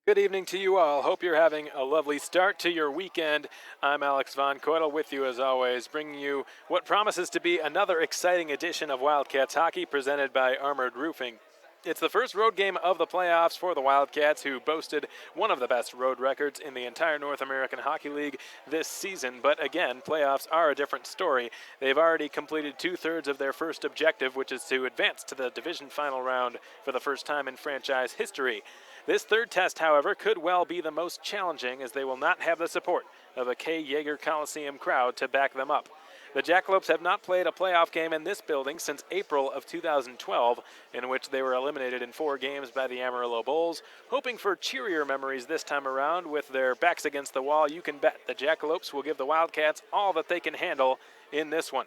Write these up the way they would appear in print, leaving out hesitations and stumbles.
Good evening to you all. Hope you're having a lovely start to your weekend. I'm Alex Von Coydel with you as always, bringing you what promises to be another exciting edition of Wildcats hockey presented by Armored Roofing. It's the first road game of the playoffs for the Wildcats, who boasted one of the best road records in the entire North American Hockey League this season. But again, playoffs are a different story. They've already completed two-thirds of their first objective, which is to advance to the division final round for the first time in franchise history. This third test, however, could well be the most challenging, as they will not have the support of a K. Yeager Coliseum crowd to back them up. The Jackalopes have not played a playoff game in this building since April of 2012, in which they were eliminated in 4 games by the Amarillo Bulls. Hoping for cheerier memories this time around with their backs against the wall, you can bet the Jackalopes will give the Wildcats all that they can handle in this one.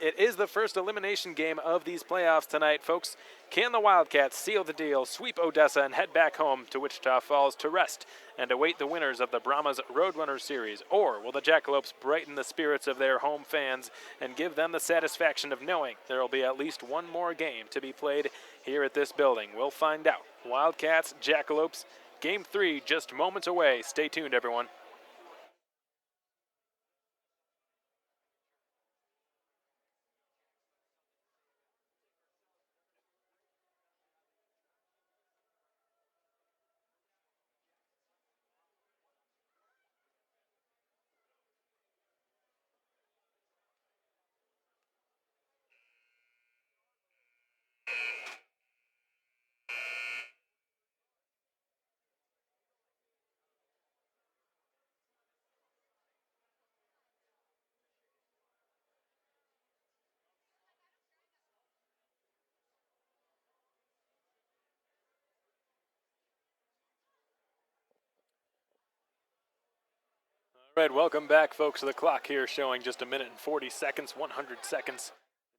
It is the first elimination game of these playoffs tonight, folks. Can the Wildcats seal the deal, sweep Odessa, and head back home to Wichita Falls to rest and await the winners of the Brahmas Roadrunner Series? Or will the Jackalopes brighten the spirits of their home fans and give them the satisfaction of knowing there will be at least one more game to be played here at this building? We'll find out. Wildcats, Jackalopes, Game 3 just moments away. Stay tuned, everyone. All right, welcome back, folks. The clock here showing just 1 minute and 40 seconds, 100 seconds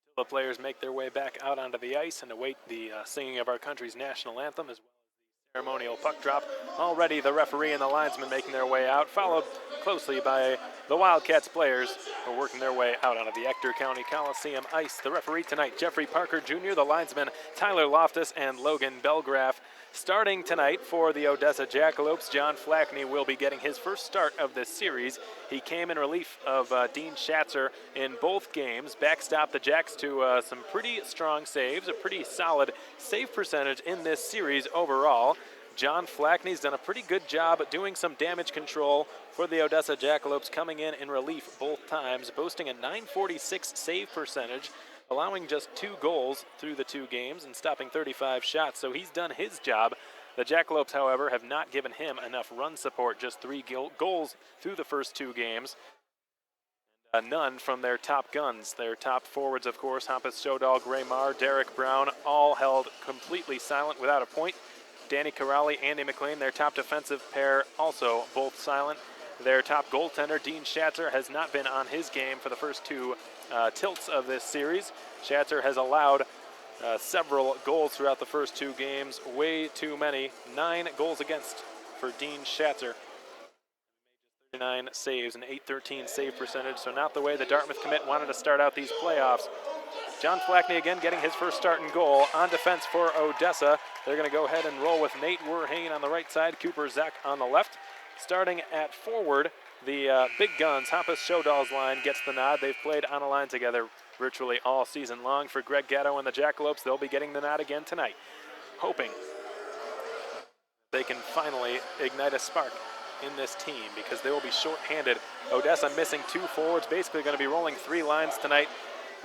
until the players make their way back out onto the ice and await the singing of our country's national anthem, as well as the ceremonial puck drop. Already the referee and the linesman making their way out, followed closely by the Wildcats players who are working their way out onto the Ector County Coliseum ice. The referee tonight, Jeffrey Parker Jr., the linesman, Tyler Loftus, and Logan Belgraf. Starting tonight for the Odessa Jackalopes, John Flackney will be getting his first start of this series. He came in relief of Dean Schatzer in both games, backstopped the Jacks to some pretty strong saves, a pretty solid save percentage in this series overall. John Flackney's done a pretty good job at doing some damage control for the Odessa Jackalopes, coming in relief both times, boasting a .946 save percentage, allowing just 2 goals through the 2 games and stopping 35 shots, so he's done his job. The Jackalopes, however, have not given him enough run support, just 3 goals through the first 2 games. None from their top guns. Their top forwards, of course, Hampus Shodal, Graymar, Derek Brown, all held completely silent without a point. Danny Corrali, Andy McLean, their top defensive pair, also both silent. Their top goaltender, Dean Schatzer, has not been on his game for the first 2 tilts of this series. Schatzer has allowed several goals throughout the first 2 games, way too many. 9 goals against for Dean Schatzer. 39 saves, an .813 save percentage, so not the way the Dartmouth commit wanted to start out these playoffs. John Flackney again getting his first start in goal. On defense for Odessa, they're going to go ahead and roll with Nate Werhane on the right side, Cooper Zek on the left. Starting at forward, the big guns, Hampus Shodal's line gets the nod. They've played on a line together virtually all season long. For Greg Gatto and the Jackalopes, they'll be getting the nod again tonight, hoping they can finally ignite a spark in this team, because they will be short-handed. Odessa missing 2 forwards, basically going to be rolling 3 lines tonight.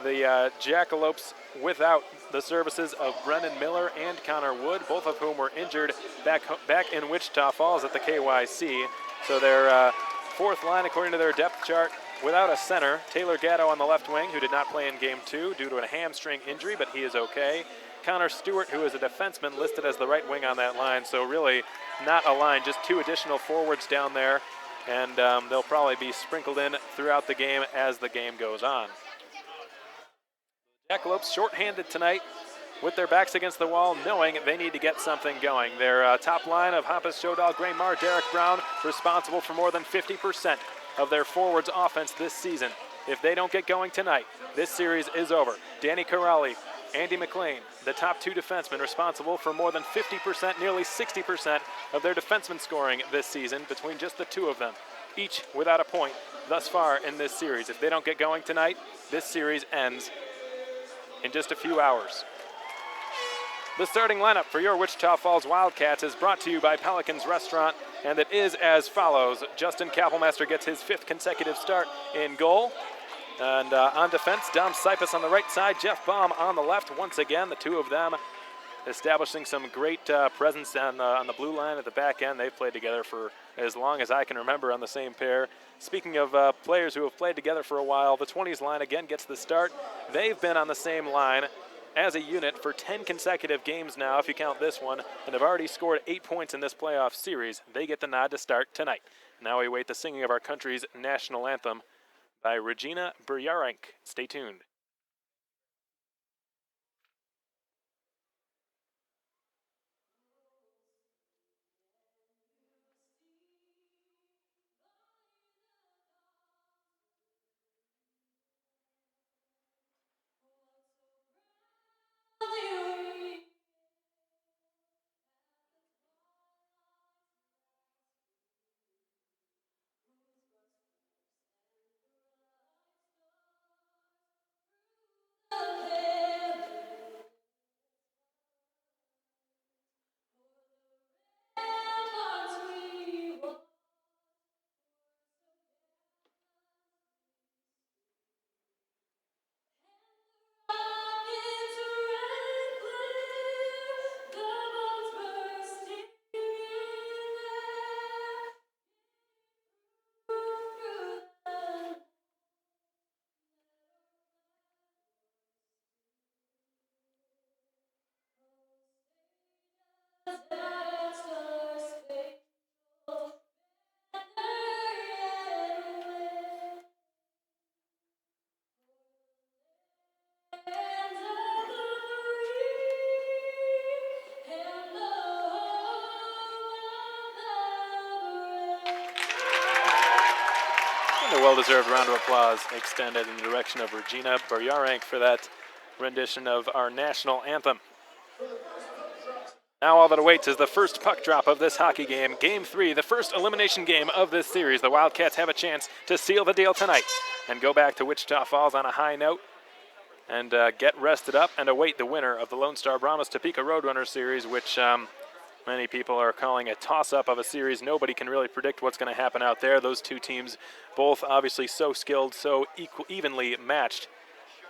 The Jackalopes without the services of Brendan Miller and Connor Wood, both of whom were injured back in Wichita Falls at the KYC. So their 4th line, according to their depth chart, without a center. Taylor Gatto on the left wing, who did not play in Game 2 due to a hamstring injury, but he is okay. Connor Stewart, who is a defenseman, listed as the right wing on that line. So really not a line, just 2 additional forwards down there. And they'll probably be sprinkled in throughout the game as the game goes on. Jackalopes short-handed tonight with their backs against the wall, knowing they need to get something going. Their top line of Hampus Shodal, Graymar, Derek Brown, responsible for more than 50% of their forwards' offense this season. If they don't get going tonight, this series is over. Danny Corrali Andy McLean, the top two defensemen responsible for more than 50%, nearly 60% of their defenseman scoring this season between just the two of them, each without a point thus far in this series. If they don't get going tonight, this series ends in just a few hours. The starting lineup for your Wichita Falls Wildcats is brought to you by Pelican's Restaurant, and it is as follows. Justin Kapelmaster gets his 5th consecutive start in goal. And on defense, Dom Sipus on the right side, Jeff Baum on the left. Once again, the two of them establishing some great presence on the blue line at the back end. They've played together for as long as I can remember on the same pair. Speaking of players who have played together for a while, the 20s line again gets the start. They've been on the same line as a unit for 10 consecutive games now, if you count this one, and have already scored 8 points in this playoff series. They get the nod to start tonight. Now we await the singing of our country's national anthem by Regina Buryarenk. Stay tuned. A well-deserved round of applause extended in the direction of Regina Buryarenk for that rendition of our national anthem. Now all that awaits is the first puck drop of this hockey game. Game 3, the first elimination game of this series. The Wildcats have a chance to seal the deal tonight and go back to Wichita Falls on a high note and get rested up and await the winner of the Lone Star Brahmas Topeka Roadrunners series, which many people are calling a toss-up of a series. Nobody can really predict what's going to happen out there. Those two teams, both obviously so skilled, so evenly matched.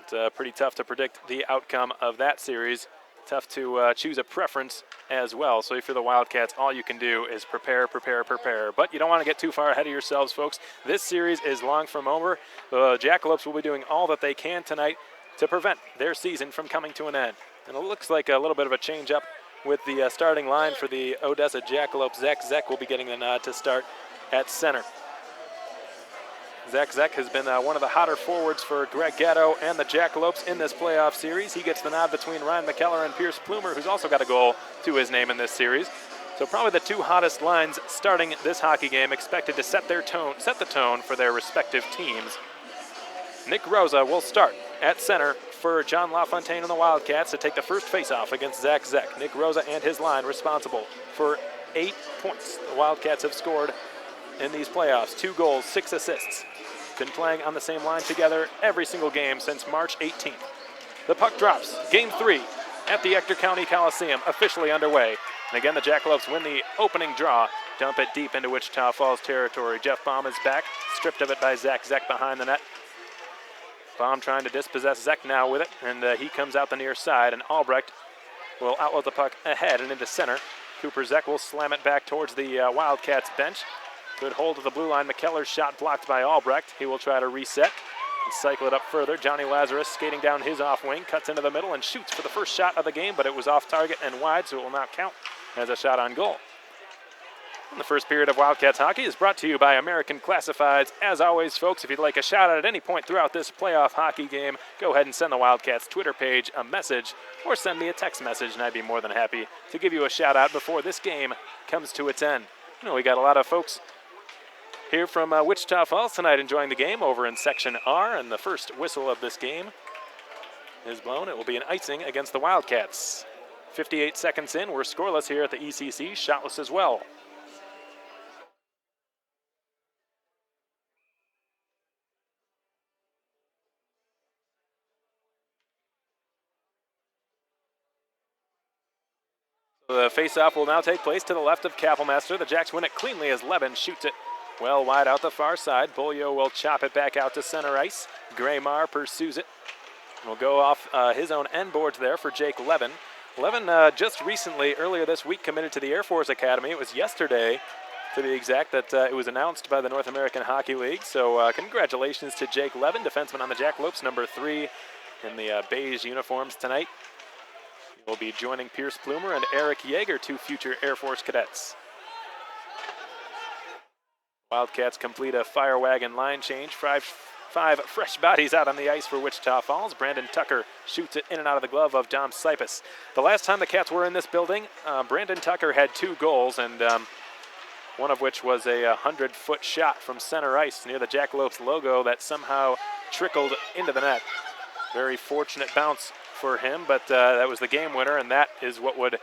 It's pretty tough to predict the outcome of that series. Tough to choose a preference as well. So if you're the Wildcats, all you can do is prepare. But you don't want to get too far ahead of yourselves, folks. This series is long from over. The Jackalopes will be doing all that they can tonight to prevent their season from coming to an end. And it looks like a little bit of a change-up with the starting line for the Odessa Jackalopes. Zach Zeck will be getting the nod to start at center. Zach Zeck has been one of the hotter forwards for Greg Gatto and the Jackalopes in this playoff series. He gets the nod between Ryan McKellar and Pierce Plumer, who's also got a goal to his name in this series. So probably the two hottest lines starting this hockey game, expected to set the tone for their respective teams. Nick Rosa will start at center for John LaFontaine and the Wildcats to take the first faceoff against Zach Zeck. Nick Rosa and his line responsible for 8 points the Wildcats have scored in these playoffs. 2 goals, 6 assists. Been playing on the same line together every single game since March 18th. The puck drops. Game 3 at the Ector County Coliseum, officially underway. And again, the Jackalopes win the opening draw, dump it deep into Wichita Falls territory. Jeff Baum is back, stripped of it by Zach Zeck behind the net. Baum trying to dispossess Zeck now with it, and he comes out the near side, and Albrecht will outlet the puck ahead and into center. Cooper Zeck will slam it back towards the Wildcats bench. Good hold of the blue line. McKellar's shot blocked by Albrecht. He will try to reset and cycle it up further. Johnny Lazarus skating down his off wing, cuts into the middle and shoots for the first shot of the game, but it was off target and wide, so it will not count as a shot on goal. And the first period of Wildcats hockey is brought to you by American Classifieds. As always, folks, if you'd like a shout out at any point throughout this playoff hockey game, go ahead and send the Wildcats Twitter page a message or send me a text message, and I'd be more than happy to give you a shout out before this game comes to its end. You know, we got a lot of folks here from Wichita Falls tonight enjoying the game over in Section R, and the first whistle of this game is blown. It will be an icing against the Wildcats. 58 seconds in, we're scoreless here at the ECC, shotless as well. The face-off will now take place to the left of Kapellmeister. The Jacks win it cleanly as Levin shoots it well wide out the far side. Bolio will chop it back out to center ice. Graymar pursues it. Will go off his own end boards there for Jake Levin. Levin just recently, earlier this week, committed to the Air Force Academy. It was yesterday, to be exact, that it was announced by the North American Hockey League. So congratulations to Jake Levin, defenseman on the Jackalopes, number 3 in the beige uniforms tonight. Will be joining Pierce Plumer and Eric Yeager, 2 future Air Force cadets. Wildcats complete a fire wagon line change. Five fresh bodies out on the ice for Wichita Falls. Brandon Tucker shoots it in and out of the glove of Dom Sipus. The last time the Cats were in this building, Brandon Tucker had 2 goals, and one of which was a 100-foot shot from center ice near the Jackalopes logo that somehow trickled into the net. Very fortunate bounce for him, but that was the game winner, and that is what would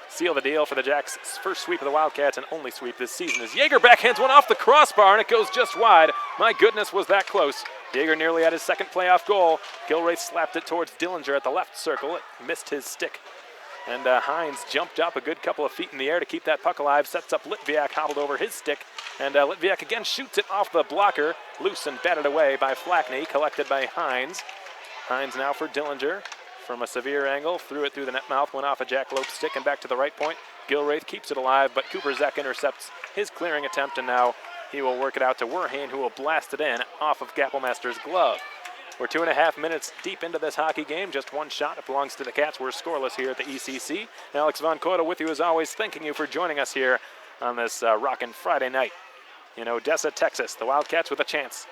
seal the deal for the Jacks' first sweep of the Wildcats and only sweep this season. As Yeager backhands one off the crossbar, and it goes just wide. My goodness, was that close. Yeager nearly had his second playoff goal. Gilraith slapped it towards Dillinger at the left circle. It missed his stick. And Hines jumped up a good couple of feet in the air to keep that puck alive, sets up Litviak, hobbled over his stick, and Litviak again shoots it off the blocker, loose and batted away by Flackney, collected by Hines. Hines now for Dillinger. From a severe angle, threw it through the net mouth, went off a Jackalope stick and back to the right point. Gilraith keeps it alive, but Cooper Zek intercepts his clearing attempt, and now he will work it out to Werhane, who will blast it in off of Kapellmeister's glove. We're 2.5 minutes deep into this hockey game. Just one shot. It belongs to the Cats. We're scoreless here at the ECC. Alex Von Coda with you as always, thanking you for joining us here on this rockin' Friday night in Odessa, Texas. The Wildcats with a chance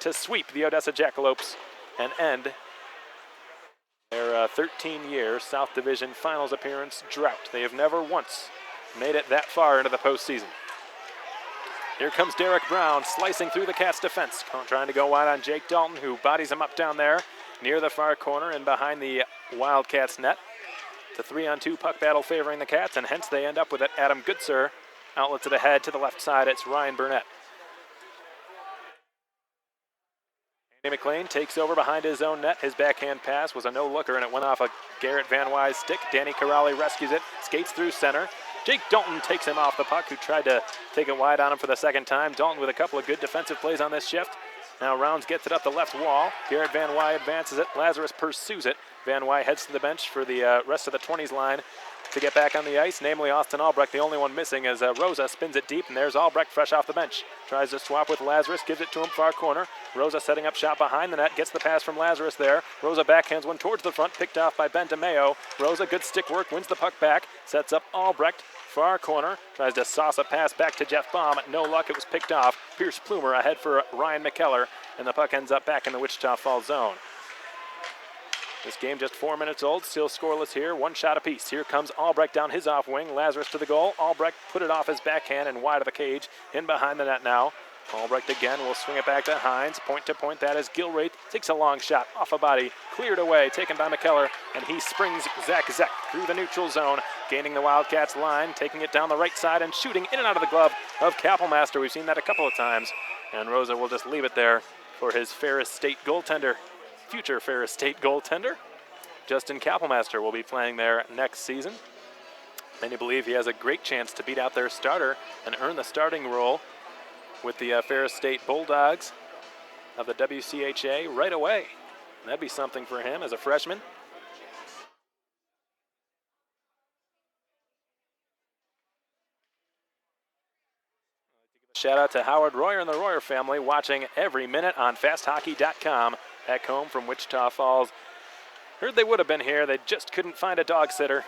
to sweep the Odessa Jackalopes and end their 13-year South Division Finals appearance drought. They have never once made it that far into the postseason. Here comes Derek Brown slicing through the Cats' defense, trying to go wide on Jake Dalton, who bodies him up down there near the far corner and behind the Wildcats' net. The 3-on-2 puck battle favoring the Cats, and hence they end up with it. Adam Goodsir, outlet to the head, to the left side, it's Ryan Burnett. Andy McLean takes over behind his own net. His backhand pass was a no-looker, and it went off a Garrett Van Wy's stick. Danny Corrali rescues it, skates through center. Jake Dalton takes him off the puck, who tried to take it wide on him for the second time. Dalton with a couple of good defensive plays on this shift. Now Rounds gets it up the left wall. Garrett Van Wy advances it. Lazarus pursues it. Van Wy heads to the bench for the rest of the 20s line to get back on the ice, namely Austin Albrecht, the only one missing, as Rosa spins it deep, and there's Albrecht fresh off the bench. Tries to swap with Lazarus, gives it to him far corner. Rosa setting up shot behind the net, gets the pass from Lazarus there. Rosa backhands one towards the front, picked off by Ben DeMeo. Rosa, good stick work, wins the puck back, sets up Albrecht, far corner, tries to sauce a pass back to Jeff Baum. No luck, it was picked off. Pierce Plumer ahead for Ryan McKellar, and the puck ends up back in the Wichita Falls zone. This game just 4 minutes old, still scoreless here, one shot apiece. Here comes Albrecht down his off wing, Lazarus to the goal. Albrecht put it off his backhand and wide of the cage, in behind the net now. Albrecht again will swing it back to Hines, point to point, that is Gilraith, takes a long shot, off a body, cleared away, taken by McKellar, and he springs Zach Zek through the neutral zone, gaining the Wildcats line, taking it down the right side and shooting in and out of the glove of Kapellmeister. We've seen that a couple of times, and Rosa will just leave it there for his Ferris State goaltender. Future Ferris State goaltender, Justin Kapellmeister, will be playing there next season. Many believe he has a great chance to beat out their starter and earn the starting role with the Ferris State Bulldogs of the WCHA right away. That'd be something for him as a freshman. Shout out to Howard Royer and the Royer family watching every minute on fasthockey.com. Back home from Wichita Falls. Heard they would have been here. They just couldn't find a dog sitter.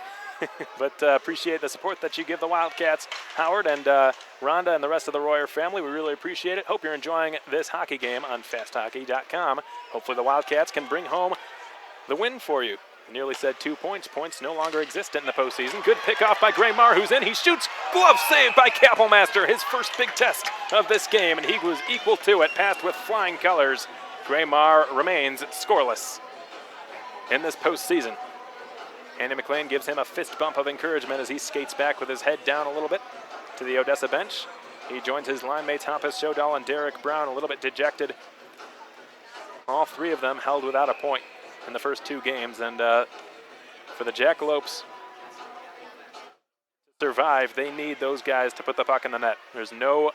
But appreciate the support that you give the Wildcats. Howard and Rhonda and the rest of the Royer family, we really appreciate it. Hope you're enjoying this hockey game on fasthockey.com. Hopefully the Wildcats can bring home the win for you. Nearly said 2 points. Points no longer existent in the postseason. Good pickoff by Graymar, who's in. He shoots. Glove saved by Kapellmeister. His first big test of this game, and he was equal to it. Passed with flying colors. Graymar remains scoreless. in this postseason. Andy McLean gives him a fist bump of encouragement as he skates back with his head down a little bit to the Odessa bench. He joins his line mates Hampus Shodal and Derek Brown, a little bit dejected. All three of them held without a point in the first two games, and for the Jackalopes to survive, they need those guys to put the puck in the net. There's no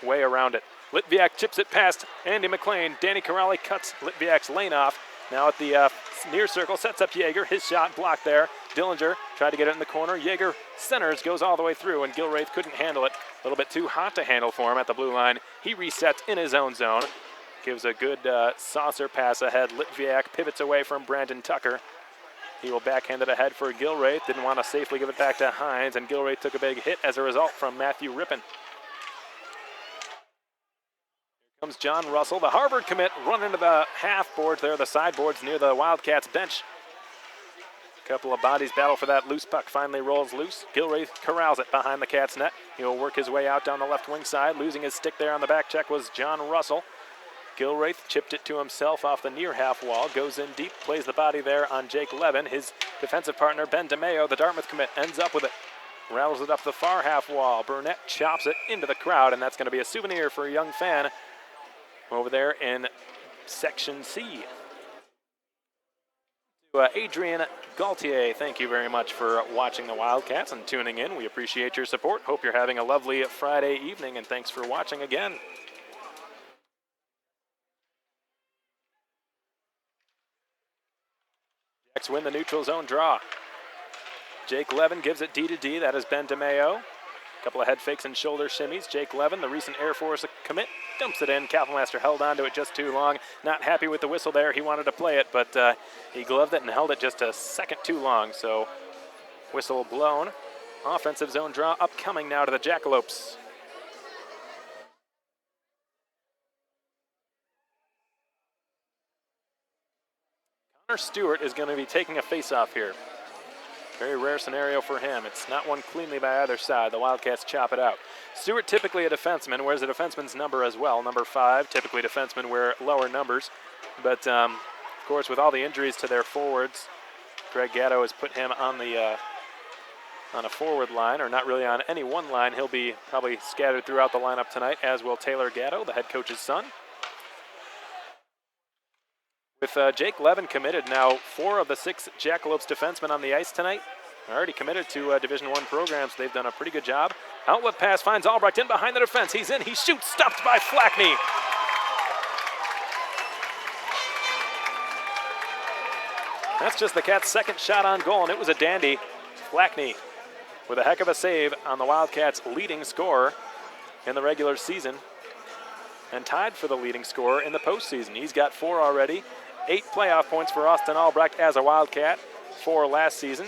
way around it. Litviak chips it past Andy McLean. Danny Corrali cuts Litviak's lane off. Now at the near circle, sets up Yeager. His shot blocked there. Dillinger tried to get it in the corner. Yeager centers, goes all the way through, and Gilraith couldn't handle it. A little bit too hot to handle for him at the blue line. He resets in his own zone. Gives a good saucer pass ahead. Litviak pivots away from Brandon Tucker. He will backhand it ahead for Gilraith. Didn't want to safely give it back to Hines, and Gilraith took a big hit as a result from Matthew Rippon. Comes John Russell, the Harvard commit, run into the half boards there, the side boards near the Wildcats bench. A couple of bodies battle for that loose puck, finally rolls loose. Gilraith corrals it behind the Cats' net. He'll work his way out down the left wing side. Losing his stick there on the back check was John Russell. Gilraith chipped it to himself off the near half wall, goes in deep, plays the body there on Jake Levin. His defensive partner, Ben DeMeo, the Dartmouth commit, ends up with it. Rattles it up the far half wall. Burnett chops it into the crowd, and that's going to be a souvenir for a young fan over there in Section C. To Adrian Gaultier, thank you very much for watching the Wildcats and tuning in. We appreciate your support. Hope you're having a lovely Friday evening, and thanks for watching again. Jacks win the neutral zone draw. Jake Levin gives it D to D. That is Ben DeMeo. A couple of head fakes and shoulder shimmies. Jake Levin, the recent Air Force commit, dumps it in. Kapellmeister held on to it just too long. Not happy with the whistle there. He wanted to play it, but he gloved it and held it just a second too long. So whistle blown. Offensive zone draw upcoming now to the Jackalopes. Connor Stewart is going to be taking a face-off here. Very rare scenario for him. It's not won cleanly by either side. The Wildcats chop it out. Stewart, typically a defenseman, wears a defenseman's number as well, number 5. Typically defensemen wear lower numbers. But, of course, with all the injuries to their forwards, Greg Gatto has put him on a forward line, or not really on any one line. He'll be probably scattered throughout the lineup tonight, as will Taylor Gatto, the head coach's son. With Jake Levin committed now, 4 of the 6 Jackalopes defensemen on the ice tonight are already committed to Division I programs. They've done a pretty good job. Outlet pass finds Albrecht in behind the defense. He's in, he shoots, stopped by Flackney. That's just the Cats' second shot on goal, and it was a dandy. Flackney with a heck of a save on the Wildcats' leading scorer in the regular season, and tied for the leading scorer in the postseason. He's got 4 already. 8 playoff points for Austin Albrecht as a Wildcat, 4 last season.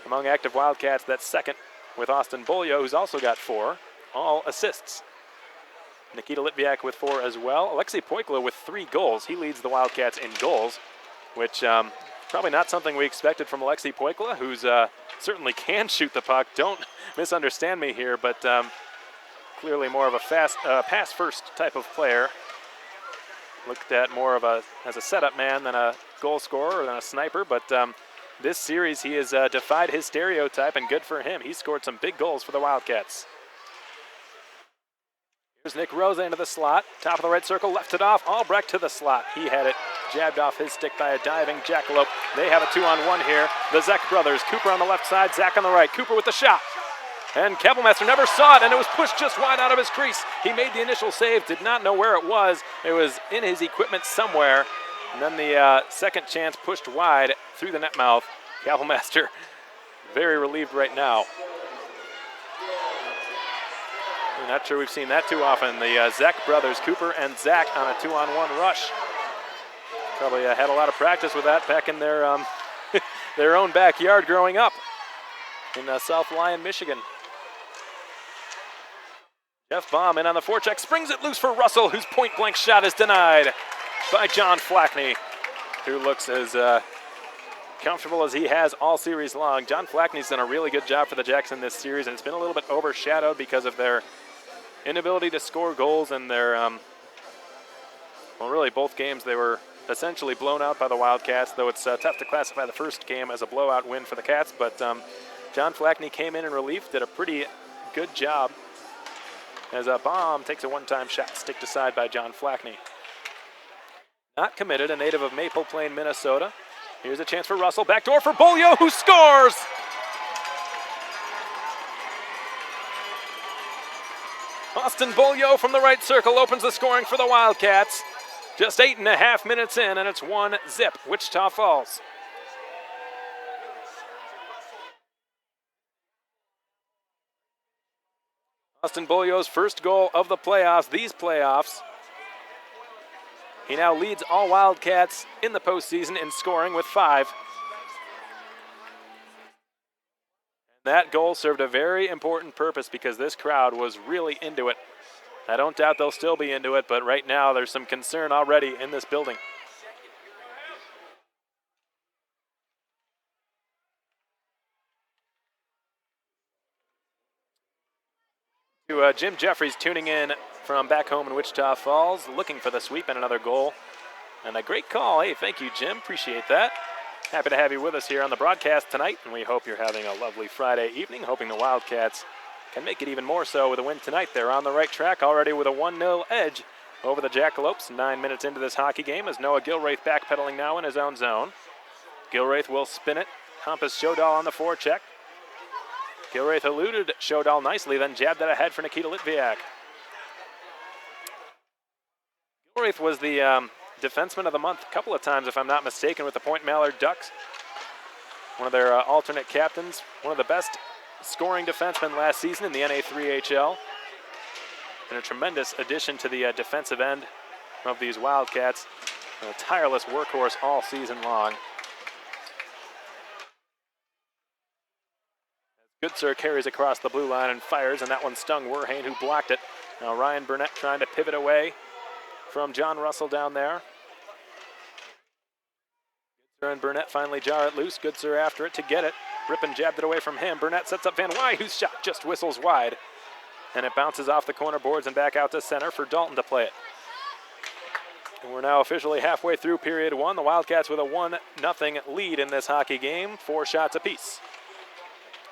Among active Wildcats, that's second with Austin Bolio, who's also got 4, all assists. Nikita Litviak with 4 as well. Alexei Poikla with 3 goals. He leads the Wildcats in goals, which probably not something we expected from Alexei Poikla, who's certainly can shoot the puck. Don't misunderstand me here, but clearly more of a fast pass-first type of player. Looked at more of as a setup man than a goal scorer or than a sniper, but this series he has defied his stereotype, and good for him. He scored some big goals for the Wildcats. Here's Nick Rosa into the slot. Top of the right circle, left it off. Albrecht to the slot. He had it jabbed off his stick by a diving Jackalope. They have a 2-on-1 here. The Zek brothers. Cooper on the left side, Zach on the right. Cooper with the shot. And Kapellmeister never saw it, and it was pushed just wide out of his crease. He made the initial save, did not know where it was. It was in his equipment somewhere. And then the second chance pushed wide through the net mouth. Kapellmeister very relieved right now. I'm not sure we've seen that too often. The Zek brothers, Cooper and Zach, on a 2-on-1 rush. Probably had a lot of practice with that back in their their own backyard growing up in South Lyon, Michigan. Jeff Baum in on the forecheck, springs it loose for Russell, whose point-blank shot is denied by John Flackney, who looks as comfortable as he has all series long. John Flackney's done a really good job for the Jacks in this series, and it's been a little bit overshadowed because of their inability to score goals and their Well, really, both games they were essentially blown out by the Wildcats, though it's tough to classify the first game as a blowout win for the Cats. But John Flackney came in relief, did a pretty good job as a bomb takes a one-time shot sticked aside by John Flackney. Not committed, a native of Maple Plain, Minnesota. Here's a chance for Russell. Backdoor for Bolio, who scores! Austin Bolio from the right circle opens the scoring for the Wildcats. Just 8.5 minutes in, and it's 1-0, Wichita Falls. Austin Bolio's first goal of the playoffs, these playoffs. He now leads all Wildcats in the postseason in scoring with 5. That goal served a very important purpose because this crowd was really into it. I don't doubt they'll still be into it, but right now there's some concern already in this building. To Jim Jeffries tuning in from back home in Wichita Falls, looking for the sweep and another goal. And a great call. Hey, thank you, Jim. Appreciate that. Happy to have you with us here on the broadcast tonight, and we hope you're having a lovely Friday evening, hoping the Wildcats can make it even more so with a win tonight. They're on the right track already with a 1-0 edge over the Jackalopes. 9 minutes into this hockey game as Noah Gilraith backpedaling now in his own zone. Gilraith will spin it. Hampus Shodal on the forecheck. Gilraith eluded Shodal nicely, then jabbed it ahead for Nikita Litviak. Gilraith was the defenseman of the month a couple of times, if I'm not mistaken, with the Point Mallard Ducks. One of their alternate captains, one of the best scoring defensemen last season in the NA3HL. And a tremendous addition to the defensive end of these Wildcats. A tireless workhorse all season long. Goodsir carries across the blue line and fires, and that one stung Werhane, who blocked it. Now Ryan Burnett trying to pivot away from John Russell down there. Goodsir and Burnett finally jar it loose. Goodsir after it to get it. Rippon jabbed it away from him. Burnett sets up Van Wy, whose shot just whistles wide. And it bounces off the corner boards and back out to center for Dalton to play it. And we're now officially halfway through period 1. The Wildcats with a 1-0 lead in this hockey game. 4 shots apiece.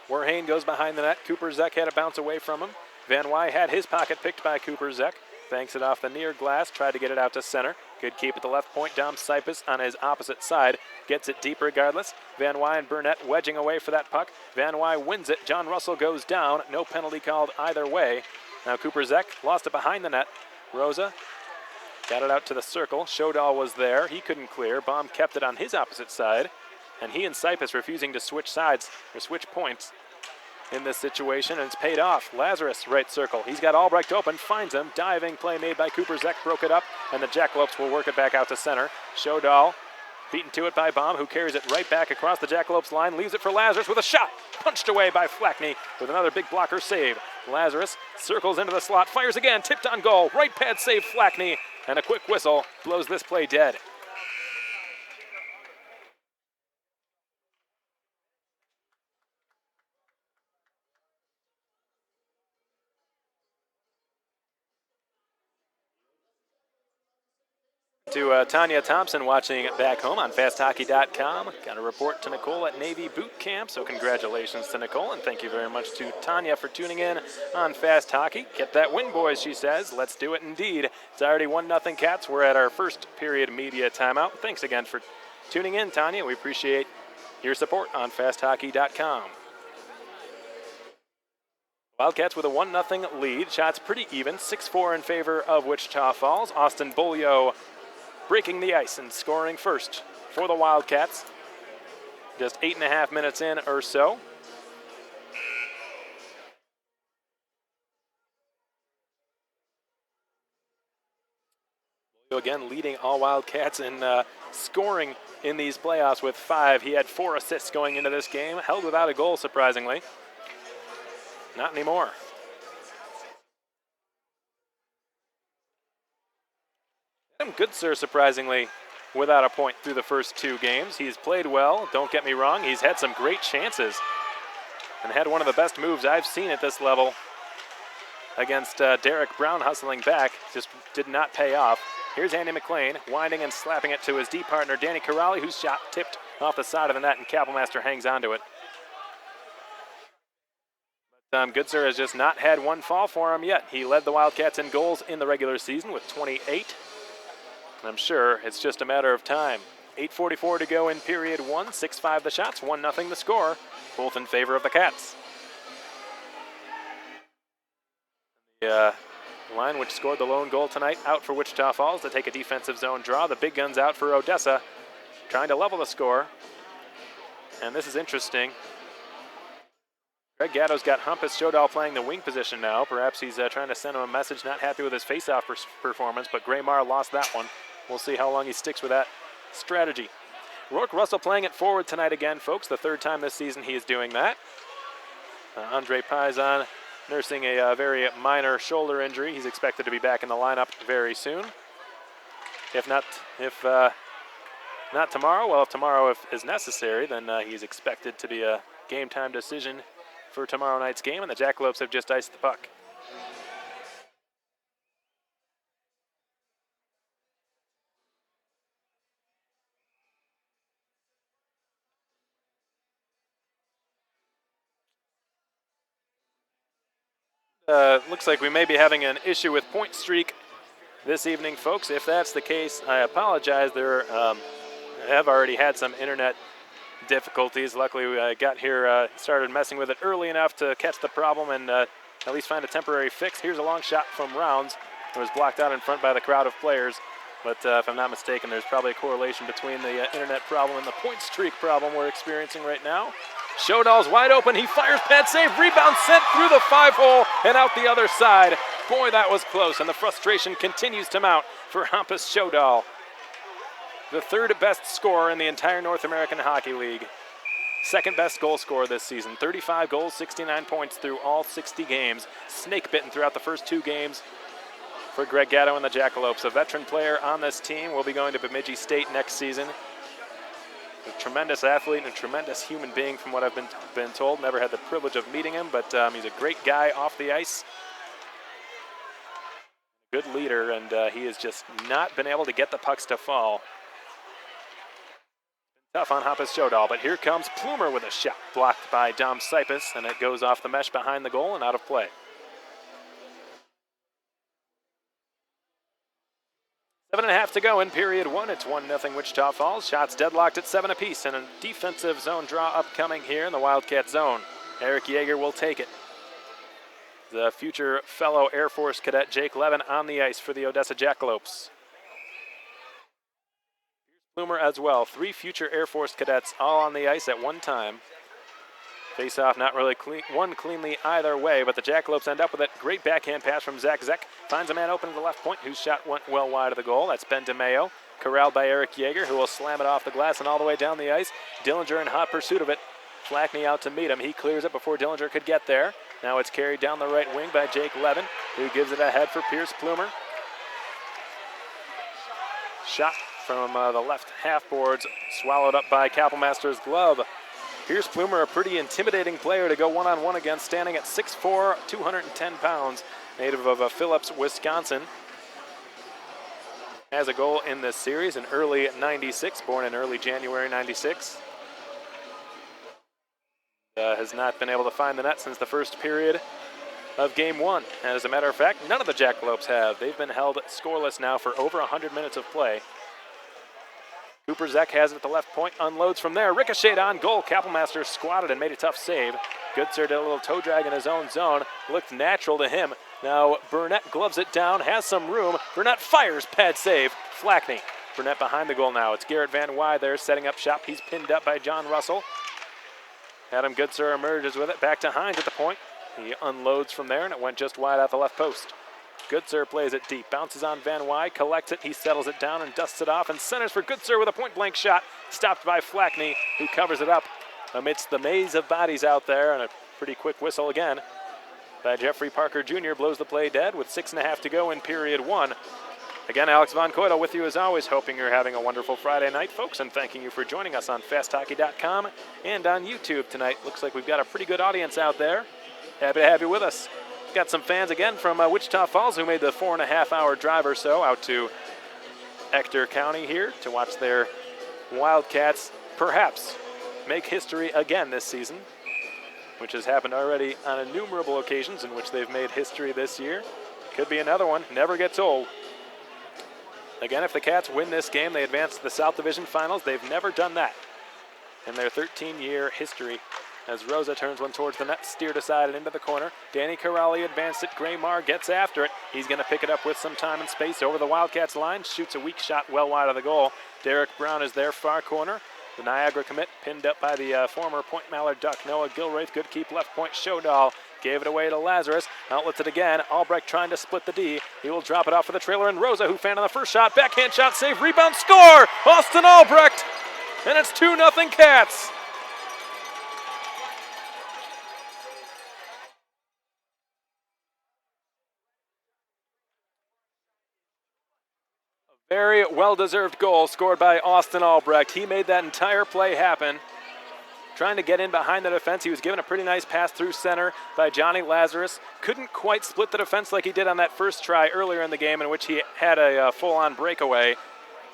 Werhane goes behind the net. Cooper Zek had a bounce away from him. Van Wy had his pocket picked by Cooper Zek. Banks it off the near glass, tried to get it out to center. Good keep at the left point. Dom Sipis on his opposite side gets it deep regardless. Van Wy and Burnett wedging away for that puck. Van Wy wins it. John Russell goes down. No penalty called either way. Now Cooper Zek lost it behind the net. Rosa got it out to the circle. Shodal was there. He couldn't clear. Baum kept it on his opposite side. And he and Sipis refusing to switch sides or switch points in this situation, and it's paid off. Lazarus, right circle. He's got Albrecht open, finds him. Diving play made by Cooper Zek, broke it up, and the Jackalopes will work it back out to center. Shodal beaten to it by Baum, who carries it right back across the Jackalopes line, leaves it for Lazarus with a shot. Punched away by Flackney with another big blocker save. Lazarus circles into the slot, fires again, tipped on goal. Right pad save Flackney, and a quick whistle blows this play dead. To Tanya Thompson watching back home on fasthockey.com. Got a report to Nicole at Navy Boot Camp, so congratulations to Nicole, and thank you very much to Tanya for tuning in on Fast Hockey. Get that win, boys, she says. Let's do it indeed. It's already 1-0 Cats. We're at our first period media timeout. Thanks again for tuning in, Tanya. We appreciate your support on fasthockey.com. Wildcats with a 1-0 lead. Shots pretty even, 6-4 in favor of Wichita Falls. Austin Bolio breaking the ice and scoring first for the Wildcats. Just 8.5 minutes in or so. Again, leading all Wildcats in scoring in these playoffs with 5. He had 4 assists going into this game. Held without a goal, surprisingly. Not anymore. Adam Goodsir, surprisingly, without a point through the first 2 games. He's played well, don't get me wrong. He's had some great chances and had one of the best moves I've seen at this level against Derek Brown hustling back. Just did not pay off. Here's Andy McLean, winding and slapping it to his D partner, Danny Corrali, whose shot tipped off the side of the net, and Kapellmeister hangs onto it. Goodsir has just not had one fall for him yet. He led the Wildcats in goals in the regular season with 28. And I'm sure it's just a matter of time. 8:44 to go in period one. 6-5 the shots, 1-0 the score, both in favor of the Cats. The line which scored the lone goal tonight out for Wichita Falls to take a defensive zone draw. The big guns out for Odessa, trying to level the score. And this is interesting. Greg Gatto's got Hampus Shodal playing the wing position now. Perhaps he's trying to send him a message, not happy with his face-off performance, but Graymar lost that one. We'll see how long he sticks with that strategy. Rourke Russell playing it forward tonight again, folks. The third time this season he is doing that. Andre Paisan nursing a very minor shoulder injury. He's expected to be back in the lineup very soon. If not tomorrow, well, if tomorrow is necessary, then he's expected to be a game-time decision for tomorrow night's game, and the Jackalopes have just iced the puck. Looks like we may be having an issue with point streak this evening, folks. If that's the case, I apologize. There have already had some internet difficulties. Luckily, we got here, started messing with it early enough to catch the problem and at least find a temporary fix. Here's a long shot from Rounds. It was blocked out in front by the crowd of players. But if I'm not mistaken, there's probably a correlation between the internet problem and the point streak problem we're experiencing right now. Shodal's wide open. He fires, pad save, rebound sent through the 5-hole and out the other side. Boy, that was close, and the frustration continues to mount for Hampus Shodal, the third best scorer in the entire North American Hockey League. Second best goal scorer this season. 35 goals, 69 points through all 60 games. Snake bitten throughout the first 2 games for Greg Gatto and the Jackalopes. A veteran player on this team will be going to Bemidji State next season. A tremendous athlete and a tremendous human being from what I've been told. Never had the privilege of meeting him, but he's a great guy off the ice. Good leader, and he has just not been able to get the pucks to fall. Tough on Hampus Shodal, but here comes Plumer with a shot blocked by Dom Sipis, and it goes off the mesh behind the goal and out of play. 7.5 to go in period one. It's 1-0 Wichita Falls. Shots deadlocked at 7 apiece, and a defensive zone draw upcoming here in the Wildcat zone. Eric Yeager will take it. The future fellow Air Force cadet Jake Levin on the ice for the Odessa Jackalopes. Plumer as well. 3 future Air Force cadets all on the ice at one time. Face-off not really won cleanly either way, but the Jackalopes end up with it. Great backhand pass from Zach Zek. Finds a man open to the left point whose shot went well wide of the goal. That's Ben DeMeo. Corralled by Eric Yeager, who will slam it off the glass and all the way down the ice. Dillinger in hot pursuit of it. Flackney out to meet him. He clears it before Dillinger could get there. Now it's carried down the right wing by Jake Levin, who gives it ahead for Pierce Plumer. Shot from the left half boards, swallowed up by Kapellmeister's glove. Pierce Plumer, a pretty intimidating player to go one-on-one against, standing at 6'4", 210 pounds, native of Phillips, Wisconsin. Has a goal in this series in early '96, born in early January '96. Has not been able to find the net since the first period of game one. And as a matter of fact, none of the Jackalopes have. They've been held scoreless now for over 100 minutes of play. Cooper Zek has it at the left point, unloads from there. Ricocheted on goal. Kapellmeister squatted and made a tough save. Goodsir did a little toe drag in his own zone. Looked natural to him. Now Burnett gloves it down, has some room. Burnett fires, pad save. Flackney. Burnett behind the goal now. It's Garrett Van Wy there setting up shop. He's pinned up by John Russell. Adam Goodsir emerges with it. Back to Hines at the point. He unloads from there, and it went just wide out the left post. Goodsir plays it deep, bounces on Van Wy, collects it, he settles it down and dusts it off, and centers for Goodsir with a point-blank shot, stopped by Flackney, who covers it up amidst the maze of bodies out there, and a pretty quick whistle again by Jeffrey Parker Jr. blows the play dead with 6.5 to go in period one. Again, Alex Von Coydel with you as always, hoping you're having a wonderful Friday night, folks, and thanking you for joining us on FastHockey.com and on YouTube tonight. Looks like we've got a pretty good audience out there. Happy to have you with us. Got some fans again from Wichita Falls who made the 4.5-hour drive or so out to Ector County here to watch their Wildcats perhaps make history again this season, which has happened already on innumerable occasions in which they've made history this year. Could be another one, never gets old. Again, if the Cats win this game, they advance to the South Division Finals. They've never done that in their 13-year history. As Rosa turns one towards the net, steered aside and into the corner. Danny Corrali advanced it. Graymar gets after it. He's going to pick it up with some time and space over the Wildcats line. Shoots a weak shot well wide of the goal. Derek Brown is there, far corner. The Niagara commit pinned up by the former Point Mallard Duck. Noah Gilraith, good keep left point. Showdahl gave it away to Lazarus. Outlets it again. Albrecht trying to split the D. He will drop it off for the trailer. And Rosa, who fanned on the first shot. Backhand shot, save, rebound, score! Austin Albrecht! And it's 2-0 Cats. Very well-deserved goal scored by Austin Albrecht. He made that entire play happen. Trying to get in behind the defense. He was given a pretty nice pass through center by Johnny Lazarus. Couldn't quite split the defense like he did on that first try earlier in the game in which he had a full-on breakaway.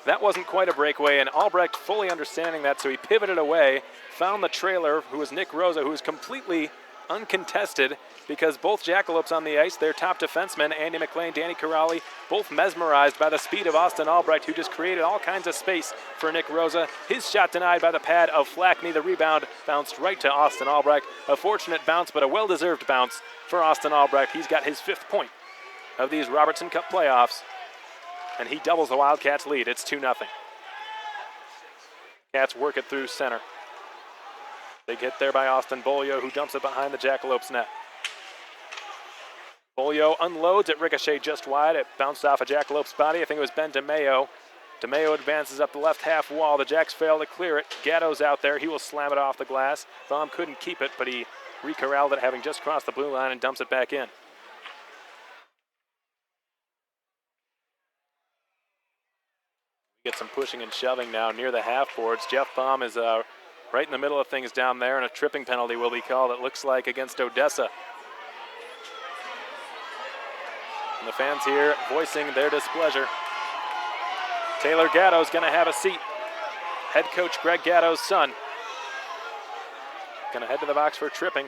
That wasn't quite a breakaway, and Albrecht fully understanding that, so he pivoted away, found the trailer, who was Nick Rosa, who was completely uncontested because both Jackalopes on the ice, their top defensemen, Andy McLean, Danny Corrali, both mesmerized by the speed of Austin Albrecht, who just created all kinds of space for Nick Rosa. His shot denied by the pad of Flackney. The rebound bounced right to Austin Albrecht. A fortunate bounce, but a well-deserved bounce for Austin Albrecht. He's got his 5th point of these Robertson Cup playoffs, and he doubles the Wildcats' lead. It's 2-0. Cats work it through center. Big hit there by Austin Bolio, who dumps it behind the Jackalopes net. Bolio unloads it, ricochet just wide. It bounced off a Jackalopes body. I think it was Ben DeMeo. DeMeo advances up the left half wall. The Jacks fail to clear it. Gatto's out there. He will slam it off the glass. Baum couldn't keep it, but he re-corralled it, having just crossed the blue line, and dumps it back in. Get some pushing and shoving now near the half boards. Jeff Baum is right in the middle of things down there, and a tripping penalty will be called, it looks like, against Odessa. And the fans here voicing their displeasure. Taylor Gatto's going to have a seat. Head coach Greg Gatto's son. Going to head to the box for tripping.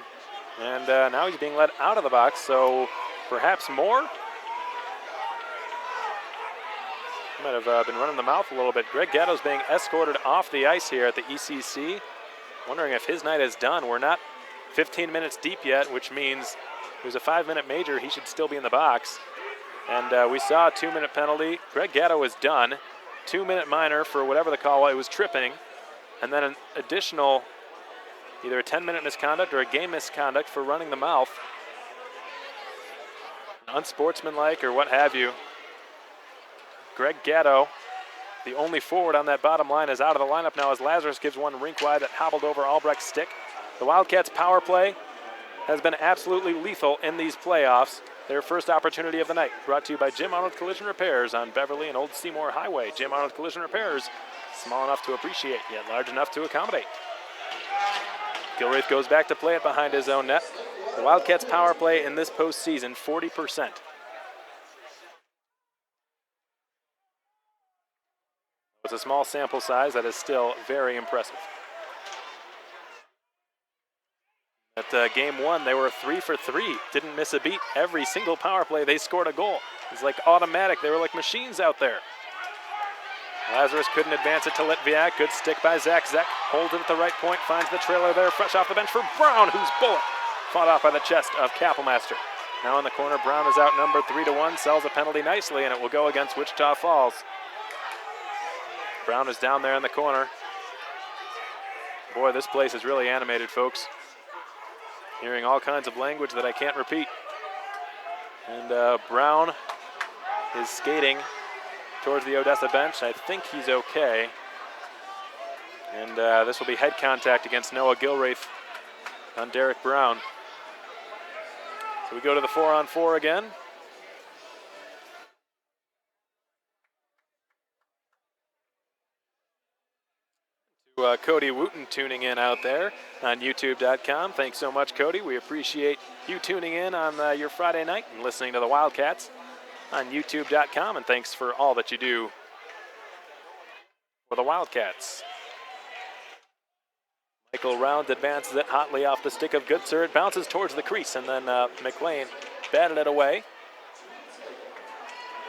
And now he's being led out of the box, so perhaps more. Might have been running the mouth a little bit. Greg Gatto's being escorted off the ice here at the ECC. Wondering if his night is done. We're not 15 minutes deep yet, which means it was a 5-minute major. He should still be in the box. And we saw a 2-minute penalty. Greg Gatto is done. 2-minute minor for whatever the call was. It was tripping. And then an additional, either a 10-minute misconduct or a game misconduct for running the mouth. Unsportsmanlike or what have you. Greg Gatto, the only forward on that bottom line, is out of the lineup now as Lazarus gives one rink wide that hobbled over Albrecht's stick. The Wildcats' power play has been absolutely lethal in these playoffs. Their first opportunity of the night, brought to you by Jim Arnold Collision Repairs on Beverly and Old Seymour Highway. Jim Arnold Collision Repairs, small enough to appreciate, yet large enough to accommodate. Gilraith goes back to play it behind his own net. The Wildcats' power play in this postseason, 40%. It's a small sample size that is still very impressive. At game 1, they were 3 for 3. Didn't miss a beat. Every single power play, they scored a goal. It's like automatic. They were like machines out there. Lazarus couldn't advance it to Litviak. Good stick by Zach. Zach holds it at the right point, finds the trailer there, fresh off the bench for Brown, whose bullet fought off by the chest of Kappelmaster. Now in the corner, Brown is outnumbered 3-1, sells a penalty nicely, and it will go against Wichita Falls. Brown is down there in the corner. Boy, this place is really animated, folks. Hearing all kinds of language that I can't repeat. And Brown is skating towards the Odessa bench. I think he's okay. And this will be head contact against Noah Gilraith on Derek Brown. So we go to the 4-on-4 again. Cody Wooten tuning in out there on YouTube.com. Thanks so much, Cody. We appreciate you tuning in on your Friday night and listening to the Wildcats on YouTube.com. And thanks for all that you do for the Wildcats. Michael Rounds advances it hotly off the stick of Goodser. It bounces towards the crease, and then McLean batted it away.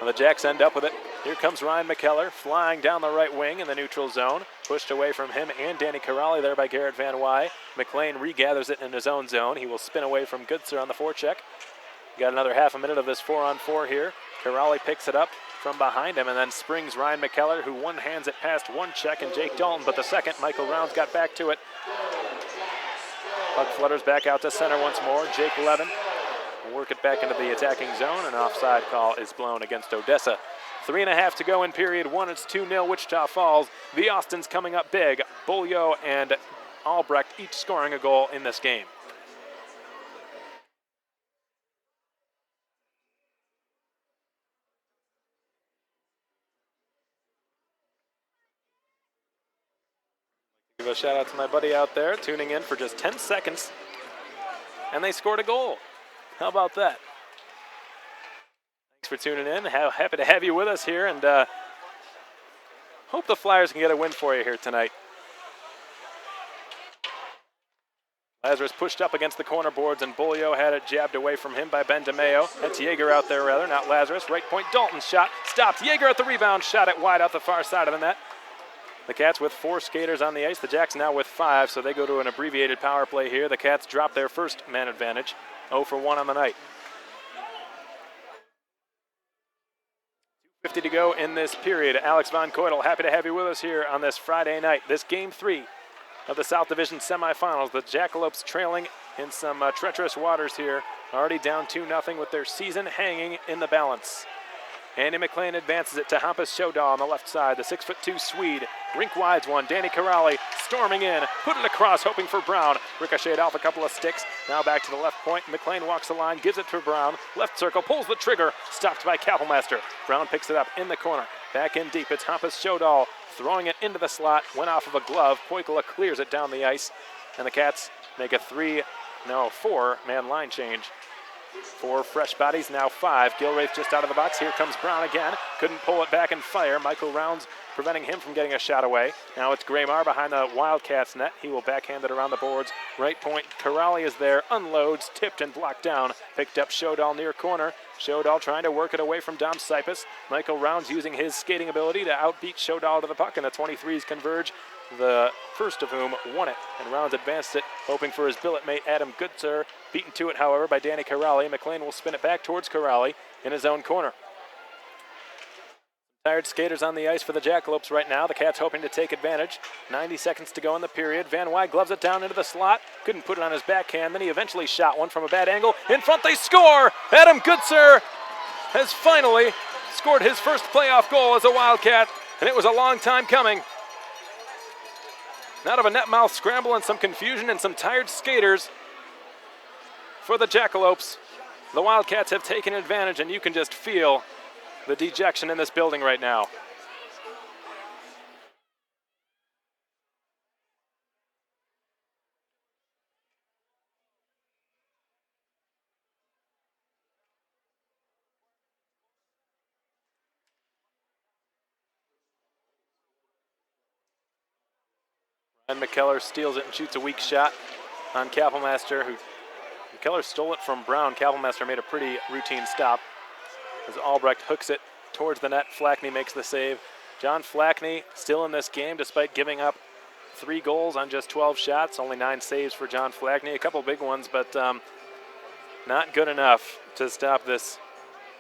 And the Jacks end up with it. Here comes Ryan McKellar flying down the right wing in the neutral zone. Pushed away from him and Danny Corrali there by Garrett Van Wy. McLean regathers it in his own zone. He will spin away from Goodser on the forecheck. Got another half a minute of this 4-on-4 here. Corrali picks it up from behind him and then springs Ryan McKellar, who one hands it past one check and Jake Dalton, but the second, Michael Rounds got back to it. Puck flutters back out to center once more. Jake Levin will work it back into the attacking zone. An offside call is blown against Odessa. 3.5 to go in period one. It's 2-0 Wichita Falls. The Austins coming up big. Bolio and Albrecht each scoring a goal in this game. Give a shout out to my buddy out there tuning in for just 10 seconds. And they scored a goal. How about that? Thanks for tuning in. Happy to have you with us here, and hope the Flyers can get a win for you here tonight. Lazarus pushed up against the corner boards, and Bolio had it jabbed away from him by Ben DeMeo. That's Yeager out there, rather, not Lazarus. Right point, Dalton's shot. Stopped. Yeager at the rebound. Shot it wide out the far side of the net. The Cats with 4 skaters on the ice. The Jacks now with 5, so they go to an abbreviated power play here. The Cats drop their first man advantage. 0 for 1 on the night. 2:50 to go in this period. Alex Von Koitel, happy to have you with us here on this Friday night. This game 3 of the South Division semifinals. The Jackalopes trailing in some treacherous waters here. Already down 2-0 with their season hanging in the balance. Andy McLean advances it to Hampus Shodal on the left side. The 6'2" Swede. Rink wides one. Danny Corrali storming in. Put it across, hoping for Brown. Ricocheted off a couple of sticks. Now back to the left point. McLean walks the line, gives it to Brown. Left circle, pulls the trigger. Stopped by Kappelmaster. Brown picks it up in the corner. Back in deep. It's Hampus Shodal throwing it into the slot. Went off of a glove. Poikala clears it down the ice. And the Cats make a 4-man line change. 4 fresh bodies, now 5. Gilraith just out of the box. Here comes Brown again. Couldn't pull it back and fire. Michael Rounds preventing him from getting a shot away. Now it's Graymar behind the Wildcats net. He will backhand it around the boards. Right point, Corrali is there. Unloads, tipped and blocked down. Picked up Shodal near corner. Shodal trying to work it away from Dom Sipus. Michael Rounds using his skating ability to outbeat Shodal to the puck, and the 23s converge. The first of whom won it, and Rounds advanced it, hoping for his billet mate Adam Goodser. Beaten to it, however, by Danny Corrali. McLean will spin it back towards Corrali in his own corner. Tired skaters on the ice for the Jackalopes right now. The Cats hoping to take advantage. 90 seconds to go in the period. Van Wy gloves it down into the slot. Couldn't put it on his backhand. Then he eventually shot one from a bad angle. In front, they score! Adam Goodser has finally scored his first playoff goal as a Wildcat, and it was a long time coming. Out of a net mouth scramble and some confusion and some tired skaters for the Jackalopes. The Wildcats have taken advantage, and you can just feel the dejection in this building right now. And McKellar steals it and shoots a weak shot on Kappelmaster, who McKellar stole it from Brown. Kappelmaster made a pretty routine stop as Albrecht hooks it towards the net. Flackney makes the save. John Flackney still in this game despite giving up 3 goals on just 12 shots. Only 9 saves for John Flackney. A couple big ones, but not good enough to stop this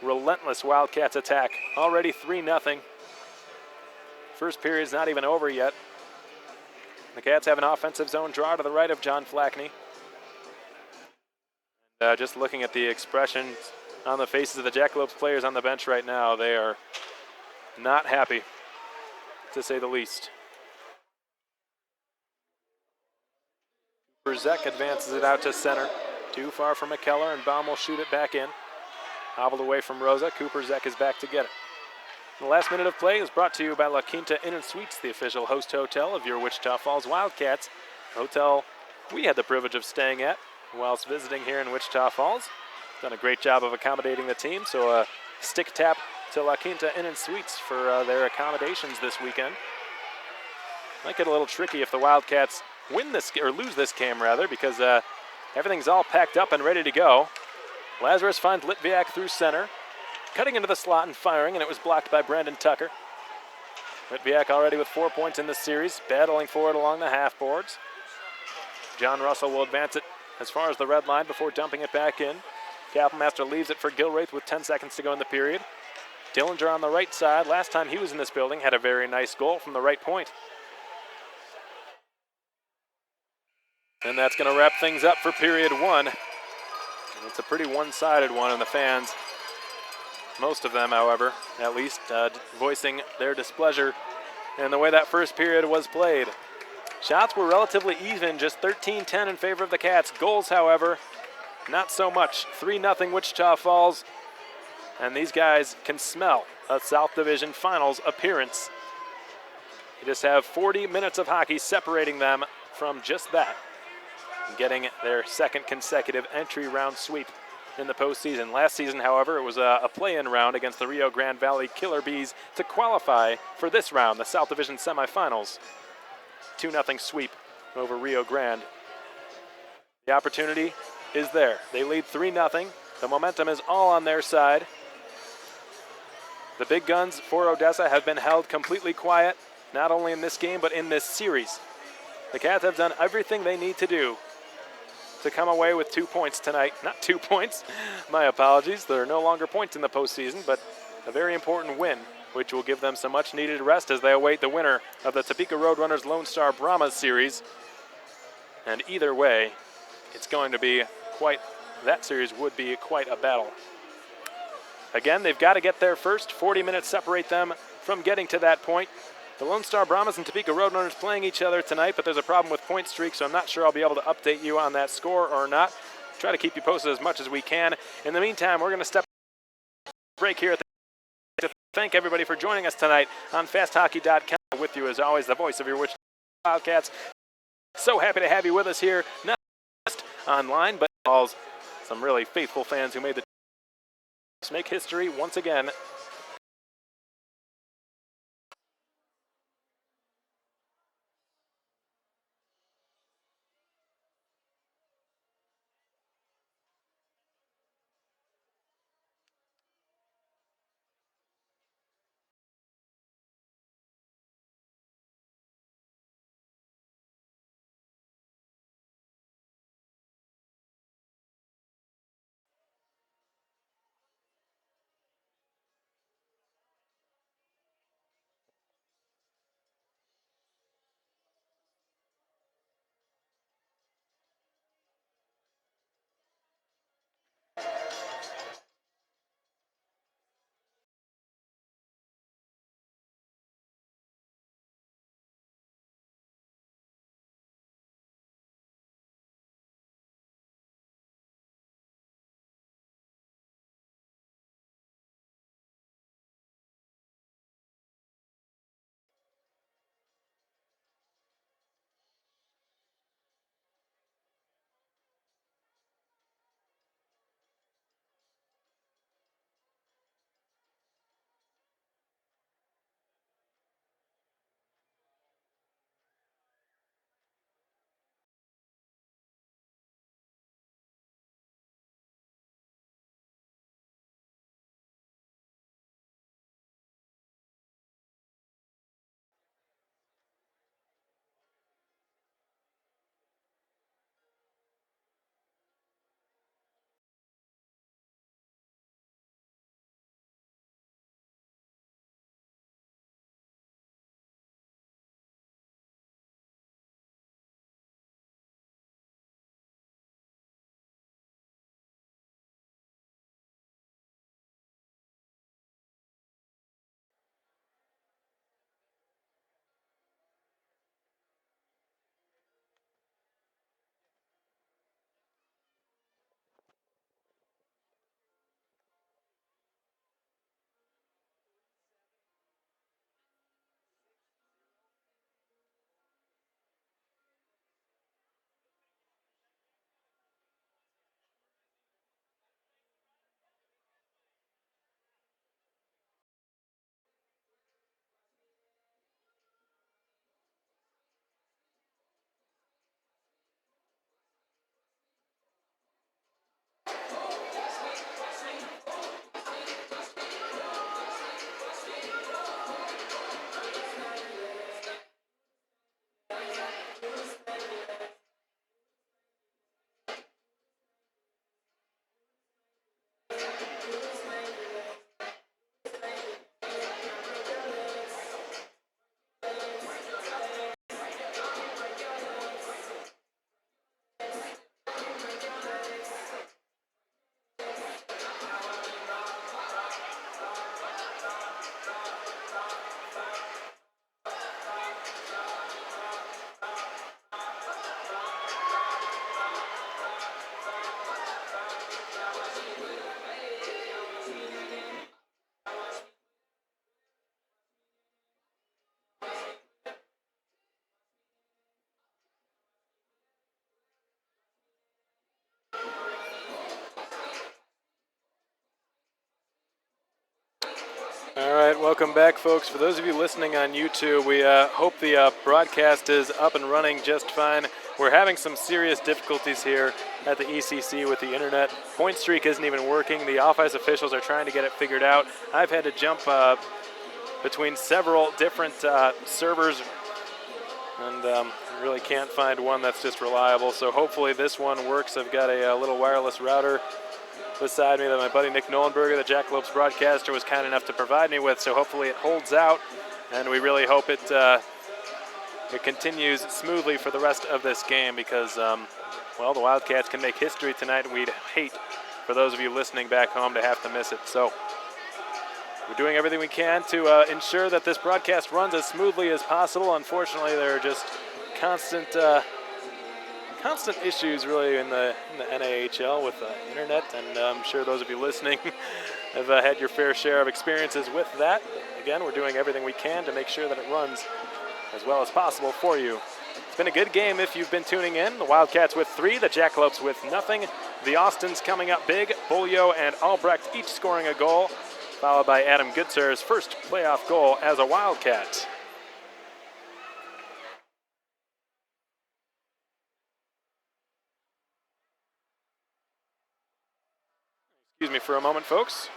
relentless Wildcats attack. Already 3-0. First period's not even over yet. The Cats have an offensive zone draw to the right of John Flackney. Just looking at the expressions on the faces of the Jackalopes players on the bench right now, they are not happy, to say the least. Berzek advances it out to center. Too far from McKellar, and Baum will shoot it back in. Hobbled away from Rosa. Cooper Zek is back to get it. The last minute of play is brought to you by La Quinta Inn & Suites, the official host hotel of your Wichita Falls Wildcats. Hotel we had the privilege of staying at whilst visiting here in Wichita Falls. Done a great job of accommodating the team, so a stick tap to La Quinta Inn & Suites for their accommodations this weekend. Might get a little tricky if the Wildcats win this or lose this game rather, because everything's all packed up and ready to go. Lazarus finds Litviak through center, cutting into the slot and firing, and it was blocked by Brandon Tucker. Litviak already with 4 points in this series, battling for it along the half boards. John Russell will advance it as far as the red line before dumping it back in. Kapelmaster leaves it for Gilraith with 10 seconds to go in the period. Dillinger on the right side. Last time he was in this building had a very nice goal from the right point. And that's going to wrap things up for period one. It's a pretty one-sided one, and the fans, most of them, however, at least, voicing their displeasure in the way that first period was played. Shots were relatively even, just 13-10 in favor of the Cats. Goals, however, not so much. 3-0 Wichita Falls, and these guys can smell a South Division Finals appearance. You just have 40 minutes of hockey separating them from just that, getting their second consecutive entry round sweep in the postseason. Last season, however, it was a play-in round against the Rio Grande Valley Killer Bees to qualify for this round, the South Division semifinals. 2-0 sweep over Rio Grande. The opportunity is there. They lead 3-0. The momentum is all on their side. The big guns for Odessa have been held completely quiet, not only in this game, but in this series. The Cats have done everything they need to do to come away with 2 points tonight. Not 2 points, my apologies. There are no longer points in the postseason, but a very important win, which will give them some much-needed rest as they await the winner of the Topeka Roadrunners Lone Star Brahmas series. And either way, it's going to be that series would be quite a battle. Again, they've got to get there first. 40 minutes separate them from getting to that point. The Lone Star Brahmas and Topeka Roadrunners playing each other tonight, but there's a problem with point streak, so I'm not sure I'll be able to update you on that score or not. Try to keep you posted as much as we can. In the meantime, we're going to step break here to thank everybody for joining us tonight on FastHockey.com. With you, as always, the voice of your Wichita Wildcats. So happy to have you with us here, not just online, but some really faithful fans who made the make history once again. welcome back, folks. For those of you listening on YouTube, we hope the broadcast is up and running just fine. We're having some serious difficulties here at the ECC with the internet. Point streak isn't even working. The off-ice officials are trying to get it figured out. I've had to jump between several different servers, and really can't find one that's just reliable. So hopefully this one works. I've got a little wireless router beside me that my buddy Nick Nolenberger, the Jackalopes broadcaster, was kind enough to provide me with. So hopefully it holds out, and we really hope it continues smoothly for the rest of this game, because, well, the Wildcats can make history tonight, and we'd hate for those of you listening back home to have to miss it. So we're doing everything we can to ensure that this broadcast runs as smoothly as possible. Unfortunately, there are just constant issues really in the NAHL with the internet, and I'm sure those of you listening have had your fair share of experiences with that. But again, we're doing everything we can to make sure that it runs as well as possible for you. It's been a good game if you've been tuning in. The Wildcats with 3, the Jackalopes with nothing. The Austins coming up big. Bolio and Albrecht each scoring a goal, followed by Adam Goodsir's first playoff goal as a Wildcat. Excuse me for a moment, folks.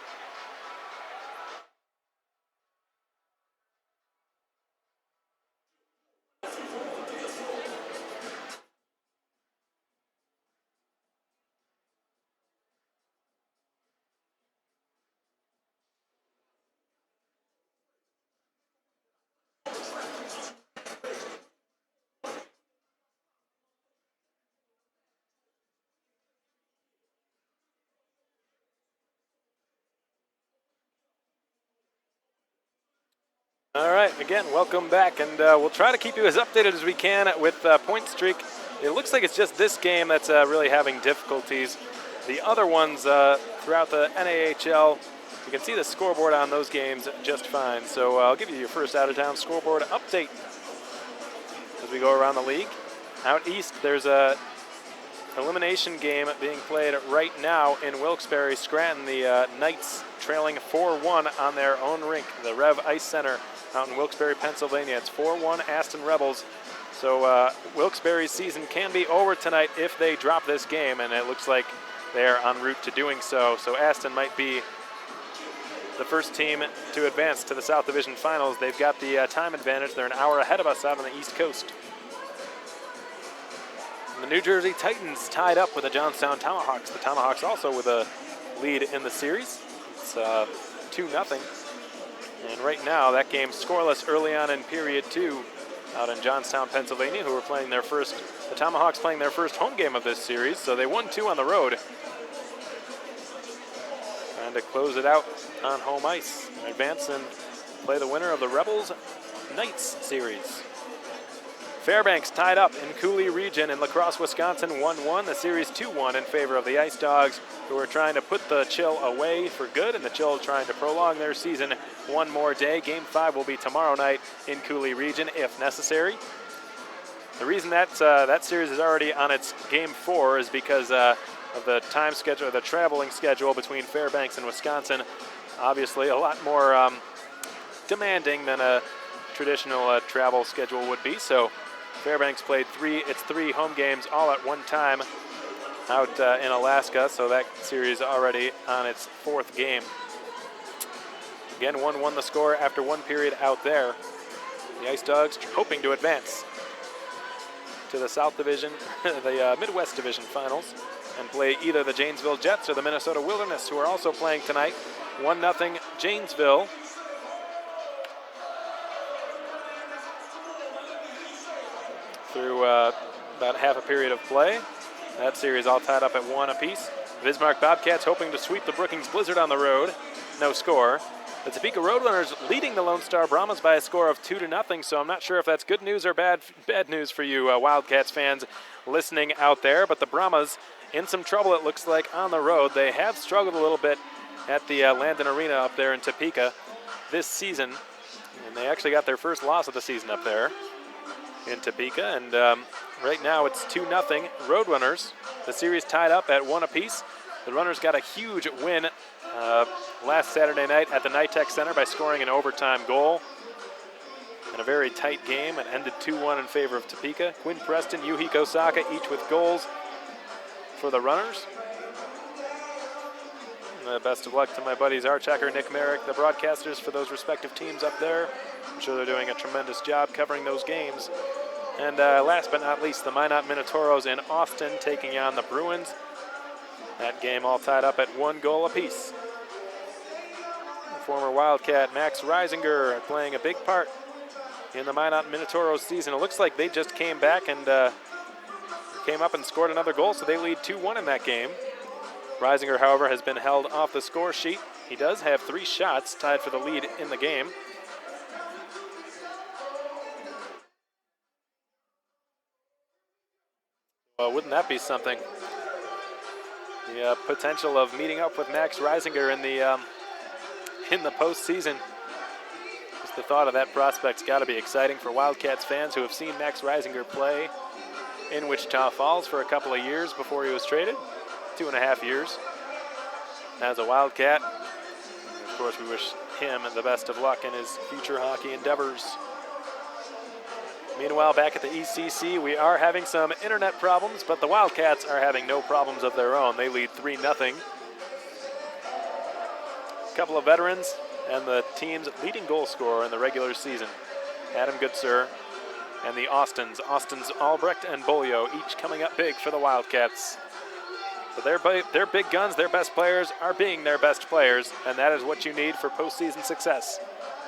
All right, again, welcome back, and we'll try to keep you as updated as we can with point streak. It looks like it's just this game that's really having difficulties. The other ones throughout the NAHL, you can see the scoreboard on those games just fine. So I'll give you your first out-of-town scoreboard update as we go around the league. Out east, there's a elimination game being played right now in Wilkes-Barre. Scranton, the Knights trailing 4-1 on their own rink, the Rev Ice Center out in Wilkes-Barre, Pennsylvania. It's 4-1 Aston Rebels. So Wilkes-Barre's season can be over tonight if they drop this game, and it looks like they're en route to doing so. So Aston might be the first team to advance to the South Division Finals. They've got the time advantage. They're an hour ahead of us out on the East Coast. The New Jersey Titans tied up with the Johnstown Tomahawks. The Tomahawks also with a lead in the series. It's 2-0. And right now, that game scoreless early on in period 2 out in Johnstown, Pennsylvania, who are playing their first, the Tomahawks playing their first home game of this series. So they won 2 on the road. Trying to close it out on home ice, advance and play the winner of the Rebels Knights series. Fairbanks tied up in Cooley Region in La Crosse, Wisconsin, 1-1. The series 2-1 in favor of the Ice Dogs, who are trying to put the chill away for good, and the chill trying to prolong their season one more day. Game 5 will be tomorrow night in Cooley Region if necessary. The reason that that series is already on its Game 4 is because of the time schedule, the traveling schedule between Fairbanks and Wisconsin. Obviously, a lot more demanding than a traditional travel schedule would be. So Fairbanks played 3 home games all at one time out in Alaska, so that series already on its 4th game. Again, 1-1 the score after 1 period out there. The Ice Dogs hoping to advance to the South Division, the Midwest Division Finals, and play either the Janesville Jets or the Minnesota Wilderness, who are also playing tonight. 1-0 Janesville. Through about half a period of play. That series all tied up at 1 apiece. Bismarck Bobcats hoping to sweep the Brookings Blizzard on the road. No score. The Topeka Roadrunners leading the Lone Star Brahmas by a score of 2-0, so I'm not sure if that's good news or bad news for you Wildcats fans listening out there. But the Brahmas in some trouble, it looks like, on the road. They have struggled a little bit at the Landon Arena up there in Topeka this season, and they actually got their first loss of the season up there in Topeka, and right now it's 2-0 Roadrunners. The series tied up at 1 apiece. The Runners got a huge win last Saturday night at the Nitech Center by scoring an overtime goal in a very tight game and ended 2-1 in favor of Topeka. Quinn Preston, Yuhiko Saka, each with goals for the Runners. Best of luck to my buddies Archacker, Nick Merrick, the broadcasters for those respective teams up there. I'm sure they're doing a tremendous job covering those games. And last but not least, the Minot Minotauros in Austin taking on the Bruins. That game all tied up at 1 goal apiece. Former Wildcat Max Reisinger playing a big part in the Minot Minotauros season. It looks like they just came back and came up and scored another goal, so they lead 2-1 in that game. Reisinger, however, has been held off the score sheet. He does have 3 shots tied for the lead in the game. Well, wouldn't that be something? The potential of meeting up with Max Reisinger in the postseason. Just the thought of that prospect's got to be exciting for Wildcats fans who have seen Max Reisinger play in Wichita Falls for a couple of years before he was traded. 2.5 years as a Wildcat. Of course, we wish him the best of luck in his future hockey endeavors. Meanwhile, back at the ECC, we are having some internet problems, but the Wildcats are having no problems of their own. They lead 3-0. A couple of veterans and the team's leading goal scorer in the regular season, Adam Goodsir, and the Austins Albrecht and Bolio, each coming up big for the Wildcats. But their big guns, their best players, are being their best players, and that is what you need for postseason success.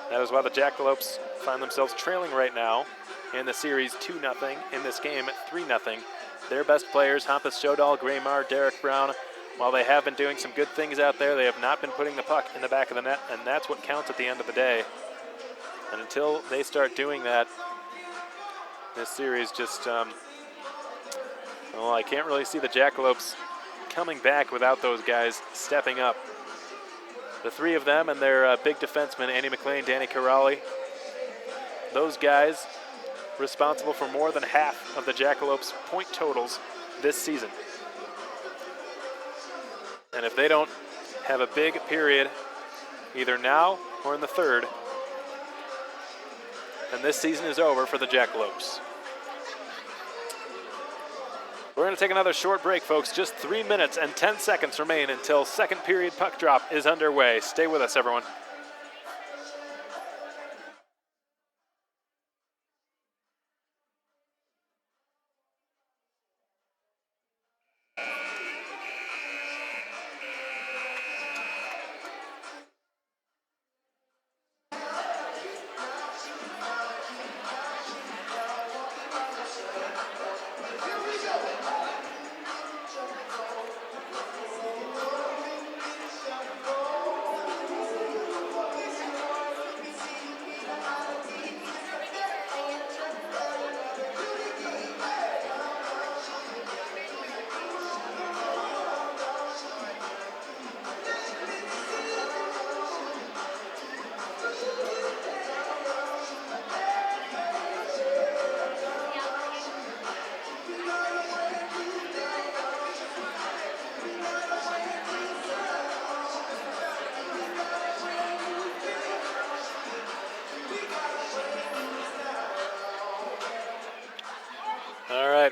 That is why the Jackalopes find themselves trailing right now in the series 2-0, in this game 3-0. Their best players, Hampus Shodal, Graymar, Derek Brown, while they have been doing some good things out there, they have not been putting the puck in the back of the net, and that's what counts at the end of the day. And until they start doing that, this series just, well, I can't really see the Jackalopes coming back without those guys stepping up. The 3 of them and their big defensemen, Andy McLean, Danny Corrali, those guys responsible for more than half of the Jackalopes' point totals this season. And if they don't have a big period, either now or in the third, then this season is over for the Jackalopes. We're going to take another short break, folks. Just 3 minutes and 10 seconds remain until second period puck drop is underway. Stay with us, everyone.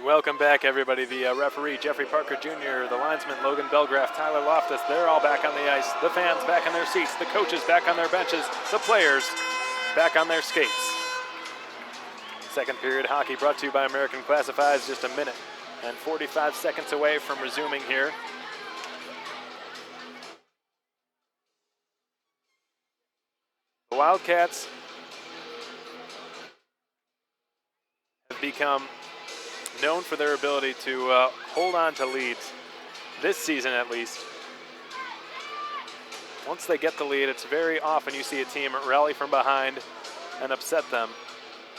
Welcome back, everybody. The referee, Jeffrey Parker Jr., the linesman, Logan Belgraff, Tyler Loftus, they're all back on the ice. The fans back on their seats, the coaches back on their benches, the players back on their skates. Second period hockey brought to you by American Classifieds, just a minute and 45 seconds away from resuming here. The Wildcats have become known for their ability to hold on to leads, this season at least. Once they get the lead, it's very often you see a team rally from behind and upset them.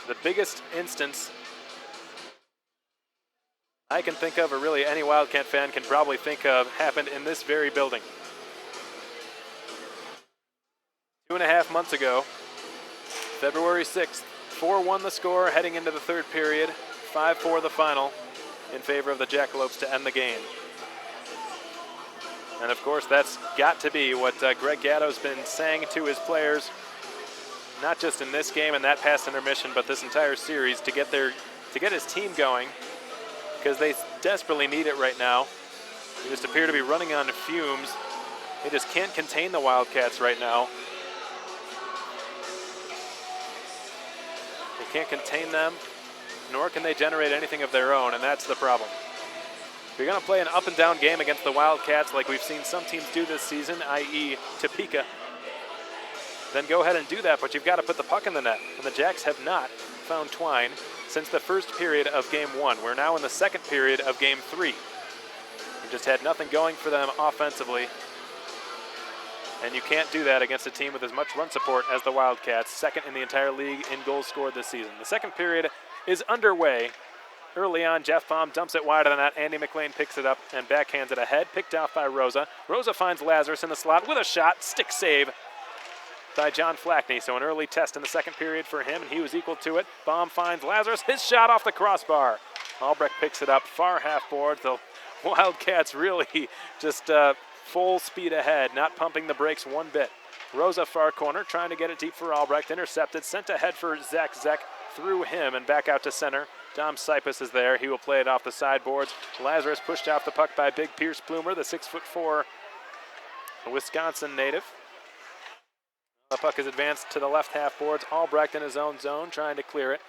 The biggest instance I can think of, or really any Wildcat fan can probably think of, happened in this very building. 2.5 months ago, February 6th, 4-1 the score heading into the third period. 5-4 the final in favor of the Jackalopes to end the game. And of course, that's got to be what Greg Gatto's been saying to his players, not just in this game and that past intermission, but this entire series to get his team going, because they desperately need it right now. They just appear to be running on fumes. They just can't contain the Wildcats right now. They can't contain them, nor can they generate anything of their own, and that's the problem. If you're going to play an up-and-down game against the Wildcats like we've seen some teams do this season, i.e. Topeka, then go ahead and do that, but you've got to put the puck in the net. And the Jacks have not found twine since the first period of Game 1. We're now in the second period of Game 3. We've just had nothing going for them offensively. And you can't do that against a team with as much run support as the Wildcats, second in the entire league in goals scored this season. The second period is underway. Early on, Jeff Baum dumps it wide of the net. Andy McLean picks it up and backhands it ahead. Picked off by Rosa. Rosa finds Lazarus in the slot with a shot. Stick save by John Flackney. So an early test in the second period for him, and he was equal to it. Baum finds Lazarus. His shot off the crossbar. Albrecht picks it up. Far half board. The Wildcats really just full speed ahead, not pumping the brakes one bit. Rosa far corner, trying to get it deep for Albrecht. Intercepted, sent ahead for Zach Zek. Through him and back out to center. Dom Sipus is there. He will play it off the sideboards. Lazarus pushed off the puck by Big Pierce Plumer, the 6'4" Wisconsin native. The puck is advanced to the left half boards. Albrecht in his own zone, trying to clear it.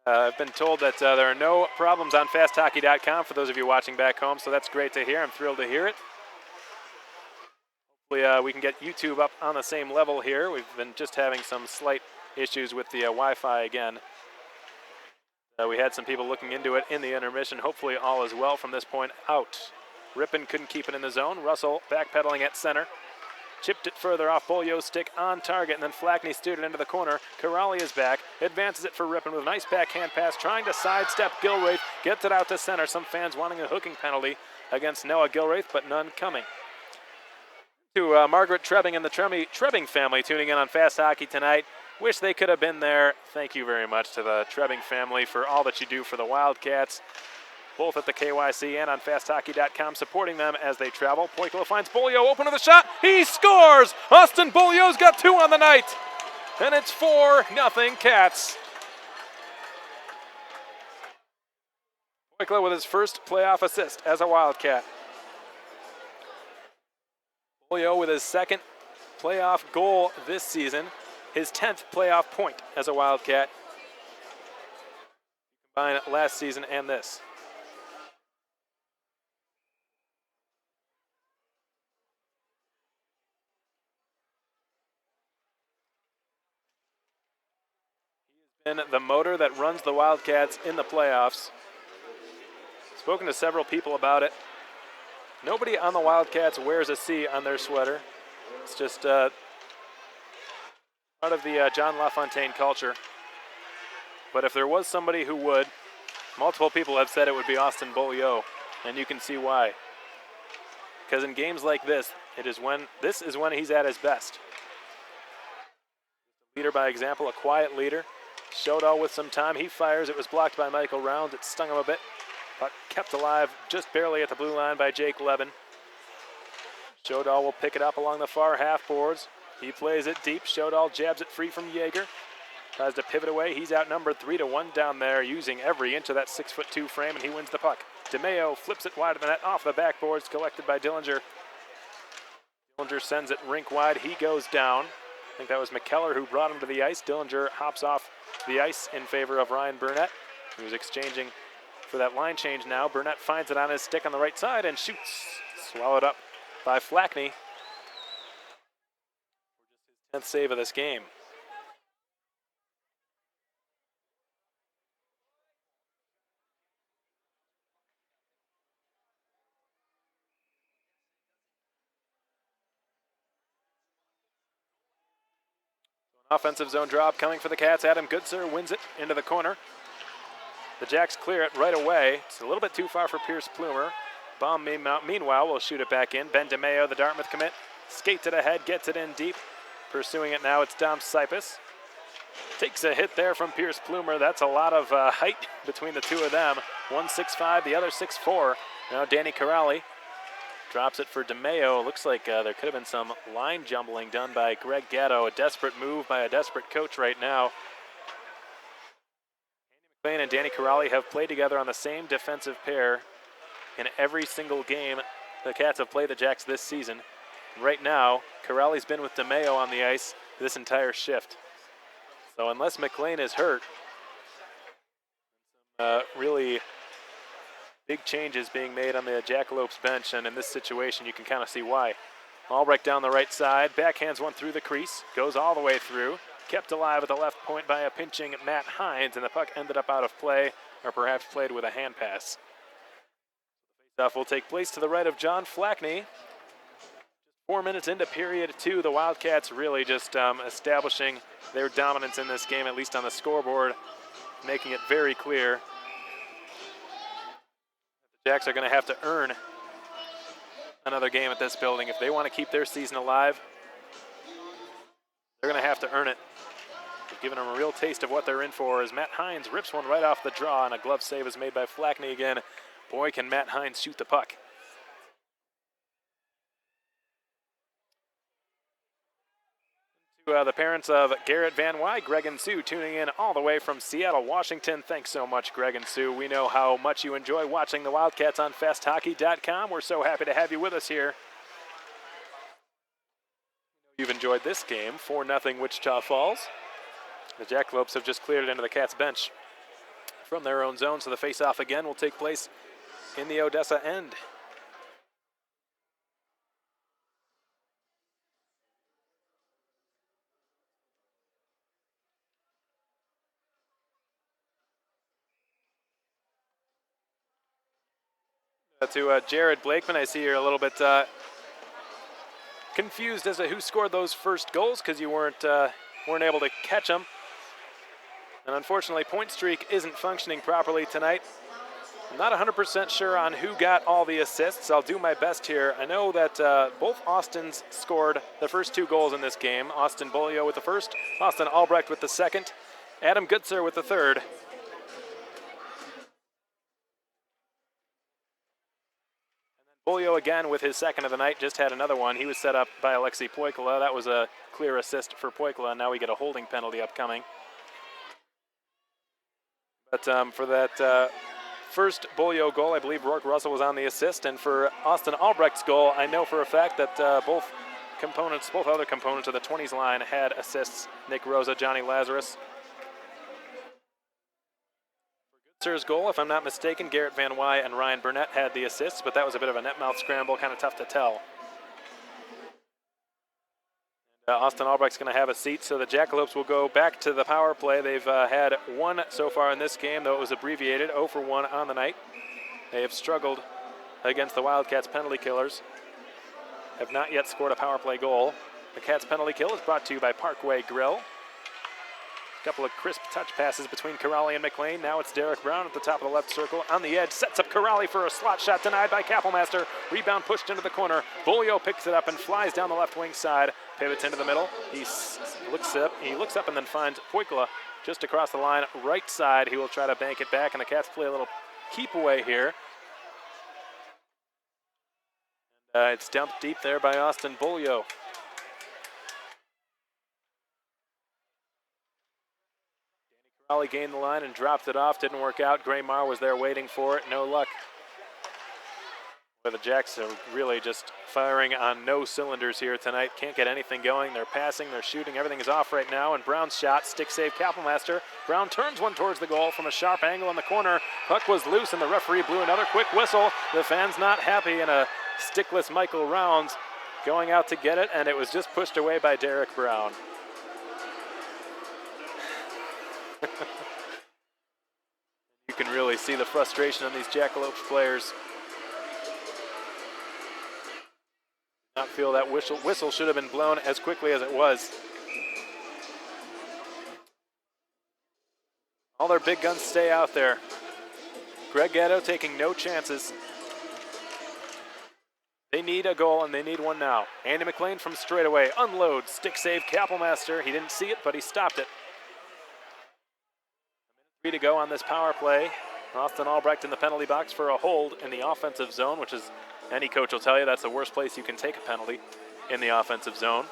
I've been told that there are no problems on fasthockey.com for those of you watching back home, so that's great to hear. I'm thrilled to hear it. Hopefully we can get YouTube up on the same level here. We've been just having some slight issues with the Wi-Fi again. We had some people looking into it in the intermission. Hopefully all is well from this point out. Rippon couldn't keep it in the zone. Russell backpedaling at center. Chipped it further off Bolio's stick on target, and then Flackney steered it into the corner. Corrali is back, advances it for Rippon with a nice backhand pass, trying to sidestep Gilraith, gets it out to center. Some fans wanting a hooking penalty against Noah Gilraith, but none coming. To Margaret Trebbing and the Trebbing family tuning in on Fast Hockey tonight. Wish they could have been there. Thank you very much to the Trebbing family for all that you do for the Wildcats, both at the KYC and on fasthockey.com, supporting them as they travel. Poikilo finds Bolio open with a shot. He scores! Austin Bolio's got 2 on the night. And it's 4-0 Cats. Poikilo with his first playoff assist as a Wildcat. Bolio with his second playoff goal this season, his 10th playoff point as a Wildcat. Combine last season and this. He has been the motor that runs the Wildcats in the playoffs. Spoken to several people about it. Nobody on the Wildcats wears a C on their sweater. It's just part of the John LaFontaine culture. But if there was somebody who would, multiple people have said it would be Austin Bolio, and you can see why. Because in games like this, this is when he's at his best. Leader by example, a quiet leader. Shodal with some time. He fires. It was blocked by Michael Rounds. It stung him a bit. Puck kept alive just barely at the blue line by Jake Levin. Shodal will pick it up along the far half boards. He plays it deep. Shodal jabs it free from Yeager. Tries to pivot away. He's outnumbered 3-1 down there, using every inch of that 6'2" frame, and he wins the puck. DeMeo flips it wide of the net off the backboards, collected by Dillinger. Dillinger sends it rink wide. He goes down. I think that was McKellar who brought him to the ice. Dillinger hops off the ice in favor of Ryan Burnett, who's exchanging for that line change now. Burnett finds it on his stick on the right side and shoots. Swallowed up by Flackney. 10th save of this game. An offensive zone drop coming for the Cats. Adam Goodser wins it into the corner. The Jacks clear it right away. It's a little bit too far for Pierce Plumer. Baum, meanwhile, will shoot it back in. Ben DeMeo, the Dartmouth commit, skates it ahead, gets it in deep. Pursuing it now, it's Dom Sipus. Takes a hit there from Pierce Plumer. That's a lot of height between the two of them. One 6'5", the other 6'4". Now Danny Corrali drops it for DeMeo. Looks like there could have been some line jumbling done by Greg Gatto. A desperate move by a desperate coach right now. Andy McLean and Danny Corrali have played together on the same defensive pair in every single game the Cats have played the Jacks this season. Right now, Corrali's been with DeMeo on the ice this entire shift. So unless McLean is hurt, really big changes being made on the Jackalopes bench, and in this situation you can kind of see why. Albrecht down the right side, backhands one through the crease, goes all the way through, kept alive at the left point by a pinching Matt Hines, and the puck ended up out of play, or perhaps played with a hand pass. The faceoff will take place to the right of John Flackney. 4 minutes into period 2, the Wildcats really just establishing their dominance in this game, at least on the scoreboard, making it very clear the Jacks are going to have to earn another game at this building. If they want to keep their season alive, they're going to have to earn it. They've given them a real taste of what they're in for as Matt Hines rips one right off the draw, and a glove save is made by Flackney again. Boy, can Matt Hines shoot the puck. The parents of Garrett Van Wy, Greg and Sue, tuning in all the way from Seattle, Washington. Thanks so much, Greg and Sue. We know how much you enjoy watching the Wildcats on fasthockey.com. We're so happy to have you with us here. You've enjoyed this game, 4-0 Wichita Falls. The Jackalopes have just cleared it into the Cats bench from their own zone, so the face-off again will take place in the Odessa end. To Jared Blakeman, I see you're a little bit confused as to who scored those first goals because you weren't able to catch them. And unfortunately, point streak isn't functioning properly tonight. I'm not 100% sure on who got all the assists. I'll do my best here. I know that both Austins scored the first 2 goals in this game. Austin Bolio with the first, Austin Albrecht with the second, Adam Gutzer with the third. Bolio again with his second of the night, just had another one. He was set up by Alexei Poikula. That was a clear assist for Poikula. Now we get a holding penalty upcoming. But for that first Bolio goal, I believe Rourke Russell was on the assist. And for Austin Albrecht's goal, I know for a fact that both other components of the 20s line had assists. Nick Rosa, Johnny Lazarus. Gutzer's goal, if I'm not mistaken, Garrett Van Wy and Ryan Burnett had the assists, but that was a bit of a net mouth scramble, kind of tough to tell. Austin Albrecht's going to have a seat, so the Jackalopes will go back to the power play. They've had 1 so far in this game, though it was abbreviated, 0 for 1 on the night. They have struggled against the Wildcats penalty killers, have not yet scored a power play goal. The Cats penalty kill is brought to you by Parkway Grill. A couple of crisp touch passes between Corrali and McLean. Now it's Derek Brown at the top of the left circle. On the edge, sets up Corrali for a slot shot, denied by Kappelmaster. Rebound pushed into the corner. Bolio picks it up and flies down the left wing side. Pivots into the middle. He looks up and then finds Poikula just across the line, right side. He will try to bank it back, and the Cats play a little keep away here. And, it's dumped deep there by Austin Bolio. Corrali gained the line and dropped it off. Didn't work out. Graymar was there waiting for it. No luck. But the Jacks are really just firing on no cylinders here tonight. Can't get anything going. They're passing, they're shooting. Everything is off right now. And Brown's shot, stick save Kappelmaster. Brown turns one towards the goal from a sharp angle in the corner. Puck was loose and the referee blew another quick whistle. The fans not happy, and a stickless Michael Rounds going out to get it, and it was just pushed away by Derek Brown. You can really see the frustration on these Jackalopes players. Not feel that whistle should have been blown as quickly as it was. All their big guns stay out there. Greg Gatto taking no chances. They need a goal, and they need one now. Andy McLean from straightaway unloads, stick save Kappelmaster. He didn't see it, but he stopped it. 3 to go on this power play. Austin Albrecht in the penalty box for a hold in the offensive zone, which is, any coach will tell you, that's the worst place you can take a penalty, in the offensive zone.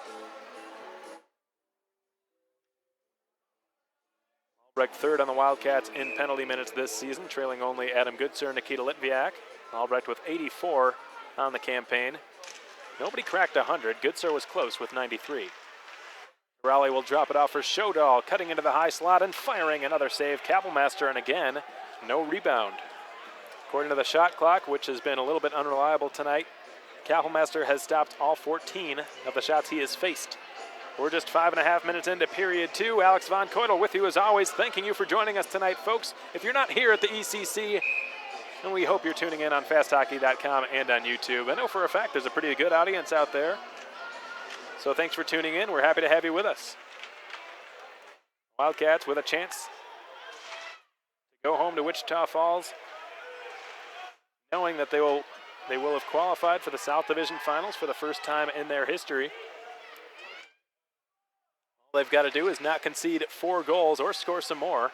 Albrecht third on the Wildcats in penalty minutes this season, trailing only Adam Goodser and Nikita Litviak. Albrecht with 84 on the campaign. Nobody cracked 100. Goodser was close with 93. Raleigh will drop it off for Shodal, cutting into the high slot and firing another save. Kapelmaster, and again, no rebound. According to the shot clock, which has been a little bit unreliable tonight, Kapelmaster has stopped all 14 of the shots he has faced. We're just 5.5 minutes into period 2. Alex Von Keutel with you as always, thanking you for joining us tonight, folks. If you're not here at the ECC, and we hope you're tuning in on fasthockey.com and on YouTube. I know for a fact there's a pretty good audience out there. So thanks for tuning in. We're happy to have you with us. Wildcats with a chance to go home to Wichita Falls, knowing that they will have qualified for the South Division Finals for the first time in their history. All they've got to do is not concede 4 goals or score some more. In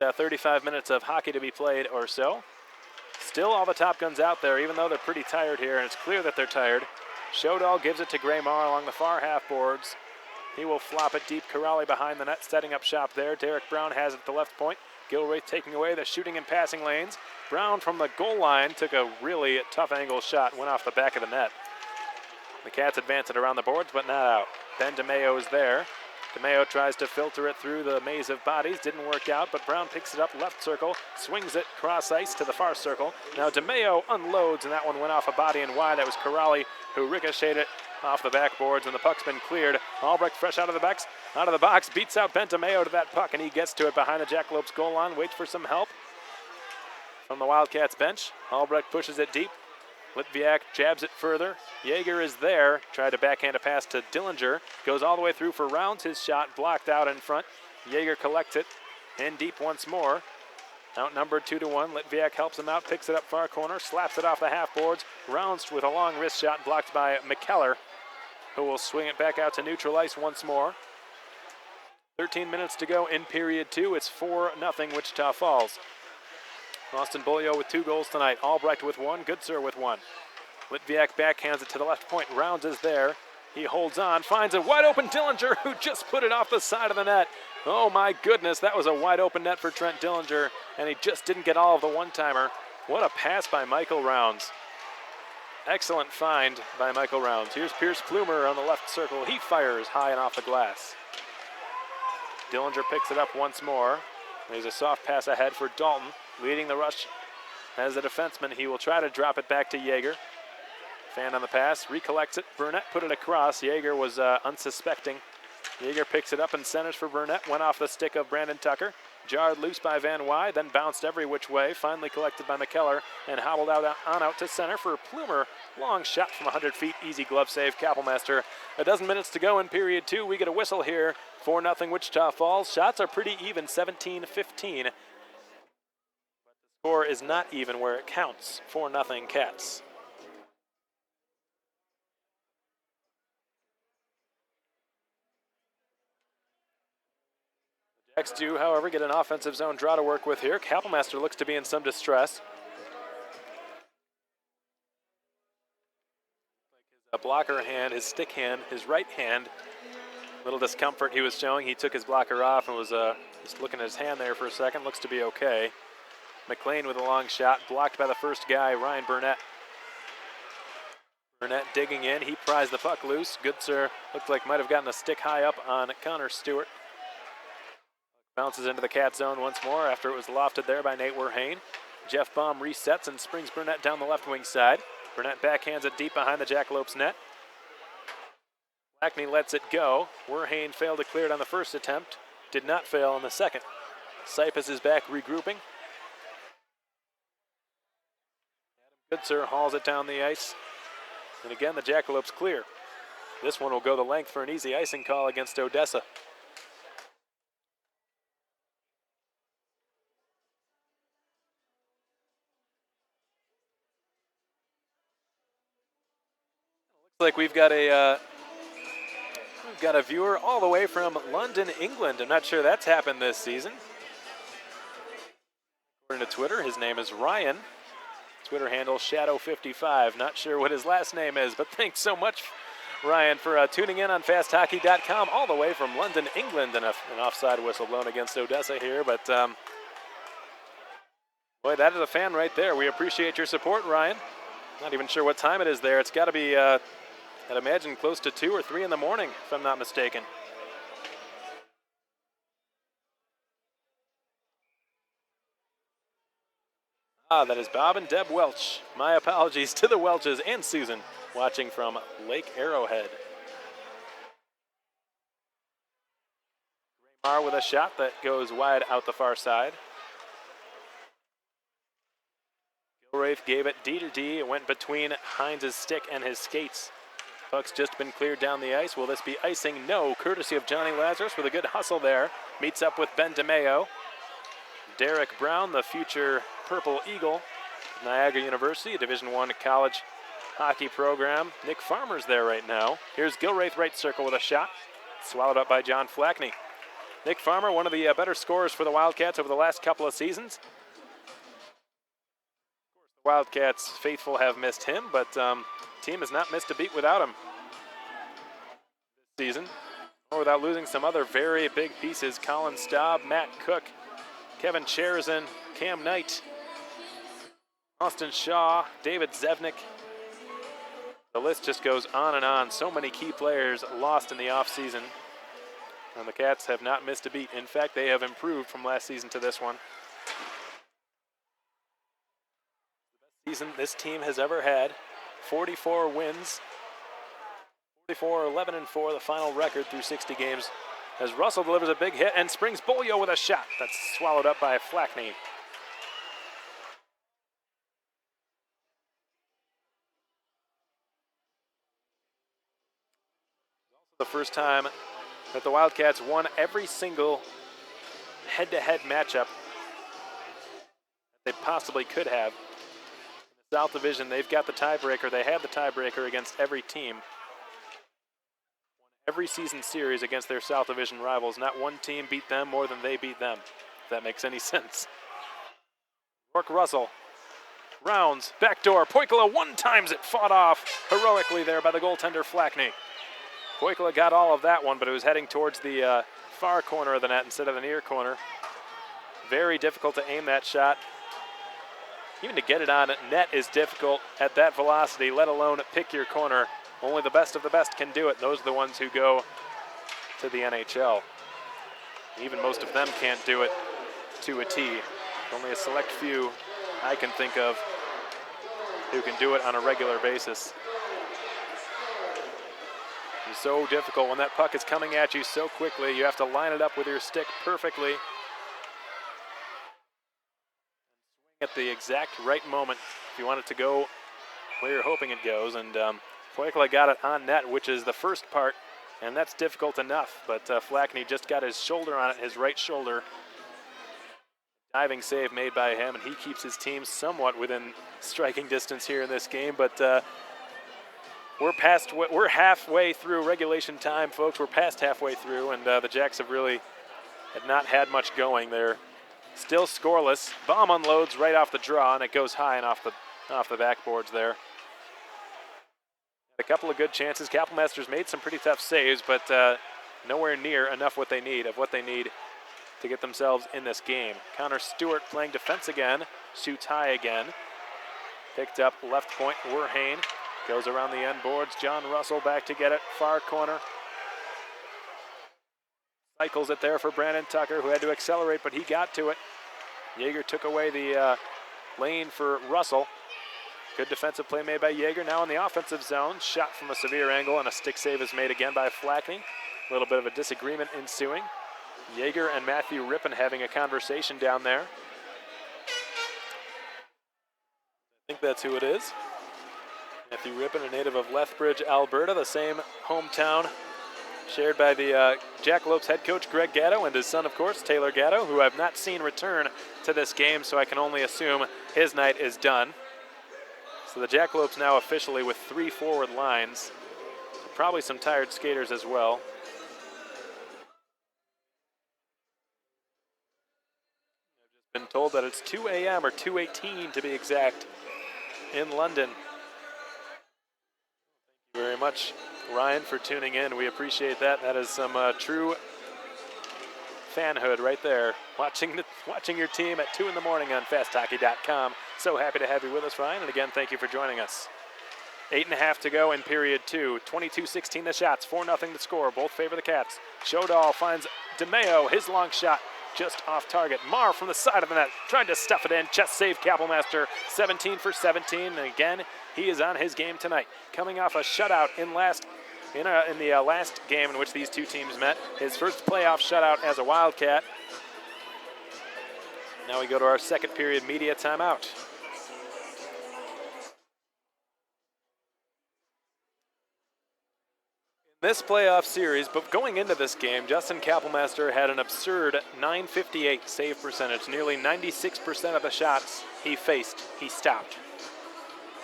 the next 35 minutes of hockey to be played or so. Still all the top guns out there, even though they're pretty tired here, and it's clear that they're tired. Shodal gives it to Graymar along the far half boards. He will flop it deep. Corrali behind the net, setting up shop there. Derek Brown has it at the left point. Gilraith taking away the shooting and passing lanes. Brown from the goal line took a really tough angle shot, went off the back of the net. The Cats advance it around the boards, but not out. Ben DeMeo is there. DeMeo tries to filter it through the maze of bodies. Didn't work out, but Brown picks it up left circle, swings it cross ice to the far circle. Now DeMeo unloads, and that one went off a body and wide. That was Corrali who ricocheted it off the backboards, and the puck's been cleared. Albrecht fresh out of the box, beats out Ben DeMeo to that puck, and he gets to it behind the Jackalopes goal line, waits for some help from the Wildcats bench. Albrecht pushes it deep. Litviak jabs it further. Yeager is there. Tried to backhand a pass to Dillinger. Goes all the way through for Rounds. His shot blocked out in front. Yeager collects it. In deep once more. Outnumbered 2-1. Litviak helps him out. Picks it up far corner. Slaps it off the half boards. Rounds with a long wrist shot blocked by McKellar, who will swing it back out to neutral ice once more. 13 minutes to go in period 2. It's 4-0 Wichita Falls. Austin Beaulieu with 2 goals tonight. Albrecht with 1, Goodser with 1. Litviak backhands it to the left point. Rounds is there. He holds on, finds a wide open Dillinger, who just put it off the side of the net. Oh my goodness, that was a wide open net for Trent Dillinger, and he just didn't get all of the one-timer. What a pass by Michael Rounds. Excellent find by Michael Rounds. Here's Pierce Plumer on the left circle. He fires high and off the glass. Dillinger picks it up once more. There's a soft pass ahead for Dalton. Leading the rush as a defenseman. He will try to drop it back to Yeager. Fan on the pass, recollects it. Burnett put it across. Yeager was unsuspecting. Yeager picks it up and centers for Burnett. Went off the stick of Brandon Tucker. Jarred loose by Van Wy, then bounced every which way. Finally collected by McKellar and hobbled out to center for Plumer. Long shot from 100 feet. Easy glove save. Kapelmaster. A dozen minutes to go in period 2. We get a whistle here. 4-0 Wichita Falls. Shots are pretty even, 17-15. Score is not even where it counts. 4-0 Cats. The Jacks do, however, get an offensive zone draw to work with here. Kapelmaster looks to be in some distress. His blocker hand, his stick hand, his right hand, little discomfort he was showing. He took his blocker off and was just looking at his hand there for a second. Looks to be okay. McLean with a long shot, blocked by the first guy, Ryan Burnett. Burnett digging in, he prized the puck loose. Goodser looked like might have gotten a stick high up on Connor Stewart. Bounces into the Cat zone once more after it was lofted there by Nate Werhane. Jeff Baum resets and springs Burnett down the left wing side. Burnett backhands it deep behind the Jackalopes net. Lackney lets it go. Werhane failed to clear it on the first attempt. Did not fail on the second. Cypus is back regrouping. Goodser hauls it down the ice. And again, the Jackalopes clear. This one will go the length for an easy icing call against Odessa. Looks like we've got a We've got a viewer all the way from London, England. I'm not sure that's happened this season. According to Twitter, his name is Ryan. Twitter handle Shadow55. Not sure what his last name is, but thanks so much, Ryan, for tuning in on FastHockey.com all the way from London, England. And an offside whistle blown against Odessa here, but boy, that is a fan right there. We appreciate your support, Ryan. Not even sure what time it is there. It's got to be, I'd imagine, close to 2 or 3 in the morning, if I'm not mistaken. That is Bob and Deb Welch. My apologies to the Welches and Susan, watching from Lake Arrowhead. Graymar with a shot that goes wide out the far side. Gilraith gave it D to D. It went between Hines' stick and his skates. Puck's just been cleared down the ice. Will this be icing? No, courtesy of Johnny Lazarus with a good hustle there. Meets up with Ben DeMeo. Derek Brown, the future Purple Eagle, Niagara University, a Division I college hockey program. Nick Farmer's there right now. Here's Gilraith right circle with a shot. Swallowed up by John Flackney. Nick Farmer, one of the better scorers for the Wildcats over the last couple of seasons. The Wildcats faithful have missed him, but team has not missed a beat without him this season, or without losing some other very big pieces. Colin Staub, Matt Cook, Kevin Cherzin, Cam Knight, Austin Shaw, David Zevnik. The list just goes on and on. So many key players lost in the offseason, and the Cats have not missed a beat. In fact, they have improved from last season to this one. The best season this team has ever had. 44 wins, 44-11-4, the final record through 60 games. As Russell delivers a big hit and springs Bolio with a shot that's swallowed up by Flackney. The first time that the Wildcats won every single head-to-head matchup they possibly could have. In the South Division, they've got the tiebreaker. They had the tiebreaker against every team. Every season series against their South Division rivals. Not one team beat them more than they beat them, if that makes any sense. Rourke Russell, rounds, backdoor. Poikila one times it, fought off heroically there by the goaltender Flackney. Poikila got all of that one, but it was heading towards the far corner of the net instead of the near corner. Very difficult to aim that shot. Even to get it on net is difficult at that velocity, let alone pick your corner. Only the best of the best can do it. Those are the ones who go to the NHL. Even most of them can't do it to a T. Only a select few I can think of who can do it on a regular basis. It's so difficult when that puck is coming at you so quickly. You have to line it up with your stick perfectly. Swing at the exact right moment if you want it to go where you're hoping it goes. And Poikila got it on net, which is the first part, and that's difficult enough. But Flackney just got his shoulder on it, his right shoulder. Diving save made by him, and he keeps his team somewhat within striking distance here in this game. But we're halfway through regulation time, folks. We're past halfway through, and the Jacks have not had much going. They're still scoreless. Bomb unloads right off the draw, and it goes high and off the backboards there. A couple of good chances. Kapellmester's made some pretty tough saves, but nowhere near enough what they need to get themselves in this game. Connor Stewart playing defense again, shoots high again. Picked up left point, Werhane. Goes around the end boards. John Russell back to get it, far corner. Cycles it there for Brandon Tucker, who had to accelerate, but he got to it. Yeager took away the lane for Russell. Good defensive play made by Yeager. Now in the offensive zone, shot from a severe angle, and a stick save is made again by Flackney. A little bit of a disagreement ensuing. Yeager and Matthew Rippon having a conversation down there. I think that's who it is. Matthew Rippon, a native of Lethbridge, Alberta, the same hometown shared by the Jackalopes head coach Greg Gatto and his son, of course, Taylor Gatto, who I've not seen return to this game, so I can only assume his night is done. So the Jackalopes now officially with 3 forward lines. Probably some tired skaters as well. told that it's 2 a.m. or 2:18 to be exact in London. Thank you very much, Ryan, for tuning in. We appreciate that. That is some true fanhood right there. Watching your team at 2 in the morning on fasthockey.com. So happy to have you with us, Ryan. And again, thank you for joining us. 8.5 to go in period 2. 22-16 the shots, 4-0 the score. Both favor the Cats. Shodal finds DeMeo, his long shot just off target. Marr from the side of the net, trying to stuff it in. Chest save, Kapellmaster, 17 for 17. And again, he is on his game tonight. Coming off a shutout in the last game in which these two teams met. His first playoff shutout as a Wildcat. Now we go to our second period media timeout. This playoff series, but going into this game, Justin Kapellmaster had an absurd .958 save percentage. Nearly 96% of the shots he faced, he stopped.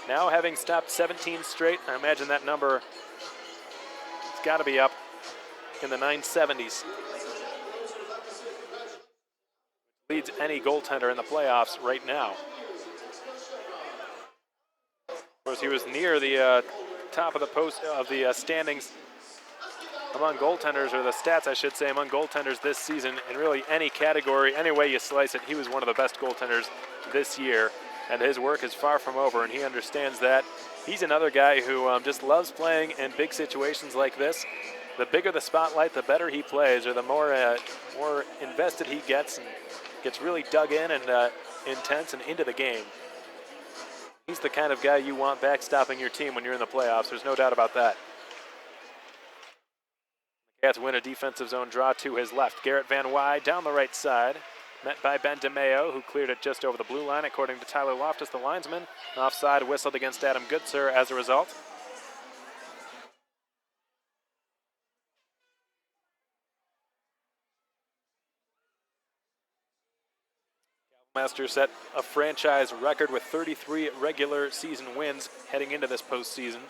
Now having stopped 17 straight, I imagine that number has got to be up in the 970s. Leads any goaltender in the playoffs right now. Of course, he was near the top of the standings among goaltenders, or the stats I should say, among goaltenders this season. In really any category, any way you slice it, he was one of the best goaltenders this year, and his work is far from over, and he understands that. He's another guy who just loves playing in big situations like this. The bigger the spotlight, the better he plays, or the more invested he gets and gets really dug in and intense and into the game. He's the kind of guy you want backstopping your team when you're in the playoffs. There's no doubt about that. Cats win a defensive zone draw to his left. Garrett Van Wy down the right side. Met by Ben DeMeo, who cleared it just over the blue line, according to Tyler Loftus, the linesman. Offside whistled against Adam Goodsir as a result. Kapellmaster set a franchise record with 33 regular season wins heading into this postseason.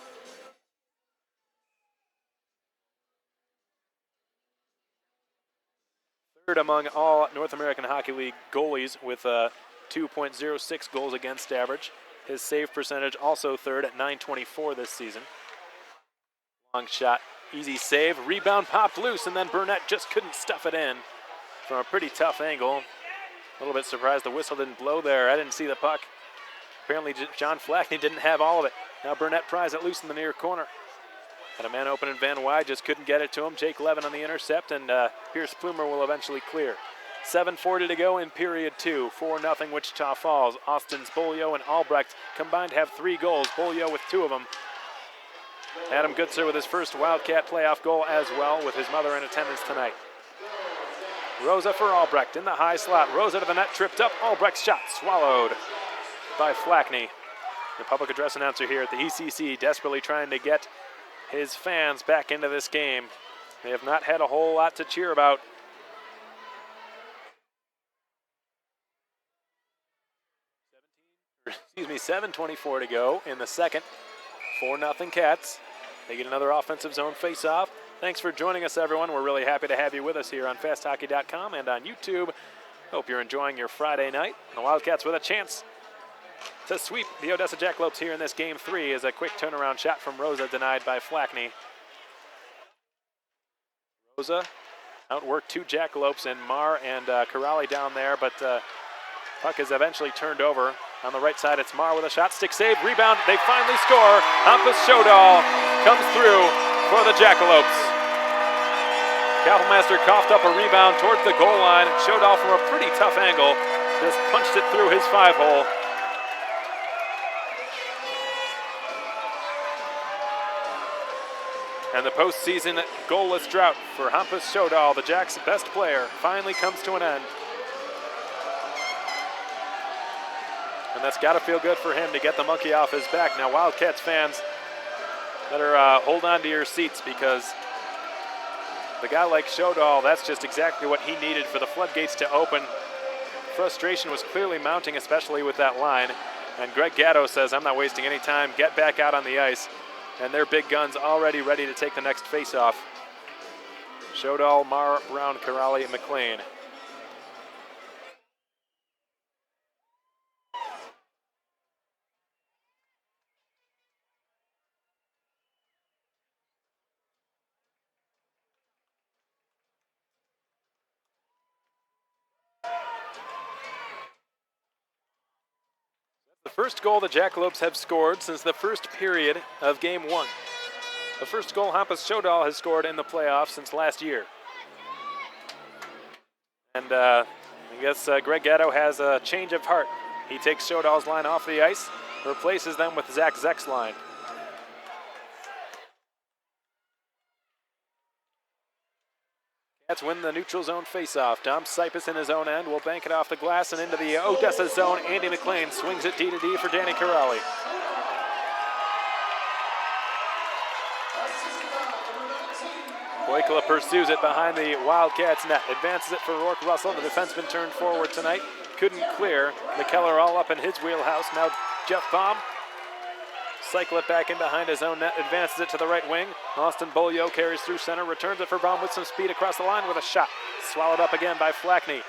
Third among all North American Hockey League goalies with 2.06 goals against average. His save percentage also third at .924 this season. Long shot, easy save, rebound popped loose, and then Burnett just couldn't stuff it in from a pretty tough angle. A little bit surprised the whistle didn't blow there. I didn't see the puck. Apparently John Flackney didn't have all of it. Now Burnett pries it loose in the near corner. Had a man open in Van Wy, just couldn't get it to him. Jake Levin on the intercept, and Pierce Plumer will eventually clear. 7:40 to go in period 2. 4-0 Wichita Falls. Austin's Bolio and Albrecht combined have 3 goals. Bolio with 2 of them. Adam Goodsir with his first Wildcat playoff goal as well, with his mother in attendance tonight. Rosa for Albrecht in the high slot. Rosa to the net, tripped up. Albrecht's shot swallowed by Flackney. The public address announcer here at the ECC desperately trying to get his fans back into this game. They have not had a whole lot to cheer about. Excuse me, 7:24 to go in the second. 4-0 Cats. They get another offensive zone face-off. Thanks for joining us, everyone. We're really happy to have you with us here on fasthockey.com and on YouTube. Hope you're enjoying your Friday night. The Wildcats with a chance to sweep the Odessa Jackalopes here in this game 3 as a quick turnaround shot from Rosa denied by Flackney. Rosa outworked 2 Jackalopes and Marr and Corrali down there, but puck is eventually turned over. On the right side, it's Marr with a shot, stick save, rebound. They finally score. Hampus Shodal comes through for the Jackalopes. Kapellmaster coughed up a rebound towards the goal line. Shodal from a pretty tough angle just punched it through his 5-hole. And the postseason goalless drought for Hampus Shodal, the Jacks' best player, finally comes to an end. And that's got to feel good for him to get the monkey off his back. Now, Wildcats fans, better hold on to your seats, because the guy like Shodal, that's just exactly what he needed for the floodgates to open. Frustration was clearly mounting, especially with that line. And Greg Gatto says, I'm not wasting any time, get back out on the ice. And their big guns already ready to take the next face-off. Shodal, Marr, Brown, Corrali, and McLean. First goal the Jackalopes have scored since the first period of Game 1. The first goal Hampus Shodal has scored in the playoffs since last year. And I guess Greg Gatto has a change of heart. He takes Shodal's line off the ice, replaces them with Zach Zek's line. Cats win the neutral zone faceoff. Dom Sipus in his own end will bank it off the glass and into the Odessa zone. Andy McLean swings it D-to-D for Danny Corrali. Boykla pursues it behind the Wildcats net. Advances it for Rourke Russell. The defenseman turned forward tonight. Couldn't clear. McKellar all up in his wheelhouse. Now Jeff Baum. Cycle it back in behind his own net. Advances it to the right wing. Austin Beaulieu carries through center. Returns it for Baum with some speed across the line with a shot. Swallowed up again by Flackney.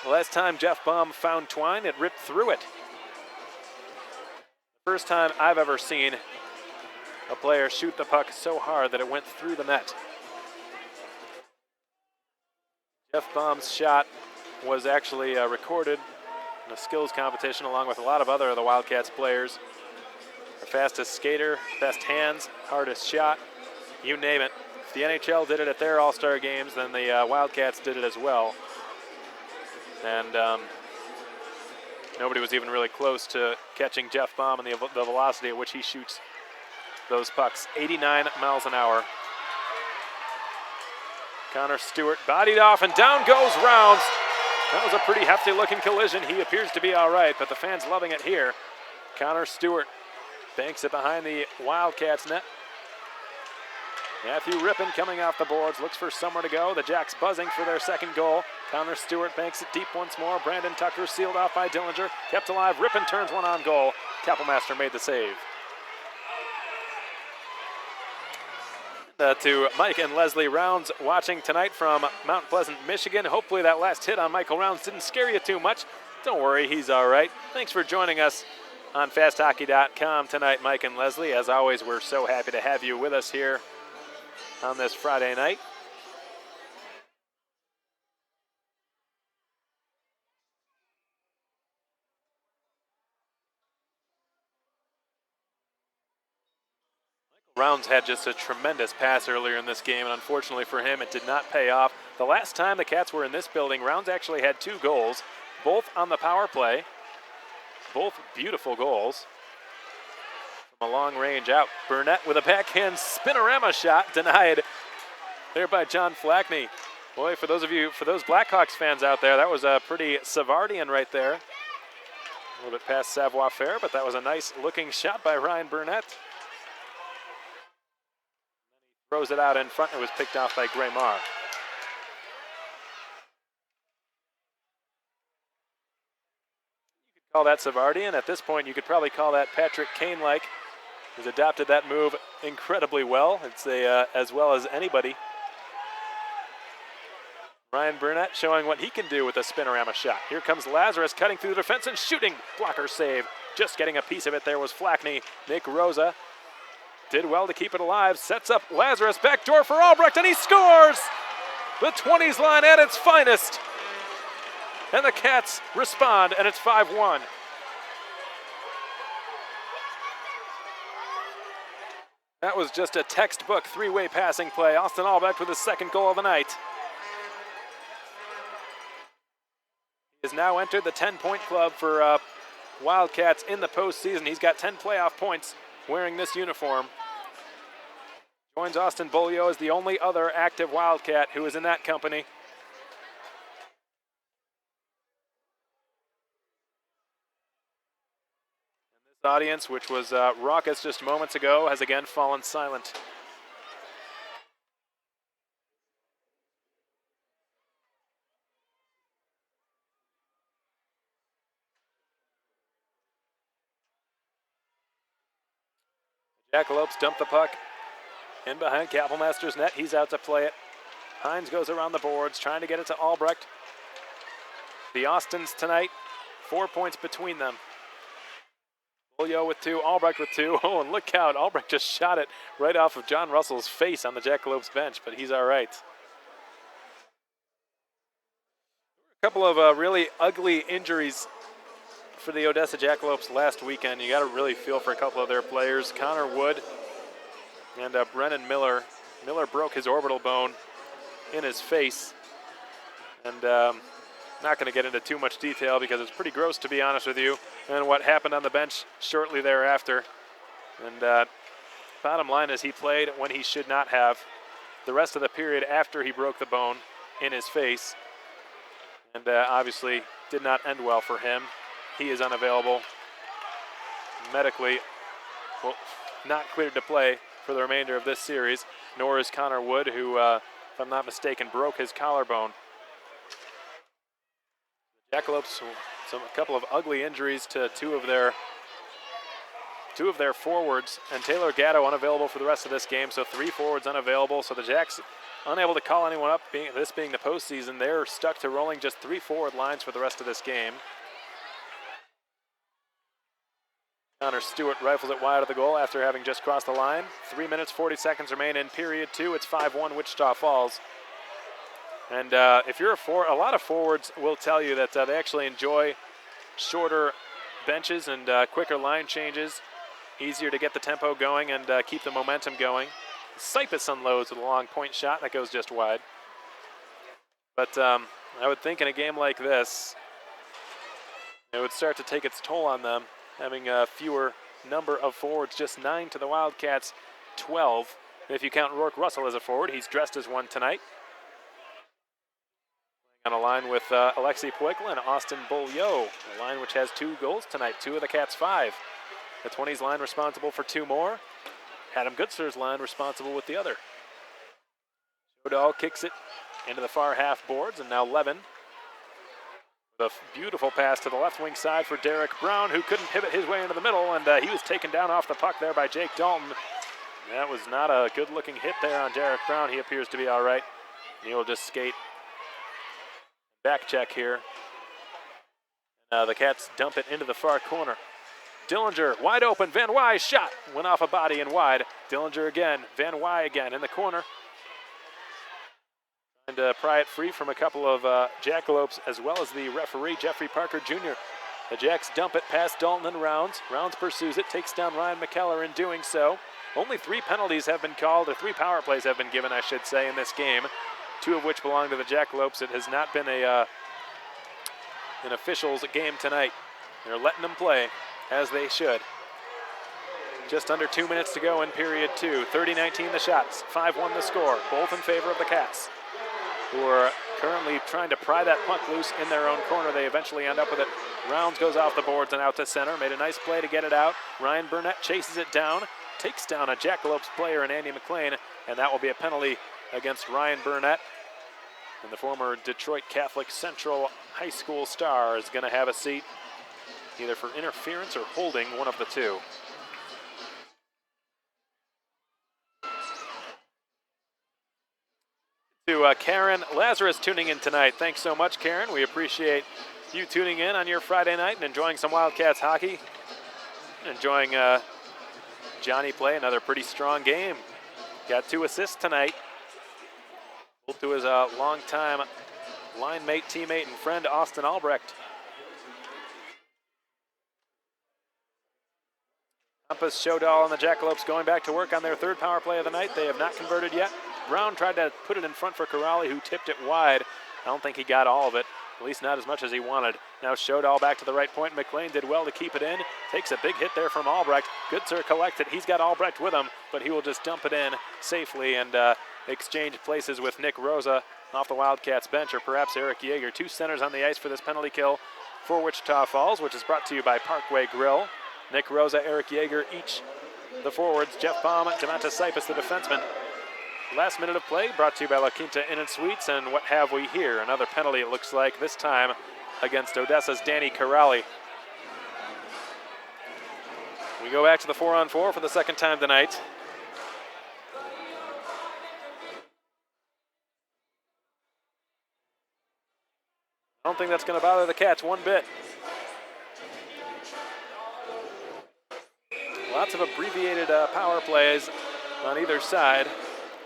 The last time Jeff Baum found twine, it ripped through it. First time I've ever seen a player shoot the puck so hard that it went through the net. Jeff Baum's shot was actually recorded in a skills competition along with a lot of other of the Wildcats players. The fastest skater, best hands, hardest shot, you name it. If the NHL did it at their All-Star games, then the Wildcats did it as well. And nobody was even really close to catching Jeff Baum and the velocity at which he shoots those pucks. 89 miles an hour. Connor Stewart bodied off and down goes Rounds. That was a pretty hefty looking collision. He appears to be all right, but the fans loving it here. Connor Stewart banks it behind the Wildcats net. Matthew Rippon coming off the boards, looks for somewhere to go. The Jacks buzzing for their second goal. Connor Stewart banks it deep once more. Brandon Tucker sealed off by Dillinger. Kept alive. Rippon turns one on goal. Kappelmaster made the save. To Mike and Leslie Rounds watching tonight from Mount Pleasant, Michigan. Hopefully that last hit on Michael Rounds didn't scare you too much. Don't worry, he's all right. Thanks for joining us on FastHockey.com tonight, Mike and Leslie. As always, we're so happy to have you with us here on this Friday night. Rounds had just a tremendous pass earlier in this game, and unfortunately for him, it did not pay off. The last time the Cats were in this building, Rounds actually had 2 goals, both on the power play. Both beautiful goals. From a long range out, Burnett with a backhand spinorama shot, denied there by John Flackney. Boy, for those Blackhawks fans out there, that was a pretty Savardian right there. A little bit past savoir-faire, but that was a nice looking shot by Ryan Burnett. Throws it out in front. It was picked off by Graymar. You could call that Savardian. At this point, you could probably call that Patrick Kane-like. He's adapted that move incredibly well. It's as well as anybody. Ryan Burnett showing what he can do with a spinorama shot. Here comes Lazarus cutting through the defense and shooting. Blocker save. Just getting a piece of it there was Flackney. Nick Rosa did well to keep it alive. Sets up Lazarus. Backdoor for Albrecht, and he scores! The 20s line at its finest. And the Cats respond, and it's 5-1. That was just a textbook 3-way passing play. Austin Albrecht with his second goal of the night. He has now entered the 10-point club for Wildcats in the postseason. He's got 10 playoff points wearing this uniform. Joins Austin Beaulieu as the only other active Wildcat who is in that company. And this audience, which was raucous just moments ago, has again fallen silent. Jackalopes dump the puck in behind Kappelmaster's net. He's out to play it. Hines goes around the boards, trying to get it to Albrecht. The Austins tonight, 4 points between them. Beaulieu with 2, Albrecht with 2. Oh, and look out, Albrecht just shot it right off of John Russell's face on the Jackalopes bench, but he's all right. A couple of really ugly injuries for the Odessa Jackalopes last weekend. You got to really feel for a couple of their players. Connor Wood and Brennan Miller. Miller broke his orbital bone in his face. And not going to get into too much detail because it's pretty gross, to be honest with you, and what happened on the bench shortly thereafter. And bottom line is he played when he should not have the rest of the period after he broke the bone in his face. And obviously did not end well for him. He is unavailable medically, well, not cleared to play for the remainder of this series, nor is Connor Wood, who, if I'm not mistaken, broke his collarbone. Jackalopes, a couple of ugly injuries to two of their forwards, and Taylor Gatto unavailable for the rest of this game, so 3 forwards unavailable. So the Jacks unable to call anyone up, this being the postseason. They're stuck to rolling just 3 forward lines for the rest of this game. Connor Stewart rifles it wide of the goal after having just crossed the line. 3 minutes, 40 seconds remain in period 2. It's 5-1 Wichita Falls. And if you're a lot of forwards will tell you that they actually enjoy shorter benches and quicker line changes. Easier to get the tempo going and keep the momentum going. Sipus unloads with a long point shot that goes just wide. But I would think in a game like this, it would start to take its toll on them, having a fewer number of forwards, just 9 to the Wildcats, 12. If you count Rourke Russell as a forward, he's dressed as one tonight. On a line with Alexei Poikla and Austin Beaulieu, a line which has 2 goals tonight, 2 of the Cats' 5. The 20s line responsible for 2 more. Adam Gootzer's line responsible with the other. Shodal kicks it into the far half boards, and now Levin. The beautiful pass to the left wing side for Derek Brown, who couldn't pivot his way into the middle, and he was taken down off the puck there by Jake Dalton. That was not a good-looking hit there on Derek Brown. He appears to be all right. He will just skate back check here. The Cats dump it into the far corner. Dillinger, wide open, Van Wy's shot. Went off a body and wide. Dillinger again, Van Wy again in the corner. And pry it free from a couple of Jackalopes, as well as the referee, Jeffrey Parker Jr. The Jacks dump it past Dalton and Rounds. Rounds pursues it, takes down Ryan McKellar in doing so. Only 3 penalties have been called, or 3 power plays have been given, I should say, in this game. 2 of which belong to the Jackalopes. It has not been an officials game tonight. They're letting them play as they should. Just under 2 minutes to go in period 2. 30-19 the shots, 5-1 the score, both in favor of the Cats, who are currently trying to pry that puck loose in their own corner. They eventually end up with it. Rounds goes off the boards and out to center. Made a nice play to get it out. Ryan Burnett chases it down, takes down a Jackalopes player in Andy McLean, and that will be a penalty against Ryan Burnett. And the former Detroit Catholic Central High School star is going to have a seat, either for interference or holding, one of the 2. To Karen Lazarus tuning in tonight. Thanks so much, Karen. We appreciate you tuning in on your Friday night and enjoying some Wildcats hockey. Enjoying Johnny play another pretty strong game. Got 2 assists tonight. To his longtime line mate, teammate, and friend, Austin Albrecht. Compass, Shodal, and the Jackalopes going back to work on their 3rd power play of the night. They have not converted yet. Brown tried to put it in front for Corrali, who tipped it wide. I don't think he got all of it, at least not as much as he wanted. Now Shodal back to the right point. McLean did well to keep it in. Takes a big hit there from Albrecht. Goodsir collects it. He's got Albrecht with him, but he will just dump it in safely and exchange places with Nick Rosa off the Wildcats bench, or perhaps Eric Yeager. 2 centers on the ice for this penalty kill for Wichita Falls, which is brought to you by Parkway Grill. Nick Rosa, Eric Yeager, each the forwards. Jeff Baum, Demonta Sipus, the defenseman. Last minute of play brought to you by La Quinta Inn and Suites, and what have we here? Another penalty, it looks like, this time against Odessa's Danny Corrali. We go back to the 4-on-4 for the 2nd time tonight. I don't think that's going to bother the Cats one bit. Lots of abbreviated power plays on either side.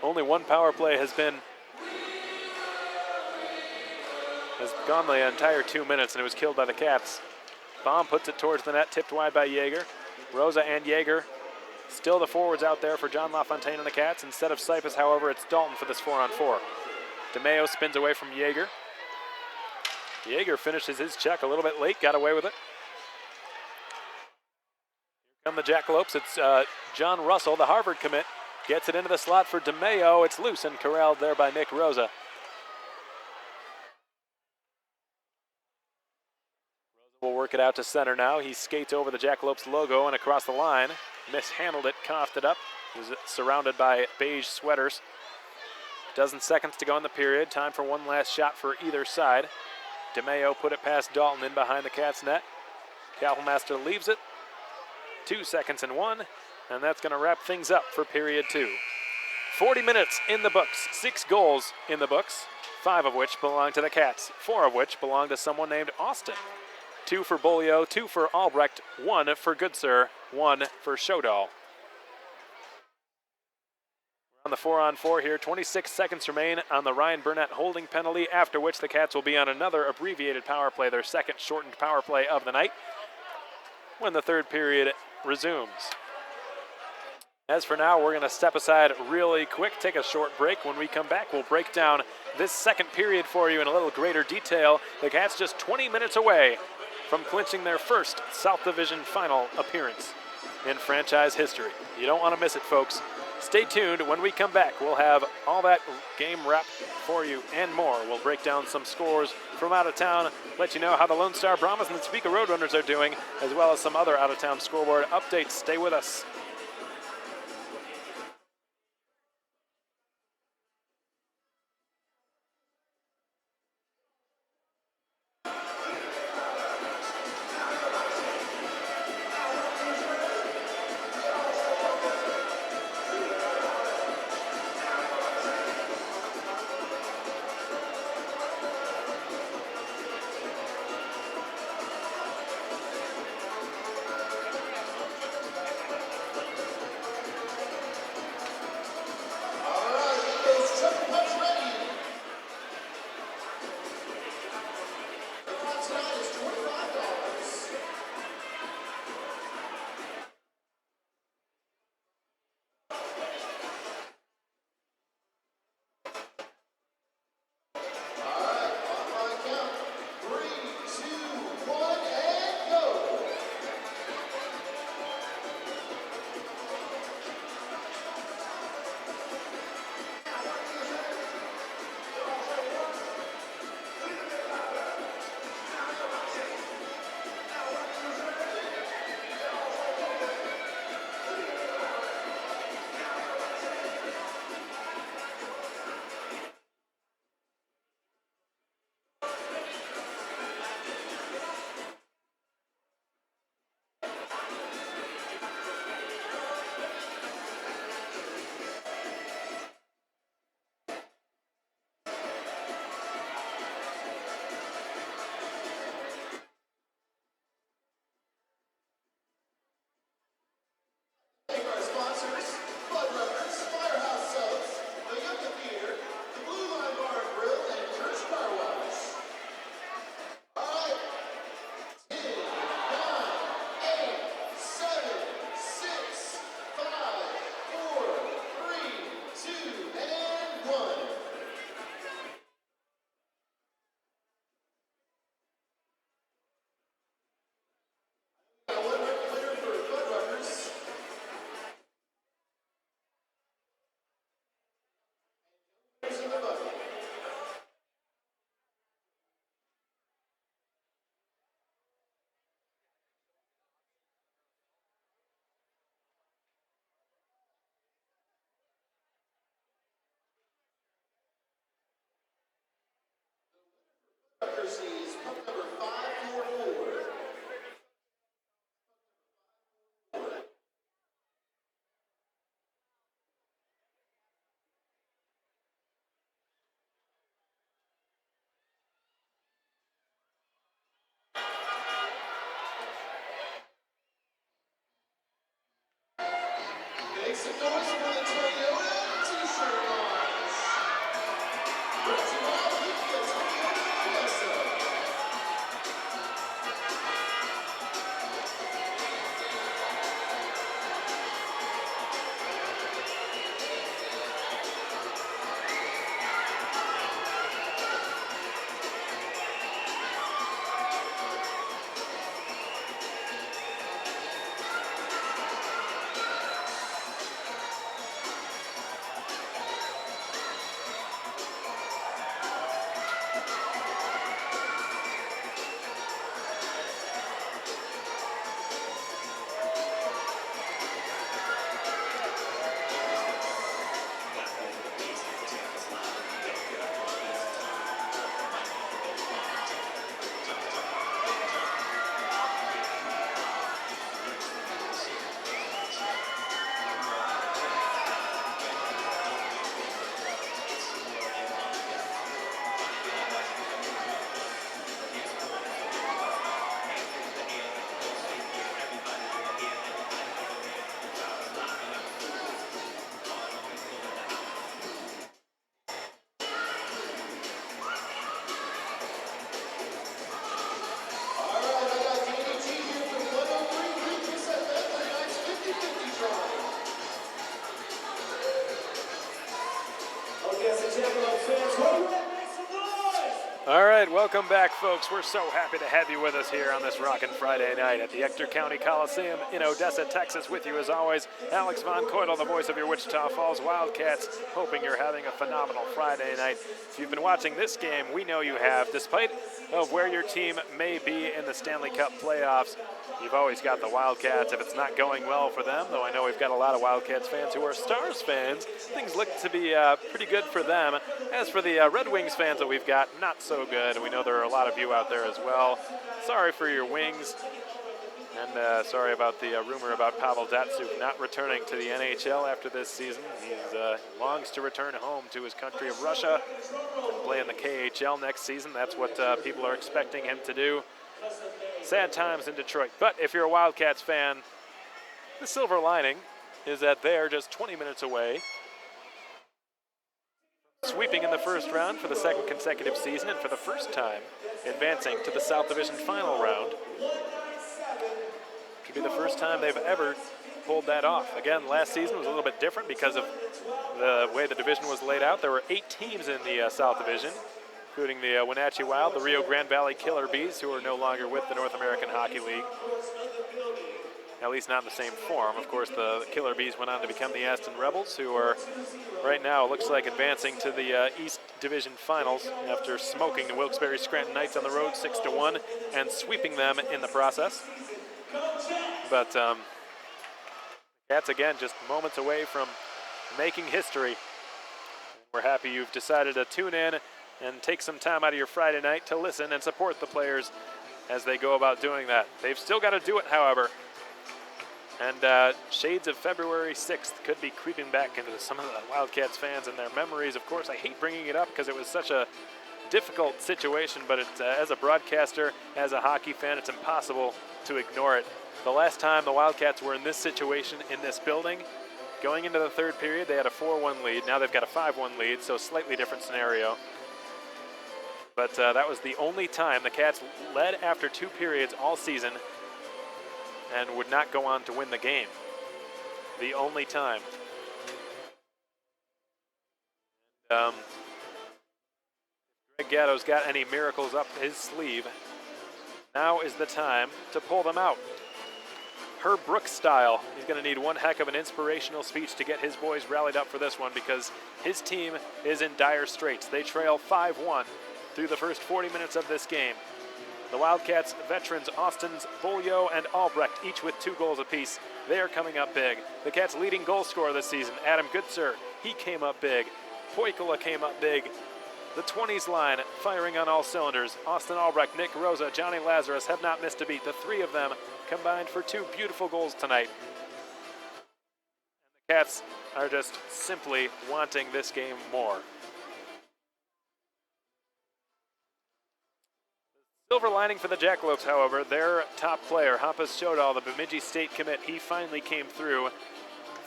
Only 1 power play has gone the entire 2 minutes, and it was killed by the Cats. Baum puts it towards the net, tipped wide by Yeager. Rosa and Yeager, still the forwards out there for John LaFontaine and the Cats. Instead of Sipus, however, it's Dalton for this 4-on-4. DeMeo spins away from Yeager. Yeager finishes his check a little bit late, got away with it. Here come the Jackalopes. It's John Russell, the Harvard commit. Gets it into the slot for DeMeo. It's loose and corralled there by Nick Rosa. Will work it out to center now. He skates over the Jackalopes logo and across the line. Mishandled it, coughed it up. He was surrounded by beige sweaters. Dozen seconds to go in the period. Time for one last shot for either side. DeMeo put it past Dalton in behind the Cats net. Kapellmaster leaves it. 2 seconds and 1. And that's going to wrap things up for period 2. 40 minutes in the books. 6 goals in the books. 5 of which belong to the Cats. 4 of which belong to someone named Austin. 2 for Bolio, 2 for Albrecht, 1 for Goodsir, 1 for Shodal. We're on the 4-on-4 here. 26 seconds remain on the Ryan Burnett holding penalty, after which the Cats will be on another abbreviated power play, their second shortened power play of the night, when the third period resumes. As for now, we're going to step aside really quick, take a short break. When we come back, we'll break down this second period for you in a little greater detail. The Cats just 20 minutes away from clinching their first South Division final appearance in franchise history. You don't want to miss it, folks. Stay tuned. When we come back, we'll have all that game wrap for you and more. We'll break down some scores from out of town, let you know how the Lone Star Brahmas and the Topeka Roadrunners are doing, as well as some other out-of-town scoreboard updates. Stay with us. Make some noise for the Toyota t-shirt launch. Brought to you all with the Toyota Odessa. All right, welcome back, folks. We're so happy to have you with us here on this rockin' Friday night at the Ector County Coliseum in Odessa, Texas. With you, as always, Alex Von Coydle, the voice of your Wichita Falls Wildcats, hoping you're having a phenomenal Friday night. If you've been watching this game, we know you have. Despite of where your team may be in the Stanley Cup playoffs, you've always got the Wildcats if it's not going well for them, though I know we've got a lot of Wildcats fans who are Stars fans. Things look to be pretty good for them. As for the Red Wings fans that we've got, not so good. We know there are a lot of you out there as well. Sorry for your Wings. And sorry about the rumor about Pavel Datsyuk not returning to the NHL after this season. He longs to return home to his country of Russia and play in the KHL next season. That's what people are expecting him to do. Sad times in Detroit. But if you're a Wildcats fan, the silver lining is that they're just 20 minutes away, sweeping in the first round for the second consecutive season, and for the first time advancing to the South Division final round. It should be the first time they've ever pulled that off. Again, last season was a little bit different because of the way the division was laid out. There were 8 teams in the South Division, including the Wenatchee Wild, the Rio Grande Valley Killer Bees, who are no longer with the North American Hockey League, at least not in the same form. Of course, the Killer Bees went on to become the Aston Rebels, who are right now, looks like, advancing to the East Division Finals after smoking the Wilkes-Barre Scranton Knights on the road 6-1 and sweeping them in the process. But Cats, again, just moments away from making history. We're happy you've decided to tune in and take some time out of your Friday night to listen and support the players as they go about doing that. They've still got to do it, however. And shades of February 6th could be creeping back into some of the Wildcats fans and their memories. Of course, I hate bringing it up because it was such a difficult situation, but as a broadcaster, as a hockey fan, it's impossible to ignore it. The last time the Wildcats were in this situation in this building, going into the third period, they had a 4-1 lead. Now they've got a 5-1 lead, so slightly different scenario. But that was the only time the Cats led after 2 periods all season and would not go on to win the game. The only time. Greg Gatto's got any miracles up his sleeve, now is the time to pull them out. Herb Brooks style. He's going to need one heck of an inspirational speech to get his boys rallied up for this one, because his team is in dire straits. They trail 5-1 through the first 40 minutes of this game. The Wildcats veterans Austins, Bolio, and Albrecht, each with 2 goals apiece. They are coming up big. The Cats' leading goal scorer this season, Adam Goodsir, he came up big. Poikola came up big. The 20s line firing on all cylinders. Austin Albrecht, Nick Rosa, Johnny Lazarus have not missed a beat. The 3 of them combined for 2 beautiful goals tonight. And the Cats are just simply wanting this game more. Silver lining for the Jackalopes, however, their top player, Hampus Shodal, the Bemidji State commit, he finally came through.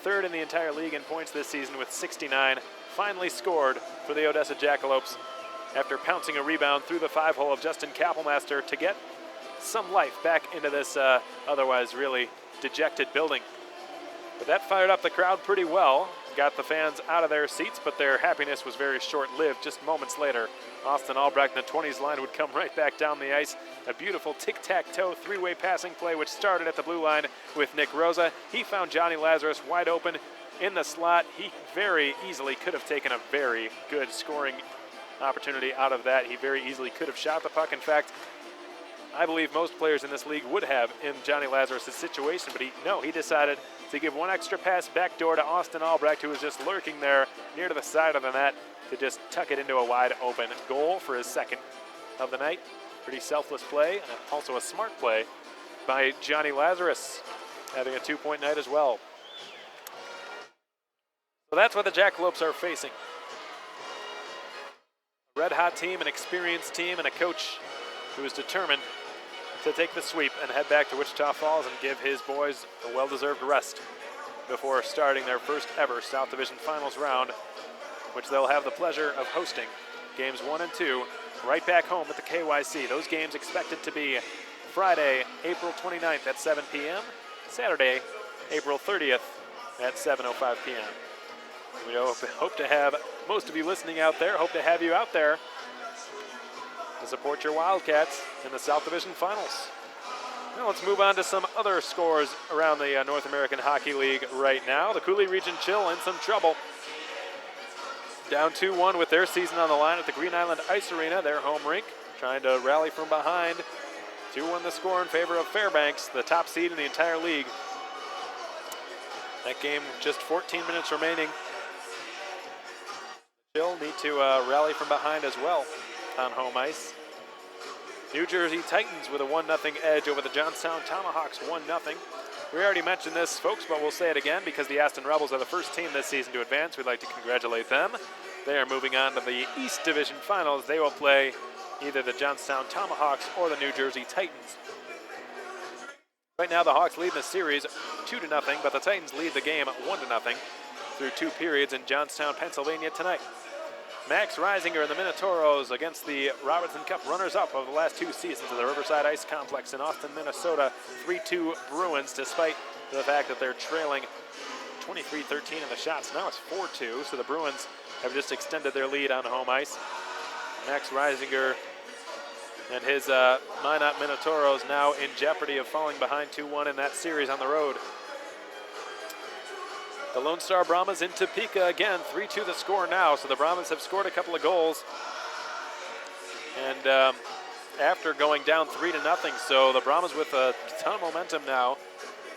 3rd in the entire league in points this season with 69. Finally scored for the Odessa Jackalopes after pouncing a rebound through the 5-hole of Justin Kappelmaster to get some life back into this otherwise really dejected building. But that fired up the crowd pretty well. Got the fans out of their seats, but their happiness was very short-lived. Just moments later, Austin Albrecht and the 20s line would come right back down the ice. A beautiful tic-tac-toe 3-way passing play which started at the blue line with Nick Rosa. He found Johnny Lazarus wide open in the slot. He very easily could have taken a very good scoring opportunity out of that. He very easily could have shot the puck. In fact, I believe most players in this league would have in Johnny Lazarus' situation, but he decided to give one extra pass backdoor to Austin Albrecht, who was just lurking there near to the side of the net, to just tuck it into a wide open goal for his 2nd of the night. Pretty selfless play, and also a smart play by Johnny Lazarus, having a 2-point night as well. So that's what the Jackalopes are facing. A red-hot team, an experienced team, and a coach who is determined to take the sweep and head back to Wichita Falls and give his boys a well-deserved rest before starting their first ever South Division Finals round, which they'll have the pleasure of hosting games 1 and 2 right back home at the KYC. Those games expected to be Friday, April 29th at 7 p.m., Saturday, April 30th at 7:05 p.m. We hope to have most of you listening out there. Hope to have you out there to support your Wildcats in the South Division Finals. Now let's move on to some other scores around the North American Hockey League right now. The Cooley Region Chill in some trouble. Down 2-1 with their season on the line at the Green Island Ice Arena, their home rink, trying to rally from behind. 2-1 the score in favor of Fairbanks, the top seed in the entire league. That game, just 14 minutes remaining. Chill need to rally from behind as well on home ice. New Jersey Titans with a 1-0 edge over the Johnstown Tomahawks, 1-0. We already mentioned this, folks, but we'll say it again because the Aston Rebels are the first team this season to advance. We'd like to congratulate them. They are moving on to the East Division Finals. They will play either the Johnstown Tomahawks or the New Jersey Titans. Right now, the Hawks lead the series 2-0, but the Titans lead the game 1-0 through 2 periods in Johnstown, Pennsylvania tonight. Max Reisinger and the Minotauros against the Robertson Cup runners-up of the last 2 seasons of the Riverside Ice Complex in Austin, Minnesota. 3-2 Bruins, despite the fact that they're trailing 23-13 in the shots. Now it's 4-2, so the Bruins have just extended their lead on home ice. Max Reisinger and his Minot Minotauros now in jeopardy of falling behind 2-1 in that series on the road. The Lone Star Brahmas in Topeka again, 3-2 the score now. So the Brahmas have scored a couple of goals. And after going down 3-0, so the Brahmas with a ton of momentum now.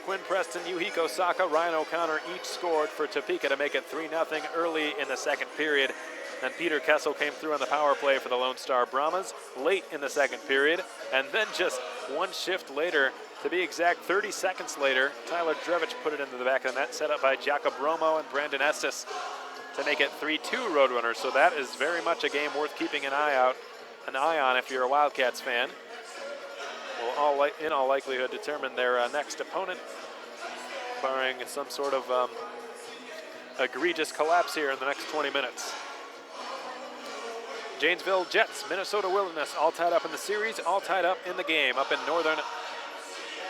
Quinn Preston, Yuhiko Saka, Ryan O'Connor each scored for Topeka to make it 3-0 early in the second period. And Peter Kessel came through on the power play for the Lone Star Brahmas late in the second period. And then just one shift later, to be exact, 30 seconds later, Tyler Drevich put it into the back of the net, set up by Jacob Romo and Brandon Estes to make it 3-2 Roadrunners. So that is very much a game worth keeping an eye on if you're a Wildcats fan. Will in all likelihood determine their next opponent, barring some sort of egregious collapse here in the next 20 minutes. Janesville Jets, Minnesota Wilderness, all tied up in the series, all tied up in the game up in northern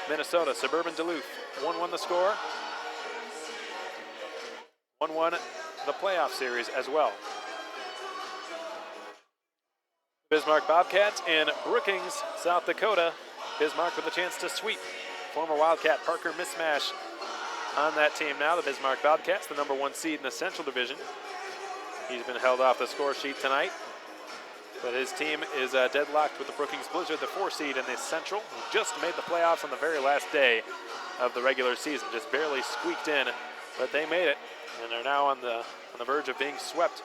Minnesota. Suburban Duluth, 1-1 the score. 1-1 the playoff series as well. Bismarck Bobcats in Brookings, South Dakota. Bismarck with a chance to sweep former Wildcat Parker Mismash on that team now. The Bismarck Bobcats, the #1 seed in the Central Division. He's been held off the score sheet tonight, but his team is deadlocked with the Brookings Blizzard, the 4 seed in the Central, who just made the playoffs on the very last day of the regular season. Just barely squeaked in, but they made it, and they're now on the verge of being swept.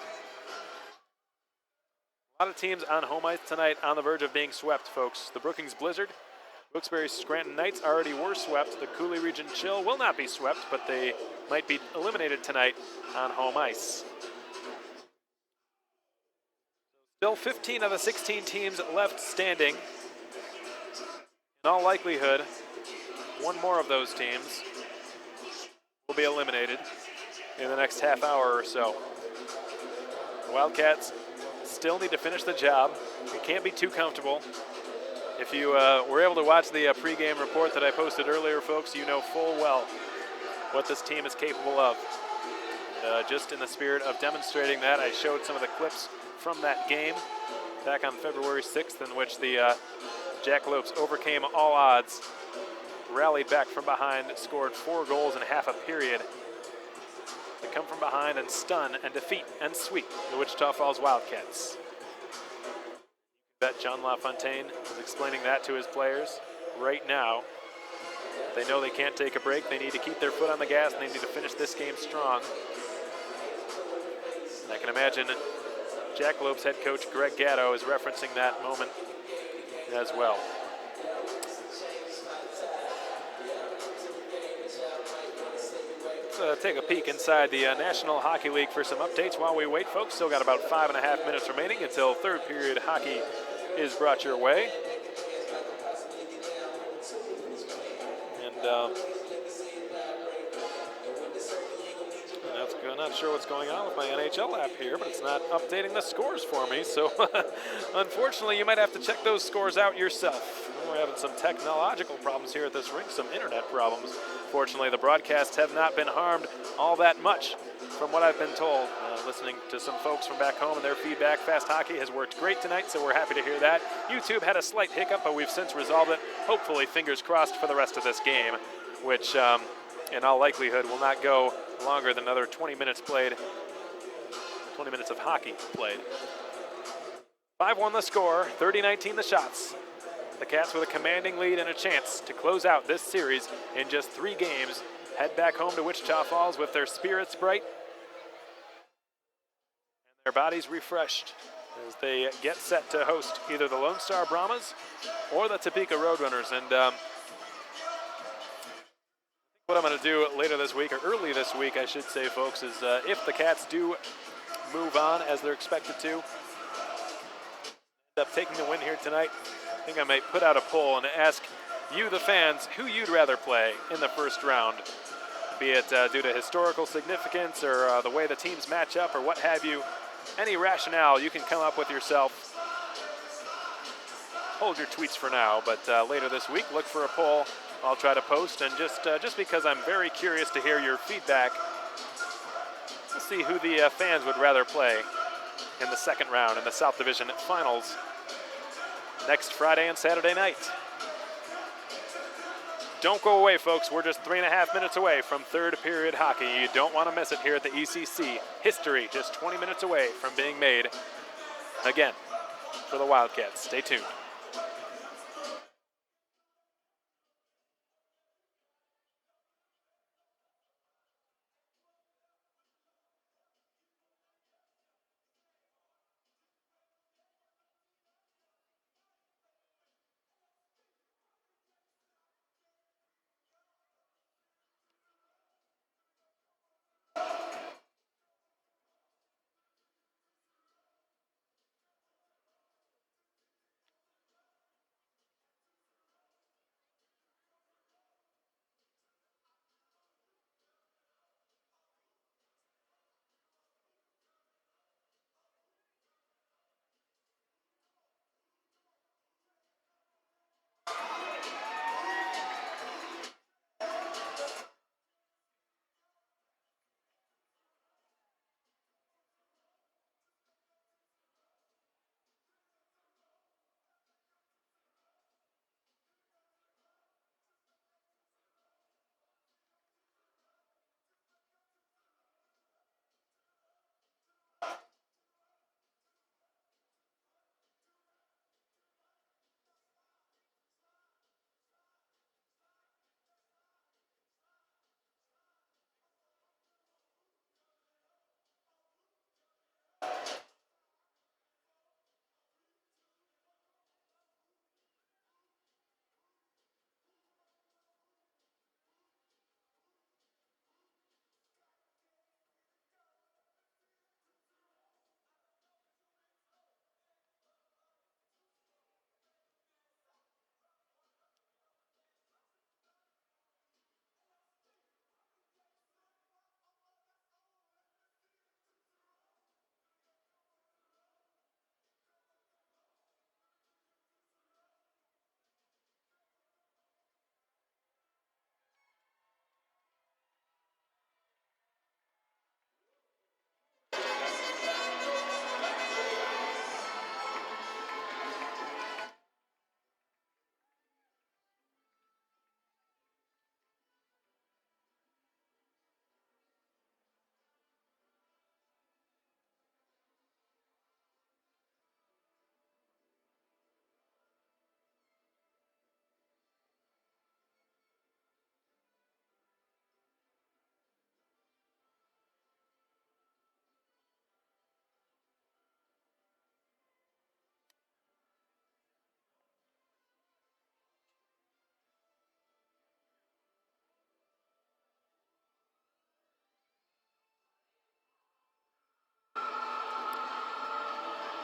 A lot of teams on home ice tonight on the verge of being swept, folks. The Brookings Blizzard, Wilkes-Barre Scranton Knights already were swept. The Cooley Region Chill will not be swept, but they might be eliminated tonight on home ice. Still 15 of the 16 teams left standing. In all likelihood, one more of those teams will be eliminated in the next half hour or so. The Wildcats still need to finish the job. We can't be too comfortable. If you were able to watch the pregame report that I posted earlier, folks, you know full well what this team is capable of. Just in the spirit of demonstrating that, I showed some of the clips from that game back on February 6th, in which the Jackalopes overcame all odds, rallied back from behind, scored 4 goals in half a period to come from behind and stun and defeat and sweep the Wichita Falls Wildcats. Bet John LaFontaine is explaining that to his players right now. They know they can't take a break. They need to keep their foot on the gas, and they need to finish this game strong. And I can imagine Jackalopes head coach Greg Gatto is referencing that moment as well. Let's take a peek inside the National Hockey League for some updates while we wait, folks. Still got about 5.5 minutes remaining until third period hockey is brought your way. And I'm not sure what's going on with my NHL app here, but it's not updating the scores for me. So unfortunately, you might have to check those scores out yourself. We're having some technological problems here at this rink, some internet problems. Fortunately, the broadcasts have not been harmed all that much from what I've been told, listening to some folks from back home and their feedback, fast hockey has worked great tonight, so we're happy to hear that. YouTube had a slight hiccup, but we've since resolved it. Hopefully, fingers crossed for the rest of this game, which in all likelihood will not go longer than another 20 minutes played, 20 minutes of hockey played. 5-1 the score, 30-19 the shots. The Cats with a commanding lead and a chance to close out this series in just 3 games. Head back home to Wichita Falls with their spirits bright and their bodies refreshed as they get set to host either the Lone Star Brahmas or the Topeka Roadrunners. And what I'm going to do later this week, or early this week, I should say, folks, is if the Cats do move on as they're expected to, end up taking the win here tonight, I think I might put out a poll and ask you, the fans, who you'd rather play in the first round, be it due to historical significance or the way the teams match up or what have you. Any rationale you can come up with yourself. Hold your tweets for now, but later this week, look for a poll I'll try to post, and just because I'm very curious to hear your feedback, we'll see who the fans would rather play in the second round in the South Division Finals next Friday and Saturday night. Don't go away, folks. We're just 3.5 minutes away from third period hockey. You don't want to miss it here at the ECC. History just 20 minutes away from being made again for the Wildcats. Stay tuned.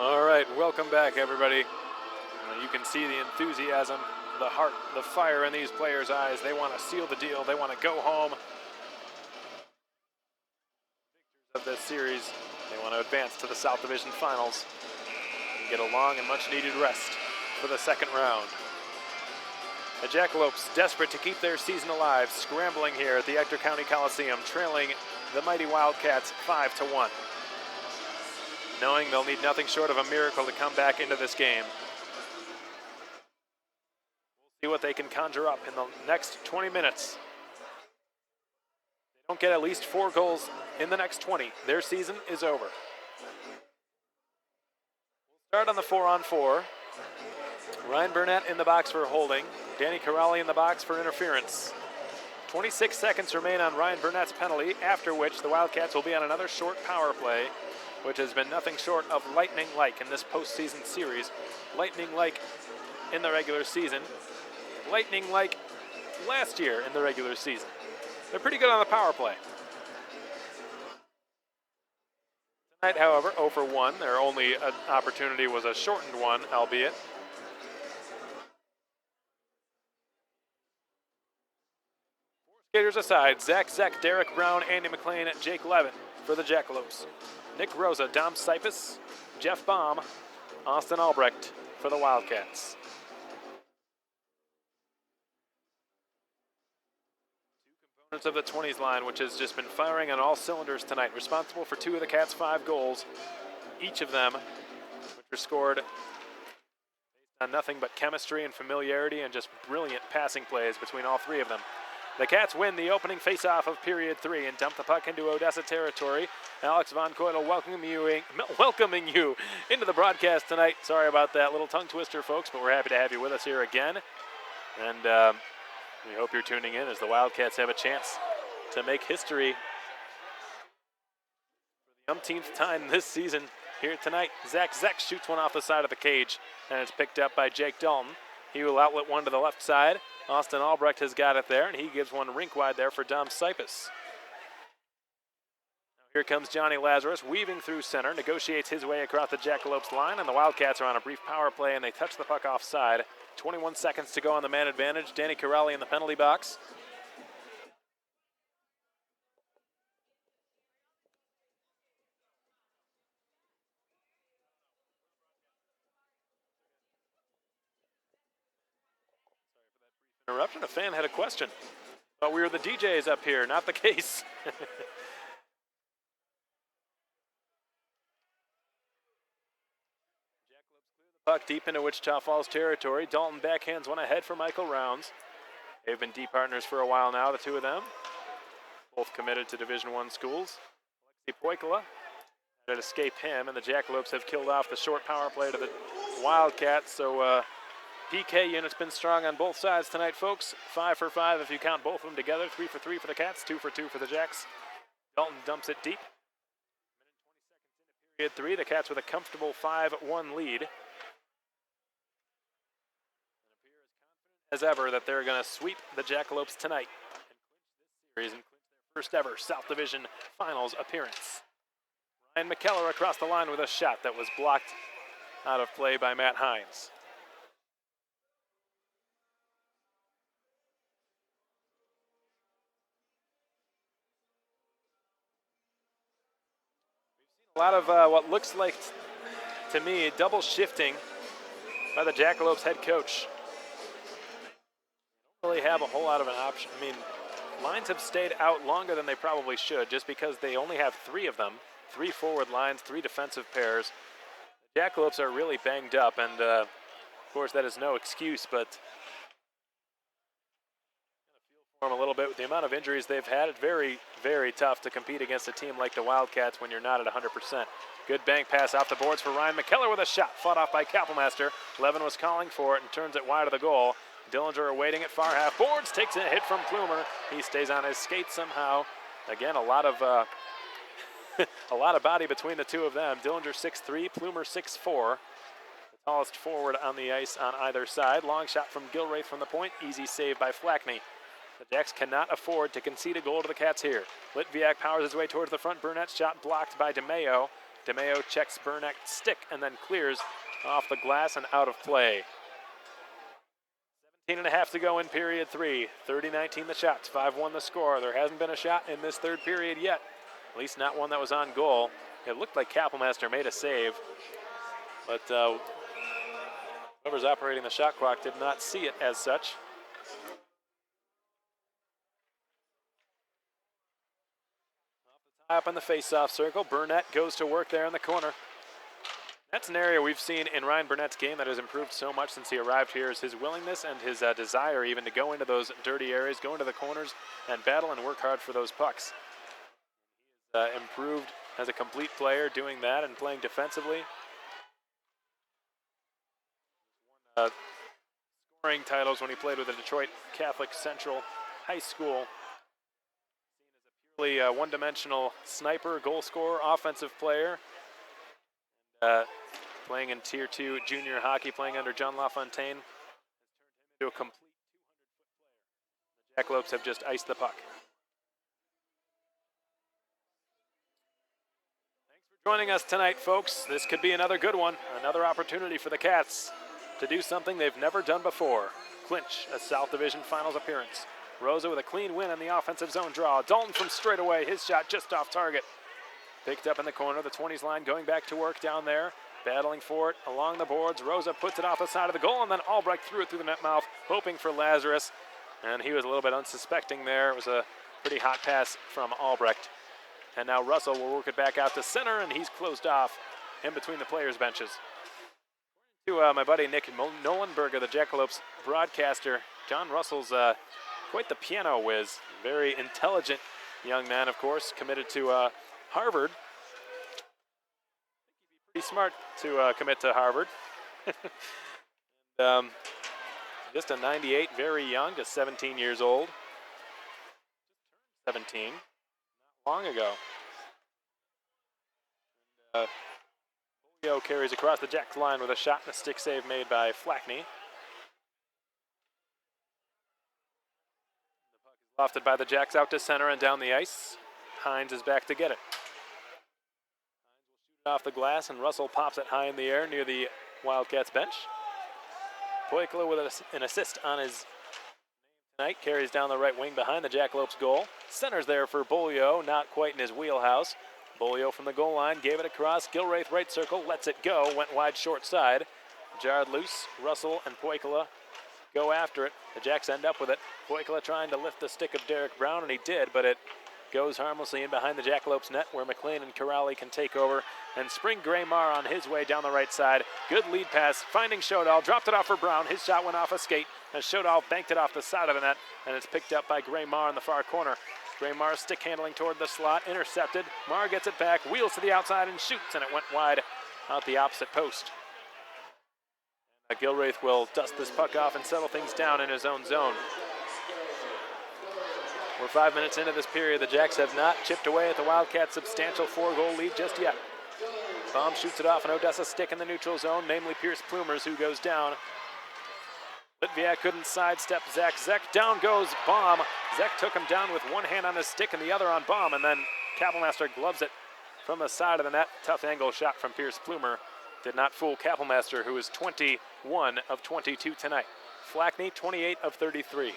All right, welcome back, everybody. You can see the enthusiasm, the heart, the fire in these players' eyes. They want to seal the deal. They want to go home of this series. They want to advance to the South Division Finals and get a long and much-needed rest for the second round. The Jackalopes, desperate to keep their season alive, scrambling here at the Ector County Coliseum, trailing the mighty Wildcats 5-1, knowing they'll need nothing short of a miracle to come back into this game. We'll see what they can conjure up in the next 20 minutes. If they don't get at least 4 goals in the next 20, their season is over. We'll start on the 4-on-4. Ryan Burnett in the box for holding. Danny Corrali in the box for interference. 26 seconds remain on Ryan Burnett's penalty, after which the Wildcats will be on another short power play, which has been nothing short of lightning-like in this postseason series. Lightning-like in the regular season. Lightning-like last year in the regular season. They're pretty good on the power play. Tonight, however, 0 for 1. Their only opportunity was a shortened one, albeit. Skaters aside, Zach Zeck, Derek Brown, Andy McLean, Jake Levin for the Jackalopes. Nick Rosa, Dom Sipus, Jeff Baum, Austin Albrecht for the Wildcats. Two components of the 20s line, which has just been firing on all cylinders tonight, responsible for 2 of the Cats' 5 goals, each of them, which were scored based on nothing but chemistry and familiarity and just brilliant passing plays between all 3 of them. The Cats win the opening faceoff of period 3 and dump the puck into Odessa territory. Alex Von Coyle welcoming you into the broadcast tonight. Sorry about that little tongue twister, folks, but we're happy to have you with us here again. And we hope you're tuning in as the Wildcats have a chance to make history for the umpteenth time this season here tonight. Zach Zeck shoots one off the side of the cage, and it's picked up by Jake Dalton. He will outlet one to the left side. Austin Albrecht has got it there, and he gives one rink wide there for Dom Sipus. Now here comes Johnny Lazarus, weaving through center, negotiates his way across the Jackalopes line, and the Wildcats are on a brief power play, and they touch the puck offside. 21 seconds to go on the man advantage. Danny Corrali in the penalty box. Interruption. A fan had a question. Thought we were the DJs up here. Not the case. Jackalopes clear the puck deep into Wichita Falls territory. Dalton backhands one ahead for Michael Rounds. They've been D partners for a while now, the 2 of them. Both committed to Division I schools. Alexei Poikala had to escape him, and the Jackalopes have killed off the short power play to the Wildcats. So PK unit's been strong on both sides tonight, folks. 5 for 5 if you count both of them together. 3 for 3 for the Cats, 2 for 2 for the Jacks. Dalton dumps it deep. Minute 20 seconds into period 3. The Cats with a comfortable 5-1 lead. And appear as confident as ever that they're going to sweep the Jackalopes tonight and clinch this series and clinch their first ever South Division Finals appearance. Ryan McKellar across the line with a shot that was blocked out of play by Matt Hines. A lot of what looks like, to me, double shifting by the Jackalopes head coach. Don't really have a whole lot of an option. I mean, lines have stayed out longer than they probably should just because they only have 3 of them. 3 forward lines, 3 defensive pairs. The Jackalopes are really banged up, and of course that is no excuse, but a little bit with the amount of injuries they've had. It's very, very tough to compete against a team like the Wildcats when you're not at 100%. Good bank pass off the boards for Ryan McKellar with a shot. Fought off by Kappelmaster. Levin was calling for it and turns it wide of the goal. Dillinger awaiting at far half boards. Takes a hit from Plumer. He stays on his skates somehow. Again, a lot of a lot of body between the 2 of them. Dillinger 6'3", Plumer 6'4". The tallest forward on the ice on either side. Long shot from Gilraith from the point. Easy save by Flackney. The Jacks cannot afford to concede a goal to the Cats here. Litviak powers his way towards the front. Burnett's shot blocked by DeMeo. DeMeo checks Burnett's stick and then clears off the glass and out of play. 17.5 to go in period 3. 30-19 the shots, 5-1 the score. There hasn't been a shot in this 3rd period yet. At least not one that was on goal. It looked like Kappelmaster made a save, but whoever's operating the shot clock did not see it as such. Up in the face-off circle. Burnett goes to work there in the corner. That's an area we've seen in Ryan Burnett's game that has improved so much since he arrived here, is his willingness and his desire even to go into those dirty areas, go into the corners, and battle and work hard for those pucks. He's improved as a complete player doing that and playing defensively. Won scoring titles when he played with the Detroit Catholic Central High School. Seen as a purely one-dimensional sniper, goal scorer, offensive player. Playing in Tier 2 junior hockey, playing under John LaFontaine, has turned him into a complete 200-foot player. The Jackalopes have just iced the puck. Thanks for joining us tonight, folks. This could be another good one, another opportunity for the Cats to do something they've never done before, clinch a South Division Finals appearance. Rosa with a clean win in the offensive zone draw. Dalton from straight away, his shot just off target. Picked up in the corner, the 20s line going back to work down there. Battling for it along the boards. Rosa puts it off the side of the goal, and then Albrecht threw it through the net mouth, hoping for Lazarus. And he was a little bit unsuspecting there. It was a pretty hot pass from Albrecht. And now Russell will work it back out to center, and he's closed off in between the players' benches. To my buddy Nick Nolenberger, the Jackalopes broadcaster, John Russell's quite the piano whiz. Very intelligent young man, of course, committed to Harvard. Pretty smart to commit to Harvard. Just a 98, very young, just 17 years old. 17, not long ago. Julio carries across the Jacks line with a shot and a stick save made by Flackney. The puck is lofted by the Jacks out to center and down the ice. Hines is back to get it. Off the glass, and Russell pops it high in the air near the Wildcats bench. Poikla with an assist on his tonight, carries down the right wing behind the Jackalopes goal. Centers there for Bolio, not quite in his wheelhouse. Bolio from the goal line, gave it across, Gilraith right circle, lets it go, went wide short side. Jarred loose, Russell and Poikla go after it. The Jacks end up with it. Poikla trying to lift the stick of Derek Brown, and he did, but it goes harmlessly in behind the Jackalopes net, where McLean and Corrali can take over and spring Graymar on his way down the right side. Good lead pass, finding Shodal, dropped it off for Brown. His shot went off a skate as Shodal banked it off the side of the net, and it's picked up by Graymar in the far corner. Graymar stick handling toward the slot, intercepted. Marr gets it back, wheels to the outside and shoots, and it went wide out the opposite post. Gilraith will dust this puck off and settle things down in his own zone. We're 5 minutes into this period. The Jacks have not chipped away at the Wildcats' substantial 4-goal lead just yet. Baum shoots it off an Odessa stick in the neutral zone, namely Pierce Plumers, who goes down. Litviak couldn't sidestep Zach. Zek down goes Baum. Zek took him down with one hand on his stick and the other on Baum, and then Kappelmaster gloves it from the side of the net. Tough angle shot from Pierce Plumer. Did not fool Kappelmaster, who is 21 of 22 tonight. Flackney, 28 of 33.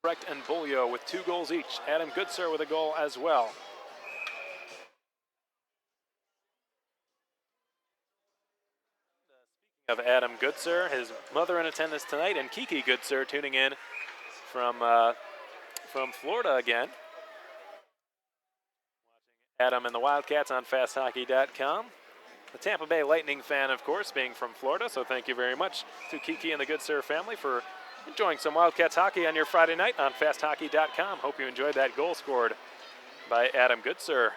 Albrecht and Bolio with 2 goals each. Adam Goodsir with a goal as well. Speaking of Adam Goodsir, his mother in attendance tonight, and Kiki Goodsir tuning in from Florida again. Watching Adam and the Wildcats on FastHockey.com. The Tampa Bay Lightning fan, of course, being from Florida, so thank you very much to Kiki and the Goodsir family for enjoying some Wildcats hockey on your Friday night on FastHockey.com. Hope you enjoyed that goal scored by Adam Goodsir.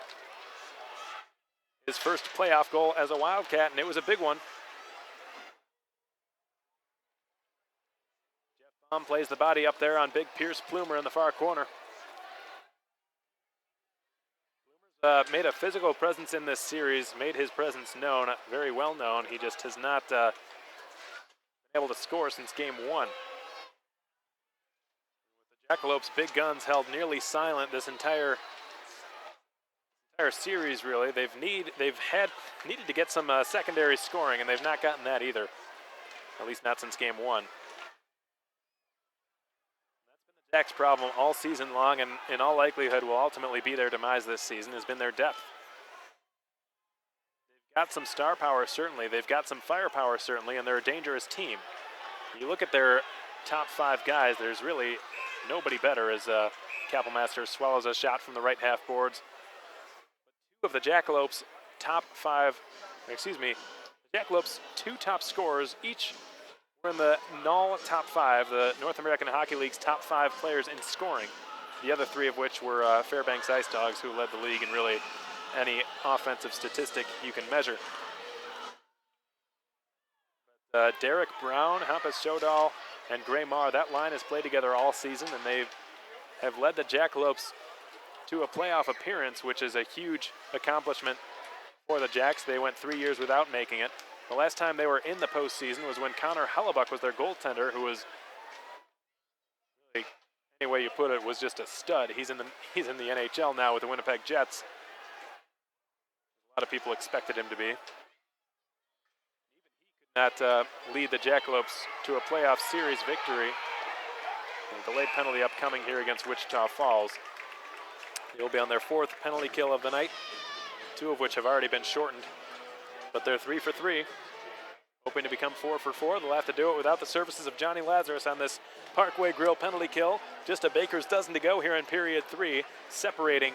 His first playoff goal as a Wildcat, and it was a big one. Jeff Baum plays the body up there on big Pierce Plumer in the far corner. Plumer's made a physical presence in this series, made his presence known, very well known. He just has not been able to score since game 1. Jackalopes' big guns held nearly silent this entire series, really. They've needed to get some secondary scoring, and they've not gotten that either. At least not since game 1. That's been the Jacks' problem all season long, and in all likelihood will ultimately be their demise this season, has been their depth. got some star power, certainly. They've got some firepower, certainly, and they're a dangerous team. You look at their top 5 guys, there's really nobody better as Kapellmaster swallows a shot from the right half boards. 2 of the Jackalopes' Jackalopes' 2 top scorers each were in the NOL top 5, the North American Hockey League's top 5 players in scoring. The other 3 of which were Fairbanks Ice Dogs, who led the league in really any offensive statistic you can measure. Derek Brown, Hampus Shodal, and Gray Marr, that line has played together all season, and they have led the Jackalopes to a playoff appearance, which is a huge accomplishment for the Jacks. They went 3 years without making it. The last time they were in the postseason was when Connor Hellebuck was their goaltender, who was, really, any way you put it, was just a stud. He's in the NHL now with the Winnipeg Jets. A lot of people expected him to be. Not lead the Jackalopes to a playoff series victory. A delayed penalty upcoming here against Wichita Falls. They'll be on their 4th penalty kill of the night, 2 of which have already been shortened. But they're 3 for 3, hoping to become 4 for 4. They'll have to do it without the services of Johnny Lazarus on this Parkway Grill penalty kill. Just a baker's dozen to go here in period 3, separating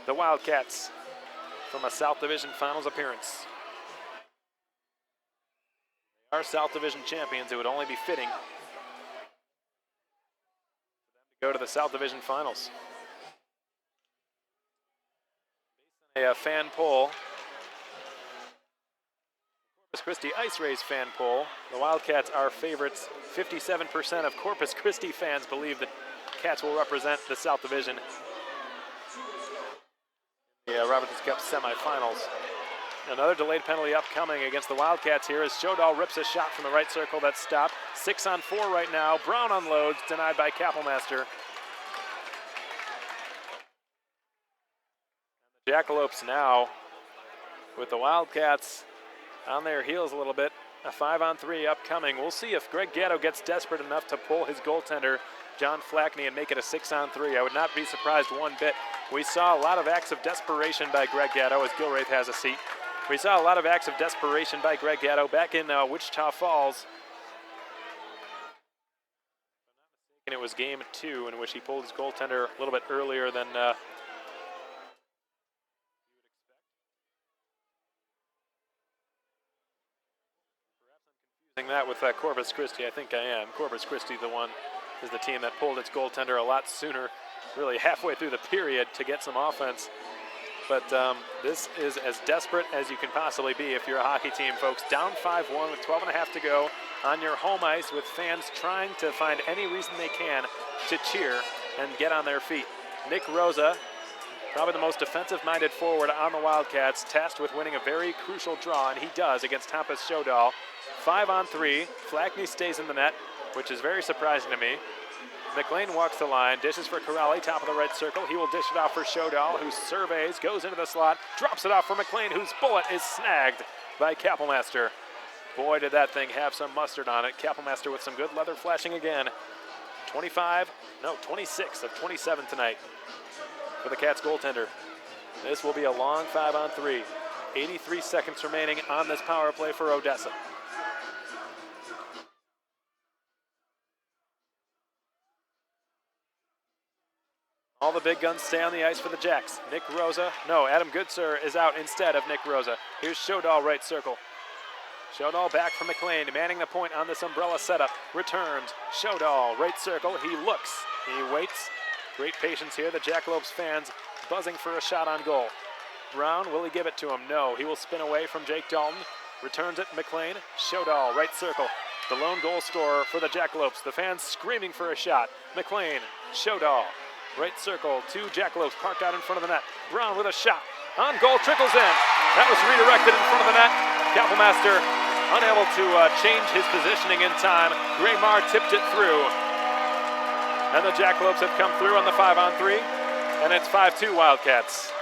the Wildcats from a South Division Finals appearance. They are South Division champions. It would only be fitting for them to go to the South Division Finals. Based on a fan poll, Corpus Christi Ice Rays fan poll, the Wildcats are favorites. 57% of Corpus Christi fans believe that Cats will represent the South Division in the Robinsons Cup semifinals. Another delayed penalty upcoming against the Wildcats here as Shodal rips a shot from the right circle that's stopped. 6-on-4 right now. Brown unloads, denied by Kapellmaster. The Jackalopes now with the Wildcats on their heels a little bit. A 5-on-3 upcoming. We'll see if Greg Gatto gets desperate enough to pull his goaltender, John Flackney, and make it a 6-on-3. I would not be surprised one bit. We saw a lot of acts of desperation by Greg Gatto as Gilraith has a seat. We saw a lot of acts of desperation by Greg Gatto back in Wichita Falls. And it was game 2 in which he pulled his goaltender a little bit earlier than that with Corpus Christi. I think I am. Corpus Christi is the team that pulled its goaltender a lot sooner, really halfway through the period, to get some offense. But this is as desperate as you can possibly be if you're a hockey team, folks. Down 5-1 with 12.5 to go on your home ice, with fans trying to find any reason they can to cheer and get on their feet. Nick Rosa, probably the most defensive-minded forward on the Wildcats, tasked with winning a very crucial draw, and he does against Hampus Shodal. 5-on-3. Flackney stays in the net, which is very surprising to me. McLean walks the line, dishes for Corrali, top of the right circle. He will dish it off for Shodal, who surveys, goes into the slot, drops it off for McLean, whose bullet is snagged by Kapellmaster. Boy, did that thing have some mustard on it. Kapellmaster with some good leather flashing again. 26 of 27 tonight for the Cats goaltender. This will be a long 5-on-3. 83 seconds remaining on this power play for Odessa. All the big guns stay on the ice for the Jacks. Adam Goodsir is out instead of Nick Rosa. Here's Shodal, right circle. Shodal back from McLean, manning the point on this umbrella setup. Returns, Shodal, right circle. He looks, he waits. Great patience here. The Jackalopes fans buzzing for a shot on goal. Brown, will he give it to him? No, he will spin away from Jake Dalton. Returns it, McLean. Shodal, right circle. The lone goal scorer for the Jackalopes. The fans screaming for a shot. McLean, Shodal. Right circle, 2 Jackalopes parked out in front of the net. Brown with a shot. On goal, trickles in. That was redirected in front of the net. Kapellmaster unable to change his positioning in time. Gray Marr tipped it through. And the Jackalopes have come through on the 5-on-3. And it's 5-2 Wildcats.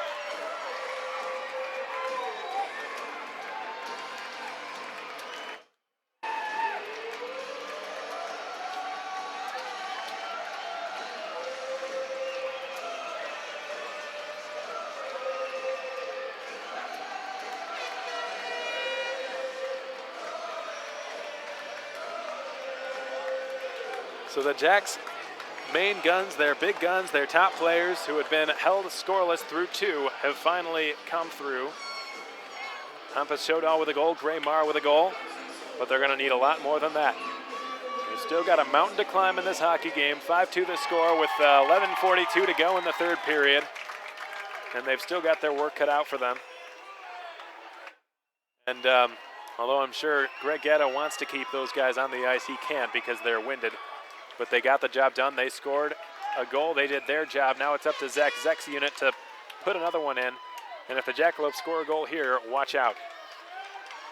So the Jacks' main guns, their big guns, their top players who had been held scoreless through 2 have finally come through. Hampus Shodal with a goal, Gray Marr with a goal, but they're going to need a lot more than that. They've still got a mountain to climb in this hockey game. 5-2 the score with 11:42 to go in the third period, and they've still got their work cut out for them. And although I'm sure Greg Gatto wants to keep those guys on the ice, he can't because they're winded. But they got the job done. They scored a goal. They did their job. Now it's up to Zach Zek's unit to put another one in. And if the Jackalopes score a goal here, watch out.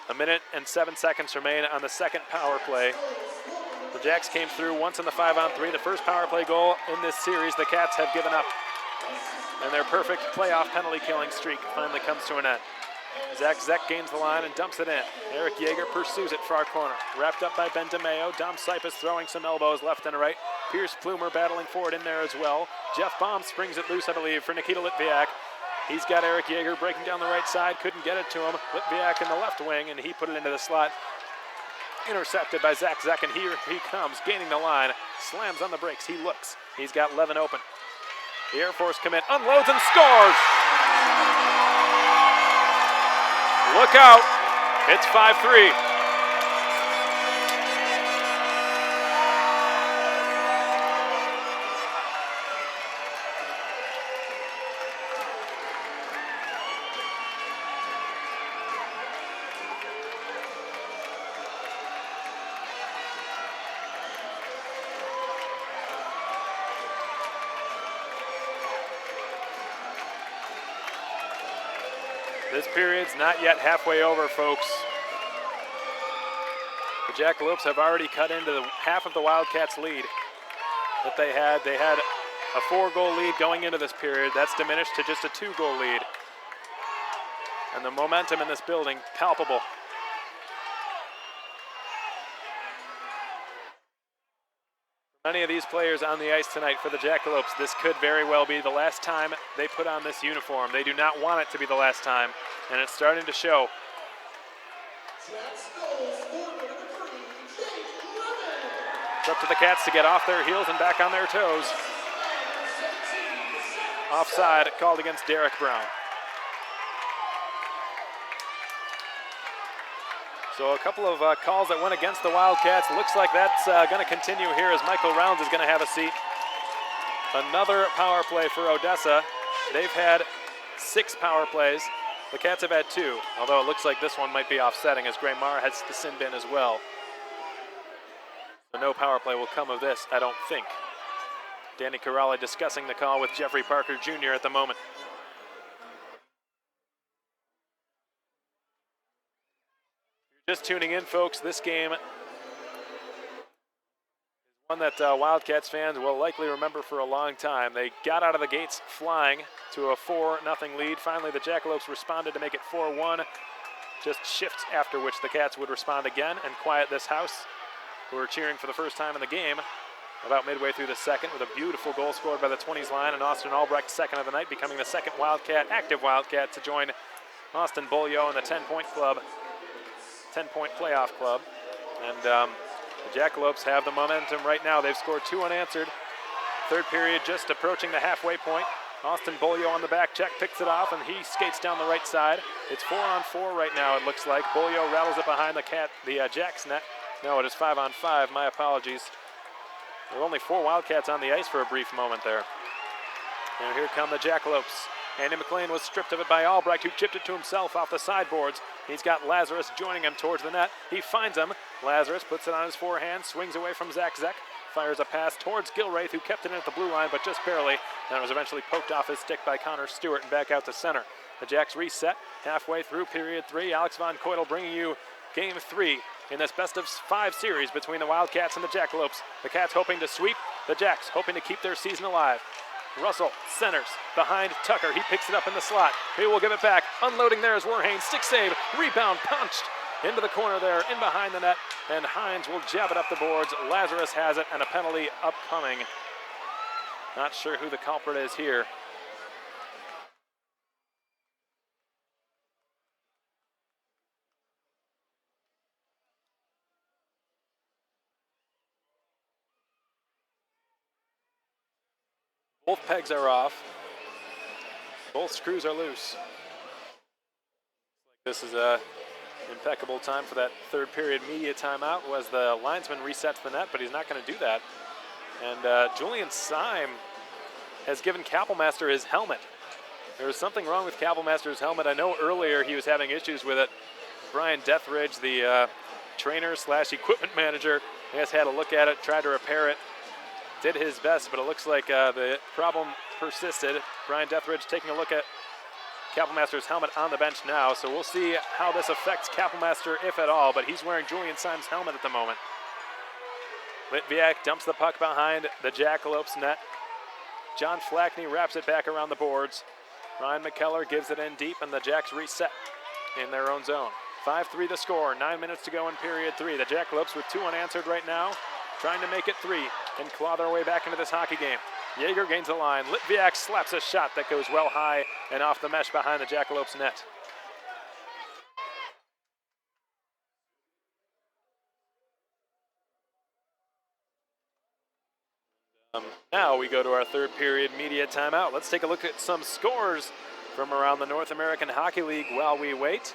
1 minute and 7 seconds remain on the second power play. The Jacks came through once in the 5-on-3. The first power play goal in this series, the Cats have given up. And their perfect playoff penalty killing streak finally comes to an end. Zach Zek gains the line and dumps it in. Eric Yeager pursues it far corner. Wrapped up by Ben DeMeo. Dom Sipus throwing some elbows left and right. Pierce Plumer battling forward in there as well. Jeff Baum springs it loose, I believe, for Nikita Litviak. He's got Eric Yeager breaking down the right side. Couldn't get it to him. Litviak in the left wing, and he put it into the slot. Intercepted by Zach Zek, and here he comes, gaining the line. Slams on the brakes. He looks. He's got Levin open. The Air Force commit unloads and scores! Look out, it's 5-3. This period's not yet halfway over, folks. The Jackalopes have already cut into the half of the Wildcats' lead that they had. They had a 4-goal lead going into this period. That's diminished to just a 2-goal lead. And the momentum in this building, palpable. Many of these players on the ice tonight for the Jackalopes, this could very well be the last time they put on this uniform. They do not want it to be the last time, and it's starting to show. It's up to the Cats to get off their heels and back on their toes. Offside called against Derek Brown. So a couple of calls that went against the Wildcats. Looks like that's going to continue here as Michael Rounds is going to have a seat. Another power play for Odessa. They've had 6 power plays. The Cats have had 2, although it looks like this one might be offsetting as Gray Marr has the sin bin as well. So no power play will come of this, I don't think. Danny Corrali discussing the call with Jeffrey Parker Jr. at the moment. Just tuning in, folks, this game is one that Wildcats fans will likely remember for a long time. They got out of the gates flying to a 4-0 lead. Finally, the Jackalopes responded to make it 4-1. Just shifts after which the Cats would respond again and quiet this house, who were cheering for the first time in the game about midway through the second with a beautiful goal scored by the 20s line and Austin Albrecht, second of the night, becoming the second Wildcat, active Wildcat, to join Austin Bolio in the 10-point club. 10-point playoff club. And the Jackalopes have the momentum right now. They've scored 2 unanswered. Third period just approaching the halfway point. Austin Bolio on the back check picks it off, and he skates down the right side. It's 4-on-4 right now, it looks like. Bolio rattles it behind the Jacks net. No, it is 5-on-5. My apologies. There were only 4 Wildcats on the ice for a brief moment there. And here come the Jackalopes. Andy McLean was stripped of it by Albrecht, who chipped it to himself off the sideboards. He's got Lazarus joining him towards the net. He finds him. Lazarus puts it on his forehand, swings away from Zach Zek, fires a pass towards Gilraith, who kept it in at the blue line, but just barely. Then it was eventually poked off his stick by Connor Stewart and back out to center. The Jacks reset halfway through period 3. Alex Von Koitel bringing you game 3 in this best-of-5 series between the Wildcats and the Jackalopes. The Cats hoping to sweep, the Jacks hoping to keep their season alive. Russell centers behind Tucker. He picks it up in the slot. He will give it back. Unloading there is Werhane. Stick save. Rebound punched into the corner there, in behind the net. And Hines will jab it up the boards. Lazarus has it, and a penalty upcoming. Not sure who the culprit is here. Both pegs are off. Both screws are loose. This is a impeccable time for that third period media timeout as the linesman resets the net, but he's not going to do that. And Julian Syme has given Kapellmaster his helmet. There was something wrong with Kapellmaster's helmet. I know earlier he was having issues with it. Brian Deathridge, the trainer slash equipment manager, has had a look at it, tried to repair it, did his best, but it looks like the problem persisted. Brian Deathridge taking a look at Kapellmaster's helmet on the bench now, so we'll see how this affects Kapellmaster, if at all, but he's wearing Julian Syme's helmet at the moment. Litviak dumps the puck behind the Jackalopes net. John Flackney wraps it back around the boards. Ryan McKellar gives it in deep, and the Jacks reset in their own zone. 5-3 the score, 9 minutes to go in period 3. The Jackalopes with 2 unanswered right now, trying to make it 3 and claw their way back into this hockey game. Yeager gains the line. Litviak slaps a shot that goes well high and off the mesh behind the Jackalopes net. Now we go to our third period media timeout. Let's take a look at some scores from around the North American Hockey League while we wait.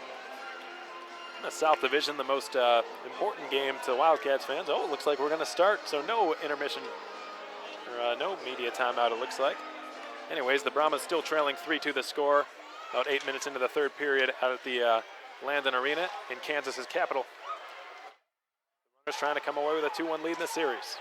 The South Division, the most important game to Wildcats fans. Oh, it looks like we're going to start, so no intermission, or no media timeout, it looks like. Anyways, the Brahmas still trailing 3-2 the score, about 8 minutes into the third period out at the Landon Arena in Kansas's capital. The Runners trying to come away with a 2-1 lead in the series.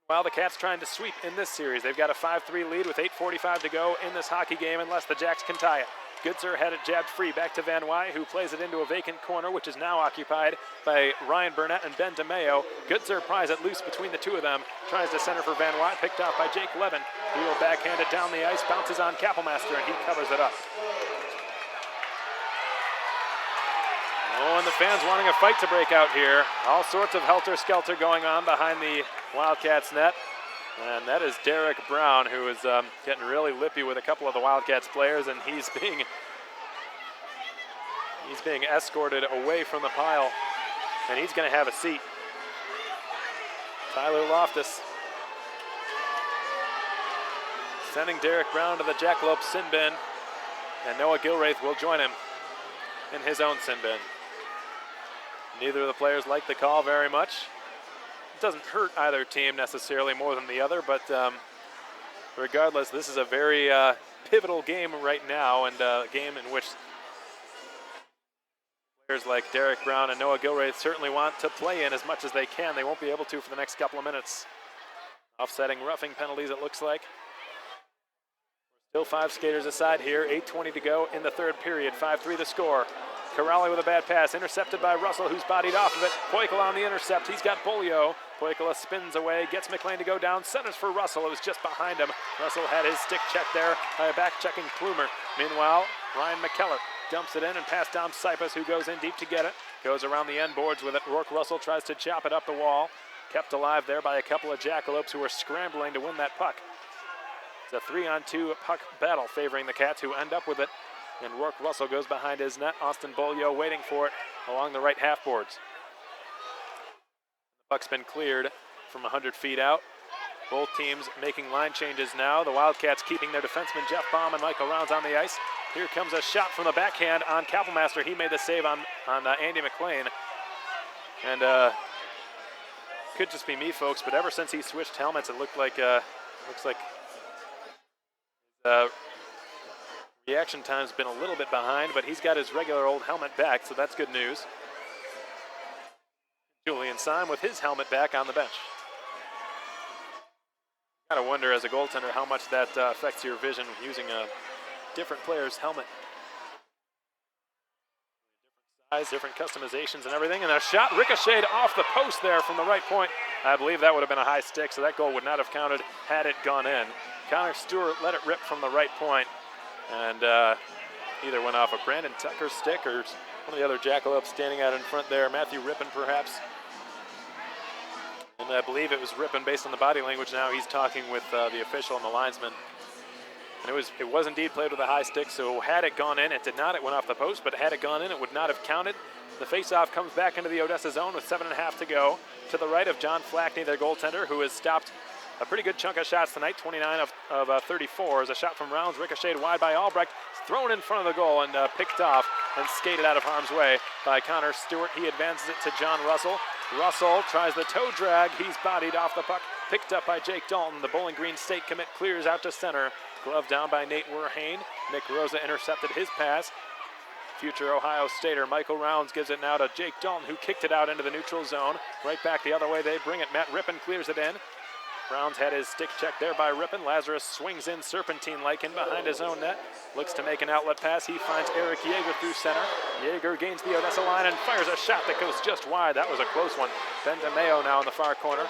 Meanwhile, the Cats trying to sweep in this series. They've got a 5-3 lead with 8:45 to go in this hockey game unless the Jacks can tie it. Goodser had it jabbed free back to Van Wy, who plays it into a vacant corner, which is now occupied by Ryan Burnett and Ben DeMeo. Goodser pries it loose between the two of them, tries to center for Van Wy, picked off by Jake Levin. He will backhand it down the ice, bounces on Kapellmaster, and he covers it up. Oh, and the fans wanting a fight to break out here. All sorts of helter-skelter going on behind the Wildcats net. And that is Derek Brown, who is getting really lippy with a couple of the Wildcats players, and he's being escorted away from the pile, and he's going to have a seat. Tyler Loftus sending Derek Brown to the Jackalope sin bin, and Noah Gilraith will join him in his own sin bin. Neither of the players like the call very much. Doesn't hurt either team necessarily more than the other, but regardless, this is a very pivotal game right now, and a game in which players like Derek Brown and Noah Gilraith certainly want to play in as much as they can. They won't be able to for the next couple of minutes. Offsetting roughing penalties, it looks like. Still 5 skaters aside here, 8:20 to go in the third period, 5-3 the score. Corrali with a bad pass, intercepted by Russell, who's bodied off of it. Poikala on the intercept, he's got Bolio. Poikala spins away, gets McLean to go down, centers for Russell, it was just behind him. Russell had his stick checked there by a back-checking Plumer. Meanwhile, Ryan McKellar dumps it in and passes down Sipos, who goes in deep to get it. Goes around the end boards with it. Rourke Russell tries to chop it up the wall. Kept alive there by a couple of Jackalopes who are scrambling to win that puck. It's a 3-on-2 puck battle favoring the Cats, who end up with it. And Rourke Russell goes behind his net. Austin Bolio waiting for it along the right half boards. The puck's been cleared from 100 feet out. Both teams making line changes now. The Wildcats keeping their defenseman Jeff Baum and Michael Rounds on the ice. Here comes a shot from the backhand on Kapellmaster. He made the save on Andy McLean. And could just be me, folks, but ever since he switched helmets, it looks like reaction time's been a little bit behind, but he's got his regular old helmet back, so that's good news. Julian Syme with his helmet back on the bench. Kind of wonder as a goaltender how much that affects your vision using a different player's helmet. Different size, different customizations and everything, and a shot ricocheted off the post there from the right point. I believe that would have been a high stick, so that goal would not have counted had it gone in. Connor Stewart let it rip from the right point, and either went off of Brandon Tucker's stick or one of the other Jackalopes standing out in front there, Matthew Rippon perhaps. And I believe it was Rippon based on the body language now. He's talking with the official and the linesman. And it was indeed played with a high stick, so had it gone in, it did not, it went off the post, but had it gone in, it would not have counted. The faceoff comes back into the Odessa zone with 7.5 to go. To the right of John Flackney, their goaltender, who has stopped a pretty good chunk of shots tonight. 29 of 34 as a shot from Rounds ricocheted wide by Albrecht, thrown in front of the goal and picked off and skated out of harm's way by Connor Stewart. He advances it to John Russell. Russell tries the toe drag. He's bodied off the puck, picked up by Jake Dalton. The Bowling Green State commit clears out to center. Glove down by Nate Werhane. Nick Rosa intercepted his pass. Future Ohio Stater Michael Rounds gives it now to Jake Dalton, who kicked it out into the neutral zone. Right back the other way they bring it. Matt Rippon clears it in. Rounds had his stick checked there by Rippon. Lazarus swings in serpentine-like in behind his own net. Looks to make an outlet pass. He finds Eric Yeager through center. Yeager gains the Odessa line and fires a shot that goes just wide. That was a close one. Ben DeMeo now in the far corner.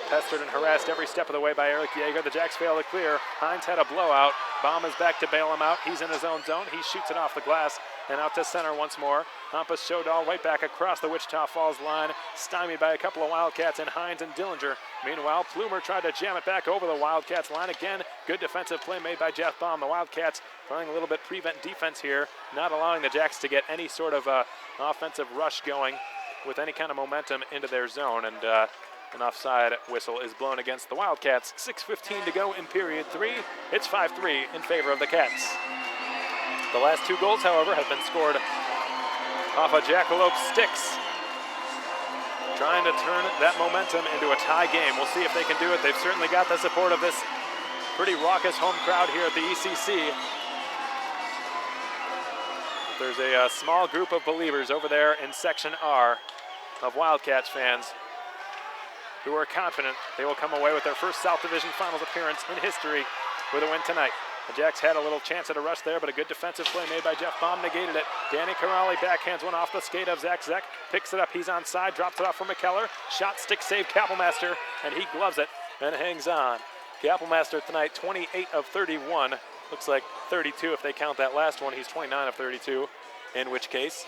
Pestered and harassed every step of the way by Eric Yeager. The Jacks fail to clear. Hines had a blowout. Baum is back to bail him out. He's in his own zone. He shoots it off the glass and out to center once more. Hampus Shodal right back across the Wichita Falls line, stymied by a couple of Wildcats and Hines and Dillinger. Meanwhile, Plumer tried to jam it back over the Wildcats line again. Good defensive play made by Jeff Baum. The Wildcats playing a little bit prevent defense here, not allowing the Jacks to get any sort of offensive rush going with any kind of momentum into their zone. And an offside whistle is blown against the Wildcats. 6:15 to go in period 3. It's 5-3 in favor of the Cats. The last 2 goals, however, have been scored off of Jackalope sticks, trying to turn that momentum into a tie game. We'll see if they can do it. They've certainly got the support of this pretty raucous home crowd here at the ECC. There's a small group of believers over there in Section R of Wildcats fans who are confident they will come away with their first South Division Finals appearance in history with a win tonight. The Jacks had a little chance at a rush there, but a good defensive play made by Jeff Baum negated it. Danny Corrali backhands one off the skate of Zach Zeck, picks it up, he's onside, drops it off for McKellar. Shot, stick, save, Kappelmaster, and he gloves it and hangs on. Kappelmaster tonight, 28 of 31. Looks like 32 if they count that last one. He's 29 of 32, in which case.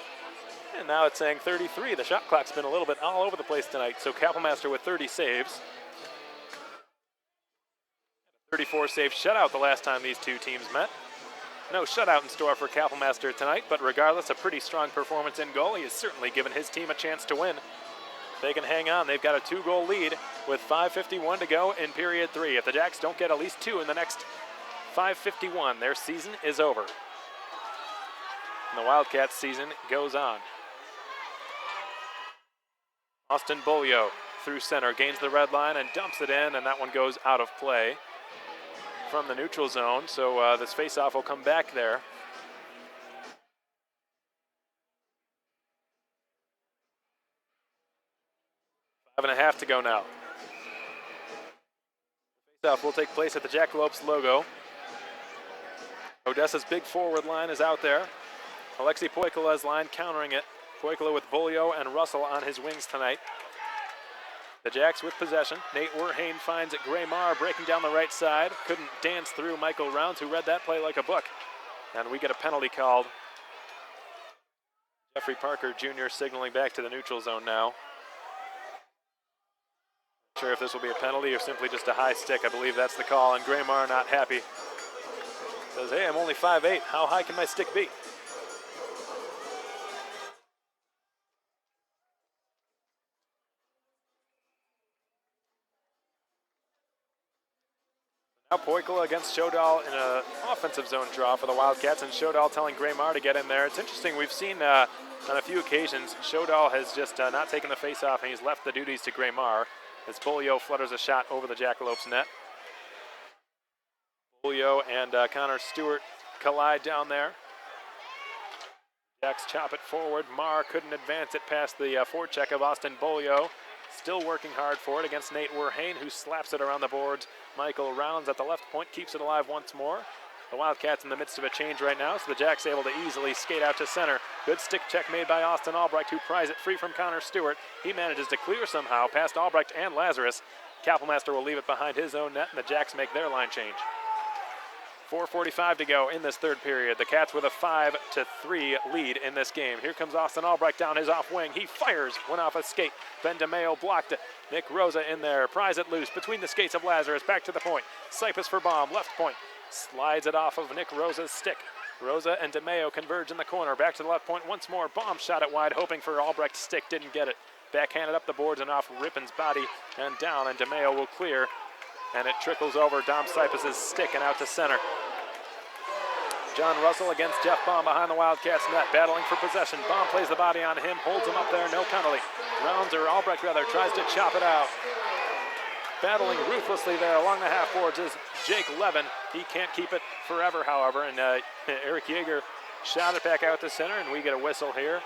And now it's saying 33. The shot clock's been a little bit all over the place tonight, so Kappelmaster with 30 saves. 34 save shutout the last time these two teams met. No shutout in store for Kappelmaster tonight, but regardless, a pretty strong performance in goal. He has certainly given his team a chance to win. They can hang on. They've got a 2-goal lead with 5:51 to go in period 3. If the Jacks don't get at least 2 in the next 5:51, their season is over. And the Wildcats season goes on. Austin Bolio through center, gains the red line and dumps it in, and that one goes out of play from the neutral zone, so this faceoff will come back there. Five and a half to go now. Faceoff will take place at the Jackalopes logo. Odessa's big forward line is out there. Alexei Poikola's line countering it. Poikola with Bolio and Russell on his wings tonight. The Jacks with possession. Nate Werhane finds Graymar breaking down the right side. Couldn't dance through Michael Rounds, who read that play like a book. And we get a penalty called. Jeffrey Parker Jr. signaling back to the neutral zone now. Not sure if this will be a penalty or simply just a high stick. I believe that's the call, and Graymar not happy. Says, hey, I'm only 5'8". How high can my stick be? Now Poikola against Shodal in an offensive zone draw for the Wildcats, and Shodal telling Graymar to get in there. It's interesting, we've seen on a few occasions, Shodal has just not taken the face-off, and he's left the duties to Graymar as Bolio flutters a shot over the Jackalopes net. Bolio and Connor Stewart collide down there. Jacks chop it forward. Marr couldn't advance it past the forecheck of Austin Bolio. Still working hard for it against Nate Werhane, who slaps it around the boards. Michael Rounds at the left point keeps it alive once more. The Wildcats in the midst of a change right now, so the Jacks able to easily skate out to center. Good stick check made by Austin Albrecht, who pries it free from Connor Stewart. He manages to clear somehow past Albrecht and Lazarus. Kappelmaster will leave it behind his own net, and the Jacks make their line change. 4:45 to go in this third period. The Cats with a 5-3 lead in this game. Here comes Austin Albrecht down his off wing. He fires, went off a skate. Ben DeMeo blocked it. Nick Rosa in there, pries it loose between the skates of Lazarus. Back to the point. Cypus for Baum, left point. Slides it off of Nick Rosa's stick. Rosa and DeMeo converge in the corner. Back to the left point once more. Baum shot it wide, hoping for Albrecht's stick. Didn't get it. Backhanded up the boards and off Rippon's body and down, and DeMeo will clear and it trickles over Dom Sipis' stick and out to center. John Russell against Jeff Baum behind the Wildcats net, battling for possession. Baum plays the body on him, holds him up there, no penalty. Albrecht tries to chop it out. Battling ruthlessly there along the half boards is Jake Levin. He can't keep it forever, however, and Eric Yeager shot it back out to center, and we get a whistle here.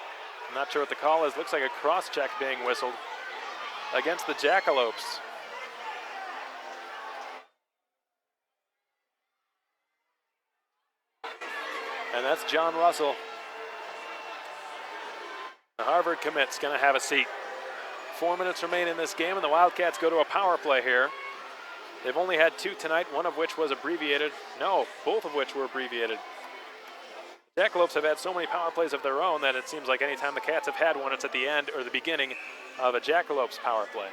I'm not sure what the call is. Looks like a cross-check being whistled against the Jackalopes. And that's John Russell. The Harvard commit's going to have a seat. 4 minutes remain in this game, and the Wildcats go to a power play here. They've only had 2 tonight, one of which was abbreviated. No, both of which were abbreviated. The Jackalopes have had so many power plays of their own that it seems like anytime the Cats have had one, it's at the end or the beginning of a Jackalopes power play,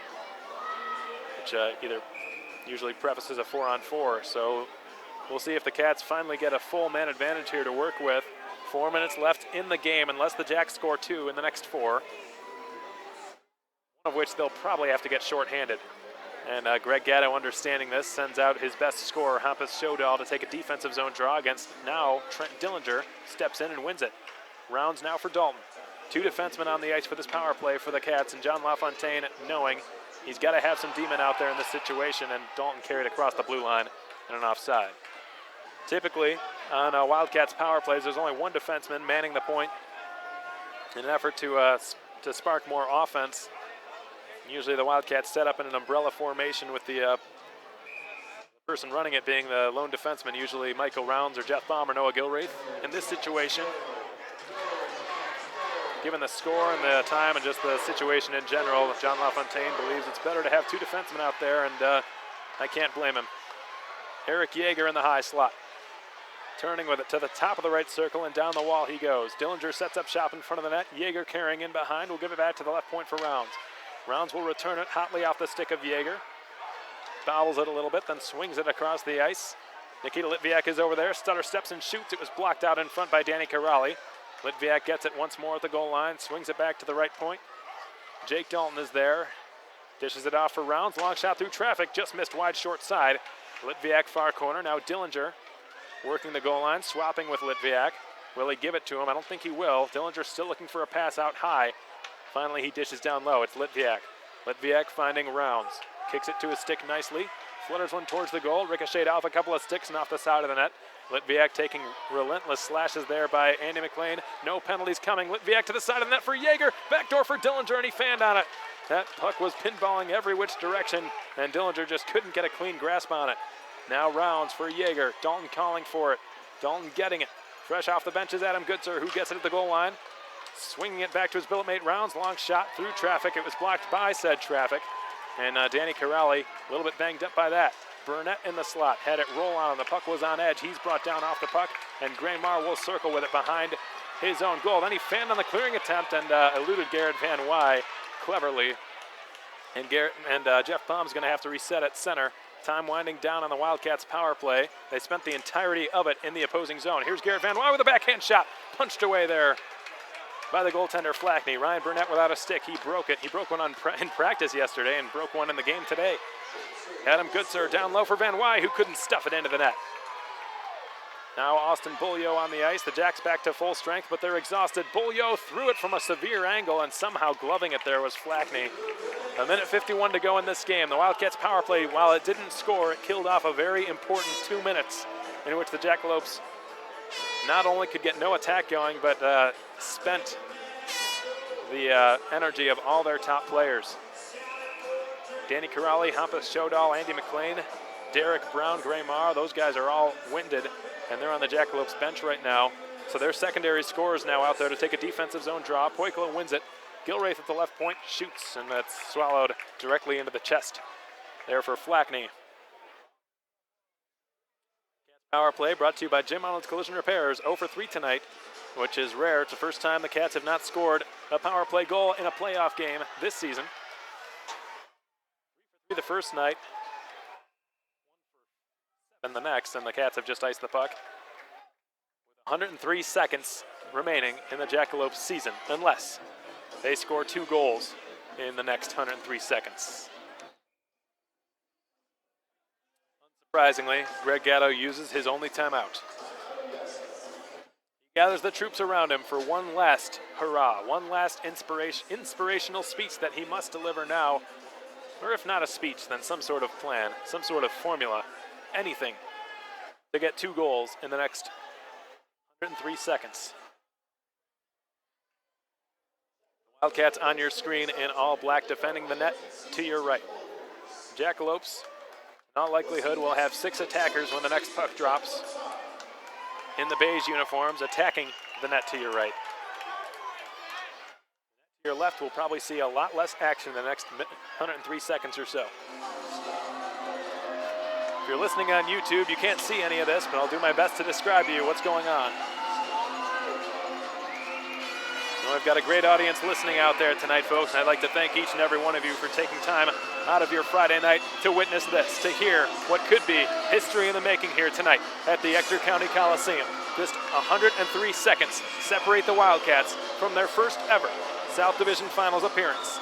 which either usually prefaces a 4-on-4. So we'll see if the Cats finally get a full man advantage here to work with. 4 minutes left in the game, unless the Jacks score 2 in the next 4. One of which they'll probably have to get shorthanded. And Greg Gatto, understanding this, sends out his best scorer, Hampus Shodal, to take a defensive zone draw against now Trent Dillinger. Steps in and wins it. Rounds now for Dalton. 2 defensemen on the ice for this power play for the Cats, and John LaFontaine knowing he's got to have some demon out there in this situation, and Dalton carried across the blue line and an offside. Typically, on Wildcats power plays, there's only 1 defenseman manning the point in an effort to spark more offense. Usually the Wildcats set up in an umbrella formation with the person running it being the lone defenseman, usually Michael Rounds or Jeff Baum or Noah Gilraith. In this situation, given the score and the time and just the situation in general, John LaFontaine believes it's better to have 2 defensemen out there, and I can't blame him. Eric Yeager in the high slot. Turning with it to the top of the right circle, and down the wall he goes. Dillinger sets up shop in front of the net. Yeager carrying in behind will give it back to the left point for Rounds. Rounds will return it hotly off the stick of Yeager. Bobbles it a little bit, then swings it across the ice. Nikita Litviak is over there. Stutter steps and shoots. It was blocked out in front by Danny Corrali. Litviak gets it once more at the goal line, swings it back to the right point. Jake Dalton is there. Dishes it off for Rounds. Long shot through traffic, just missed wide short side. Litviak far corner. Now Dillinger working the goal line, swapping with Litviak. Will he give it to him? I don't think he will. Dillinger still looking for a pass out high. Finally, he dishes down low. It's Litviak. Litviak finding Rounds. Kicks it to his stick nicely. Flutters one towards the goal. Ricocheted off a couple of sticks and off the side of the net. Litviak taking relentless slashes there by Andy McLean. No penalties coming. Litviak to the side of the net for Yeager. Backdoor for Dillinger, and he fanned on it. That puck was pinballing every which direction, and Dillinger just couldn't get a clean grasp on it. Now Rounds for Yeager. Dalton calling for it. Dalton getting it. Fresh off the bench is Adam Goodser, who gets it at the goal line. Swinging it back to his billet mate Rounds. Long shot through traffic. It was blocked by said traffic. And Danny Corrali a little bit banged up by that. Burnett in the slot. Had it roll on. The puck was on edge. He's brought down off the puck. And Graymar will circle with it behind his own goal. Then he fanned on the clearing attempt and eluded Garrett Van Wy cleverly. And Jeff Baum's going to have to reset at center. Time winding down on the Wildcats power play. They spent the entirety of it in the opposing zone. Here's Garrett Van Wy with a backhand shot. Punched away there by the goaltender Flackney. Ryan Burnett without a stick. He broke it. He broke one in practice yesterday and broke one in the game today. Adam Goodser down low for Van Wy, who couldn't stuff it into the net. Now Austin Beaulieu on the ice. The Jacks back to full strength, but they're exhausted. Beaulieu threw it from a severe angle, and somehow gloving it there was Flackney. A minute 51 to go in this game. The Wildcats power play, while it didn't score, it killed off a very important 2 minutes in which the Jackalopes not only could get no attack going, but spent the energy of all their top players. Danny Corrali, Hampus Shodal, Andy McLean, Derek Brown, Graymar, those guys are all winded, and they're on the Jackalopes bench right now. So their secondary scorers now out there to take a defensive zone draw. Poikilo wins it. Gilraith at the left point shoots, and that's swallowed directly into the chest there for Flackney. Power play brought to you by Jim Arnold's Collision Repairs. 0 for 3 tonight, which is rare. It's the first time the Cats have not scored a power play goal in a playoff game this season. 3 for 3 the first night, 1 for 7 the next, and the Cats have just iced the puck. With 103 seconds remaining in the Jackalopes season, unless they score 2 goals in the next 103 seconds. Surprisingly, Greg Gatto uses his only timeout. He gathers the troops around him for one last hurrah, one last inspirational speech that he must deliver now. Or if not a speech, then some sort of plan, some sort of formula, anything to get 2 goals in the next 103 seconds. Wildcats on your screen in all black defending the net to your right. Jackalopes, in all likelihood, will have 6 attackers when the next puck drops in the beige uniforms attacking the net to your right. To your left, we'll probably see a lot less action in the next 103 seconds or so. If you're listening on YouTube, you can't see any of this, but I'll do my best to describe to you what's going on. Well, we've got a great audience listening out there tonight, folks, and I'd like to thank each and every one of you for taking time out of your Friday night to witness this, to hear what could be history in the making here tonight at the Ector County Coliseum. Just 103 seconds separate the Wildcats from their first ever South Division Finals appearance.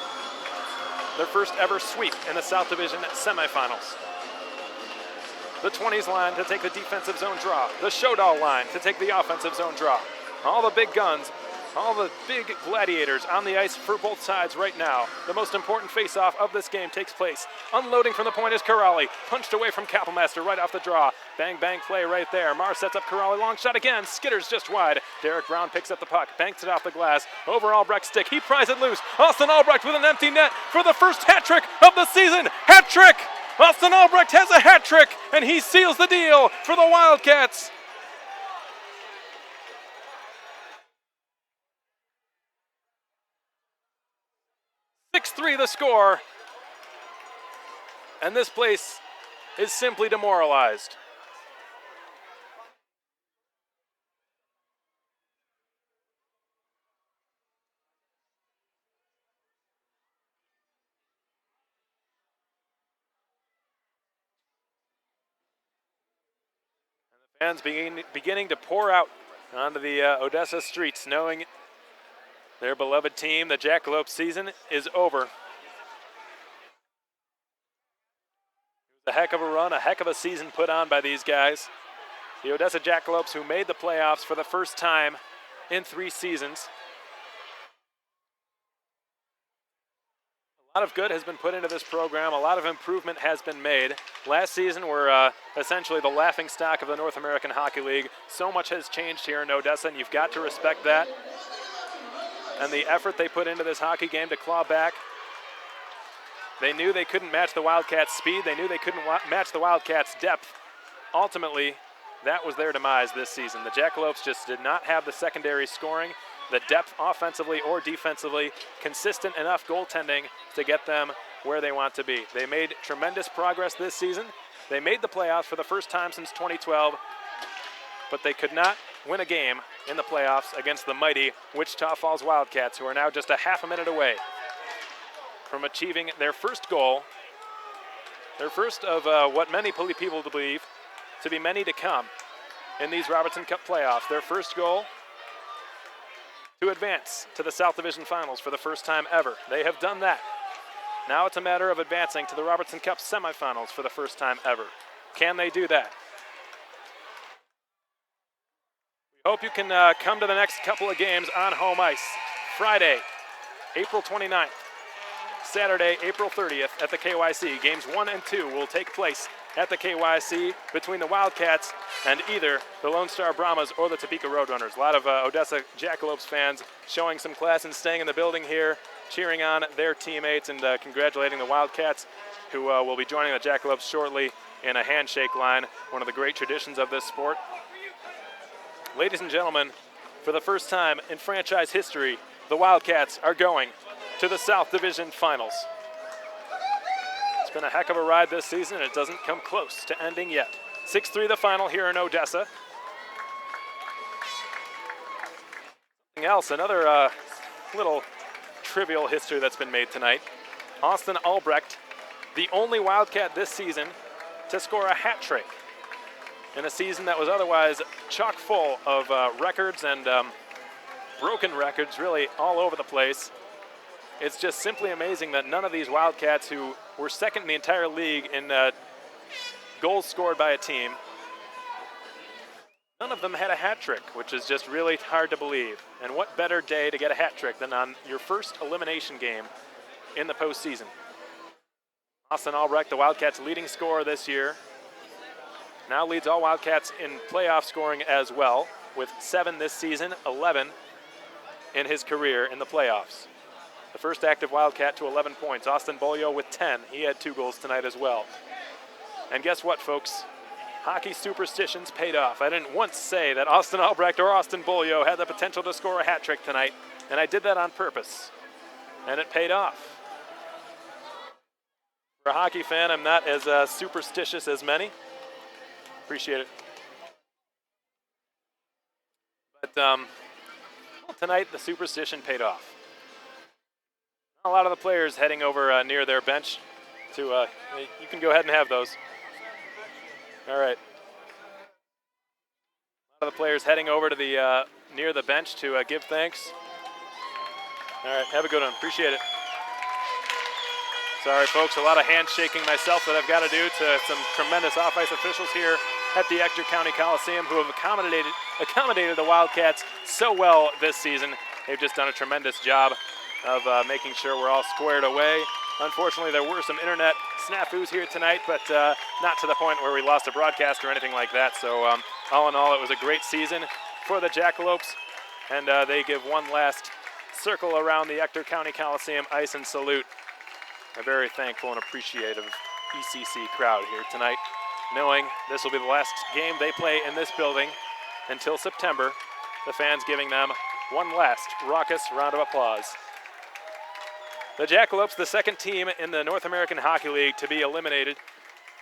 Their first ever sweep in the South Division semifinals. The 20s line to take the defensive zone draw. The showdoll line to take the offensive zone draw. All the big guns, all the big gladiators on the ice for both sides right now. The most important face-off of this game takes place. Unloading from the point is Corrali. Punched away from Kapellmaster right off the draw. Bang, bang play right there. Mars sets up Corrali. Long shot again. Skitters just wide. Derek Brown picks up the puck. Banks it off the glass. Over Albrecht's stick. He pries it loose. Austin Albrecht with an empty net for the first hat trick of the season. Hat trick! Austin Albrecht has a hat trick, and he seals the deal for the Wildcats. .6-3 the score, and this place is simply demoralized. Fans beginning to pour out onto the Odessa streets, knowing their beloved team, the Jackalope season, is over. It was a heck of a run, a heck of a season put on by these guys. The Odessa Jackalopes, who made the playoffs for the first time in 3 seasons. A lot of good has been put into this program. A lot of improvement has been made. Last season were essentially the laughingstock of the North American Hockey League. So much has changed here in Odessa, and you've got to respect that. And the effort they put into this hockey game to claw back. They knew they couldn't match the Wildcats' speed. They knew they couldn't match the Wildcats' depth. Ultimately, that was their demise this season. The Jackalopes just did not have the secondary scoring, the depth offensively or defensively, consistent enough goaltending to get them where they want to be. They made tremendous progress this season. They made the playoffs for the first time since 2012, but they could not win a game in the playoffs against the mighty Wichita Falls Wildcats, who are now just a half a minute away from achieving their first goal, their first of what many people believe to be many to come in these Robertson Cup playoffs. Their first goal to advance to the South Division Finals for the first time ever. They have done that. Now it's a matter of advancing to the Robertson Cup semifinals for the first time ever. Can they do that? We hope you can come to the next couple of games on home ice. Friday, April 29th. Saturday, April 30th at the KYC. Games 1 and 2 will take place at the KYC between the Wildcats and either the Lone Star Brahmas or the Topeka Roadrunners. A lot of Odessa Jackalopes fans showing some class and staying in the building here, cheering on their teammates and congratulating the Wildcats, who will be joining the Jackalopes shortly in a handshake line, one of the great traditions of this sport. Ladies and gentlemen, for the first time in franchise history, the Wildcats are going to the South Division Finals. It's been a heck of a ride this season, and it doesn't come close to ending yet. 6-3 the final here in Odessa. Something else, another little trivial history that's been made tonight. Austin Albrecht, the only Wildcat this season to score a hat trick in a season that was otherwise chock full of records and broken records really all over the place. It's just simply amazing that none of these Wildcats, who were second in the entire league in goals scored by a team, none of them had a hat trick, which is just really hard to believe. And what better day to get a hat trick than on your first elimination game in the postseason? Austin Albrecht, the Wildcats' leading scorer this year, now leads all Wildcats in playoff scoring as well, with 7 this season, 11 in his career in the playoffs. The first active Wildcat to 11 points. Austin Bolio with 10. He had 2 goals tonight as well. And guess what, folks? Hockey superstitions paid off. I didn't once say that Austin Albrecht or Austin Bolio had the potential to score a hat trick tonight, and I did that on purpose. And it paid off. For a hockey fan, I'm not as superstitious as many. Appreciate it. But well, tonight, the superstition paid off. A lot of the players heading over near their bench to, you can go ahead and have those. All right. A lot of the players heading over to the near the bench to give thanks. All right, have a good one. Appreciate it. Sorry, folks, a lot of handshaking myself that I've got to do to some tremendous off-ice officials here at the Ector County Coliseum who have accommodated the Wildcats so well this season. They've just done a tremendous job of making sure we're all squared away. Unfortunately, there were some internet snafus here tonight, but not to the point where we lost a broadcast or anything like that. So all in all, it was a great season for the Jackalopes, and they give one last circle around the Ector County Coliseum ice and salute. A very thankful and appreciative ECC crowd here tonight, knowing this will be the last game they play in this building until September. The fans giving them one last raucous round of applause. The Jackalopes, the second team in the North American Hockey League to be eliminated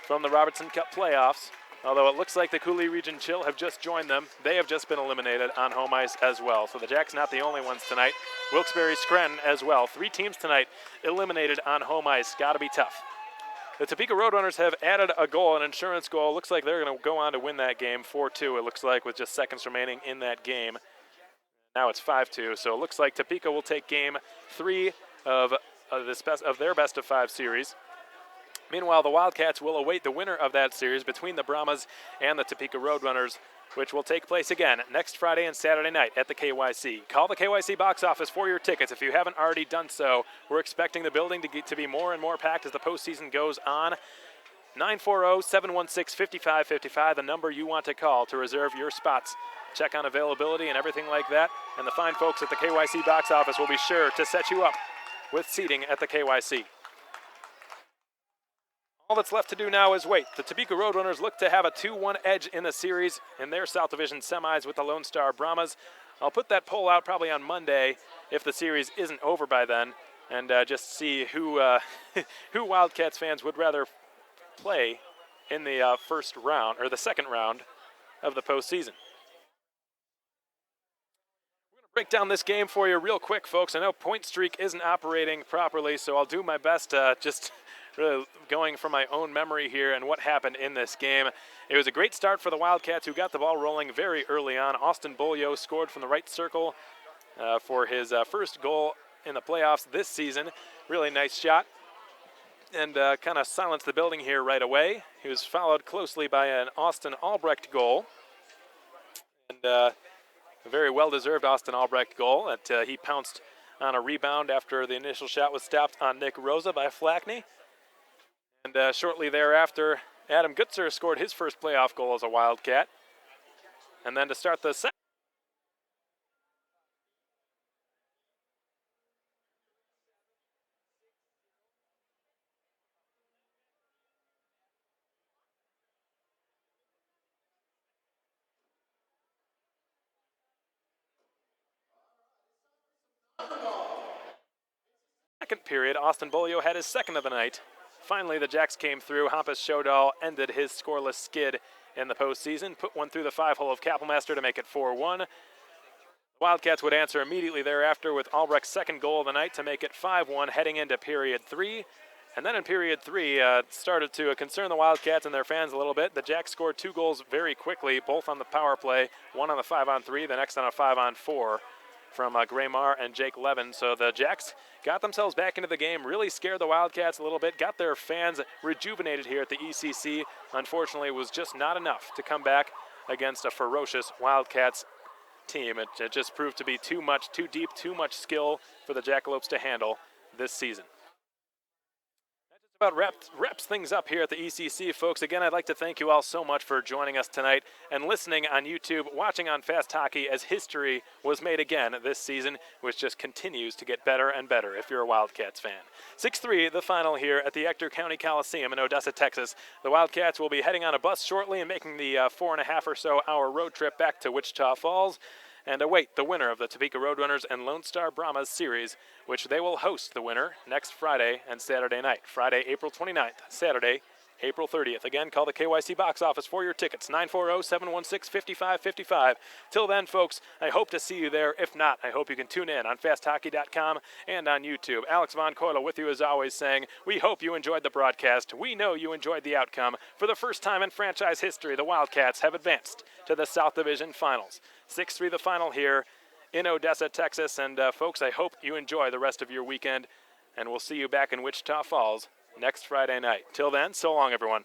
from the Robertson Cup playoffs. Although it looks like the Cooley Region Chill have just joined them, they have just been eliminated on home ice as well. So the Jacks not the only ones tonight. Wilkes-Barre Scranton as well. 3 teams tonight eliminated on home ice. Got to be tough. The Topeka Roadrunners have added a goal, an insurance goal. Looks like they're going to go on to win that game 4-2. It looks like with just seconds remaining in that game. Now it's 5-2. So it looks like Topeka will take game 3 of their best of 5 series. Meanwhile, the Wildcats will await the winner of that series between the Brahmas and the Topeka Roadrunners, which will take place again next Friday and Saturday night at the KYC. Call the KYC box office for your tickets if you haven't already done so. We're expecting the building to be more and more packed as the postseason goes on. 940-716-5555, the number you want to call to reserve your spots. Check on availability and everything like that. And the fine folks at the KYC box office will be sure to set you up with seating at the KYC. All that's left to do now is wait. The Topeka Roadrunners look to have a 2-1 edge in the series in their South Division semis with the Lone Star Brahmas. I'll put that poll out probably on Monday if the series isn't over by then, and just see who Wildcats fans would rather play in the first round or the second round of the postseason. Break down this game for you real quick, folks. I know Point Streak isn't operating properly, so I'll do my best just really going from my own memory here and what happened in this game. It was a great start for the Wildcats, who got the ball rolling very early on. Austin Bolio scored from the right circle for his first goal in the playoffs this season. Really nice shot, and kind of silenced the building here right away. He was followed closely by an Austin Albrecht goal, and a very well-deserved Austin Albrecht goal that he pounced on a rebound after the initial shot was stopped on Nick Rosa by Flackney. And shortly thereafter, Adam Gutzer scored his first playoff goal as a Wildcat. And then to start the second period, Austin Bolio had his second of the night. Finally, the Jacks came through. Hampus Shodal ended his scoreless skid in the postseason, put one through the 5-hole of Kapellmeister to make it 4-1. The Wildcats would answer immediately thereafter with Albrecht's second goal of the night to make it 5-1 heading into period 3. And then in period 3, started to concern the Wildcats and their fans a little bit. The Jacks scored 2 goals very quickly, both on the power play, one on the 5-on-3, the next on a 5-on-4. from Graymar and Jake Levin. So the Jacks got themselves back into the game, really scared the Wildcats a little bit, got their fans rejuvenated here at the ECC. Unfortunately, it was just not enough to come back against a ferocious Wildcats team. It just proved to be too much, too deep, too much skill for the Jackalopes to handle this season. About wraps things up here at the ECC, folks. Again, I'd like to thank you all so much for joining us tonight and listening on YouTube, watching on Fast Hockey as history was made again this season, which just continues to get better and better if you're a Wildcats fan. 6-3, the final here at the Ector County Coliseum in Odessa, Texas. The Wildcats will be heading on a bus shortly and making the 4.5 or so hour road trip back to Wichita Falls and await the winner of the Topeka Roadrunners and Lone Star Brahmas series, which they will host the winner next Friday and Saturday night. Friday, April 29th, Saturday, April 30th. Again, call the KYC box office for your tickets, 940-716-5555. Till then, folks, I hope to see you there. If not, I hope you can tune in on fasthockey.com and on YouTube. Alex Von Coyle with you as always saying, we hope you enjoyed the broadcast. We know you enjoyed the outcome. For the first time in franchise history, the Wildcats have advanced to the South Division Finals. 6-3 the final here in Odessa, Texas. And folks, I hope you enjoy the rest of your weekend. And we'll see you back in Wichita Falls next Friday night. Till then, so long, everyone.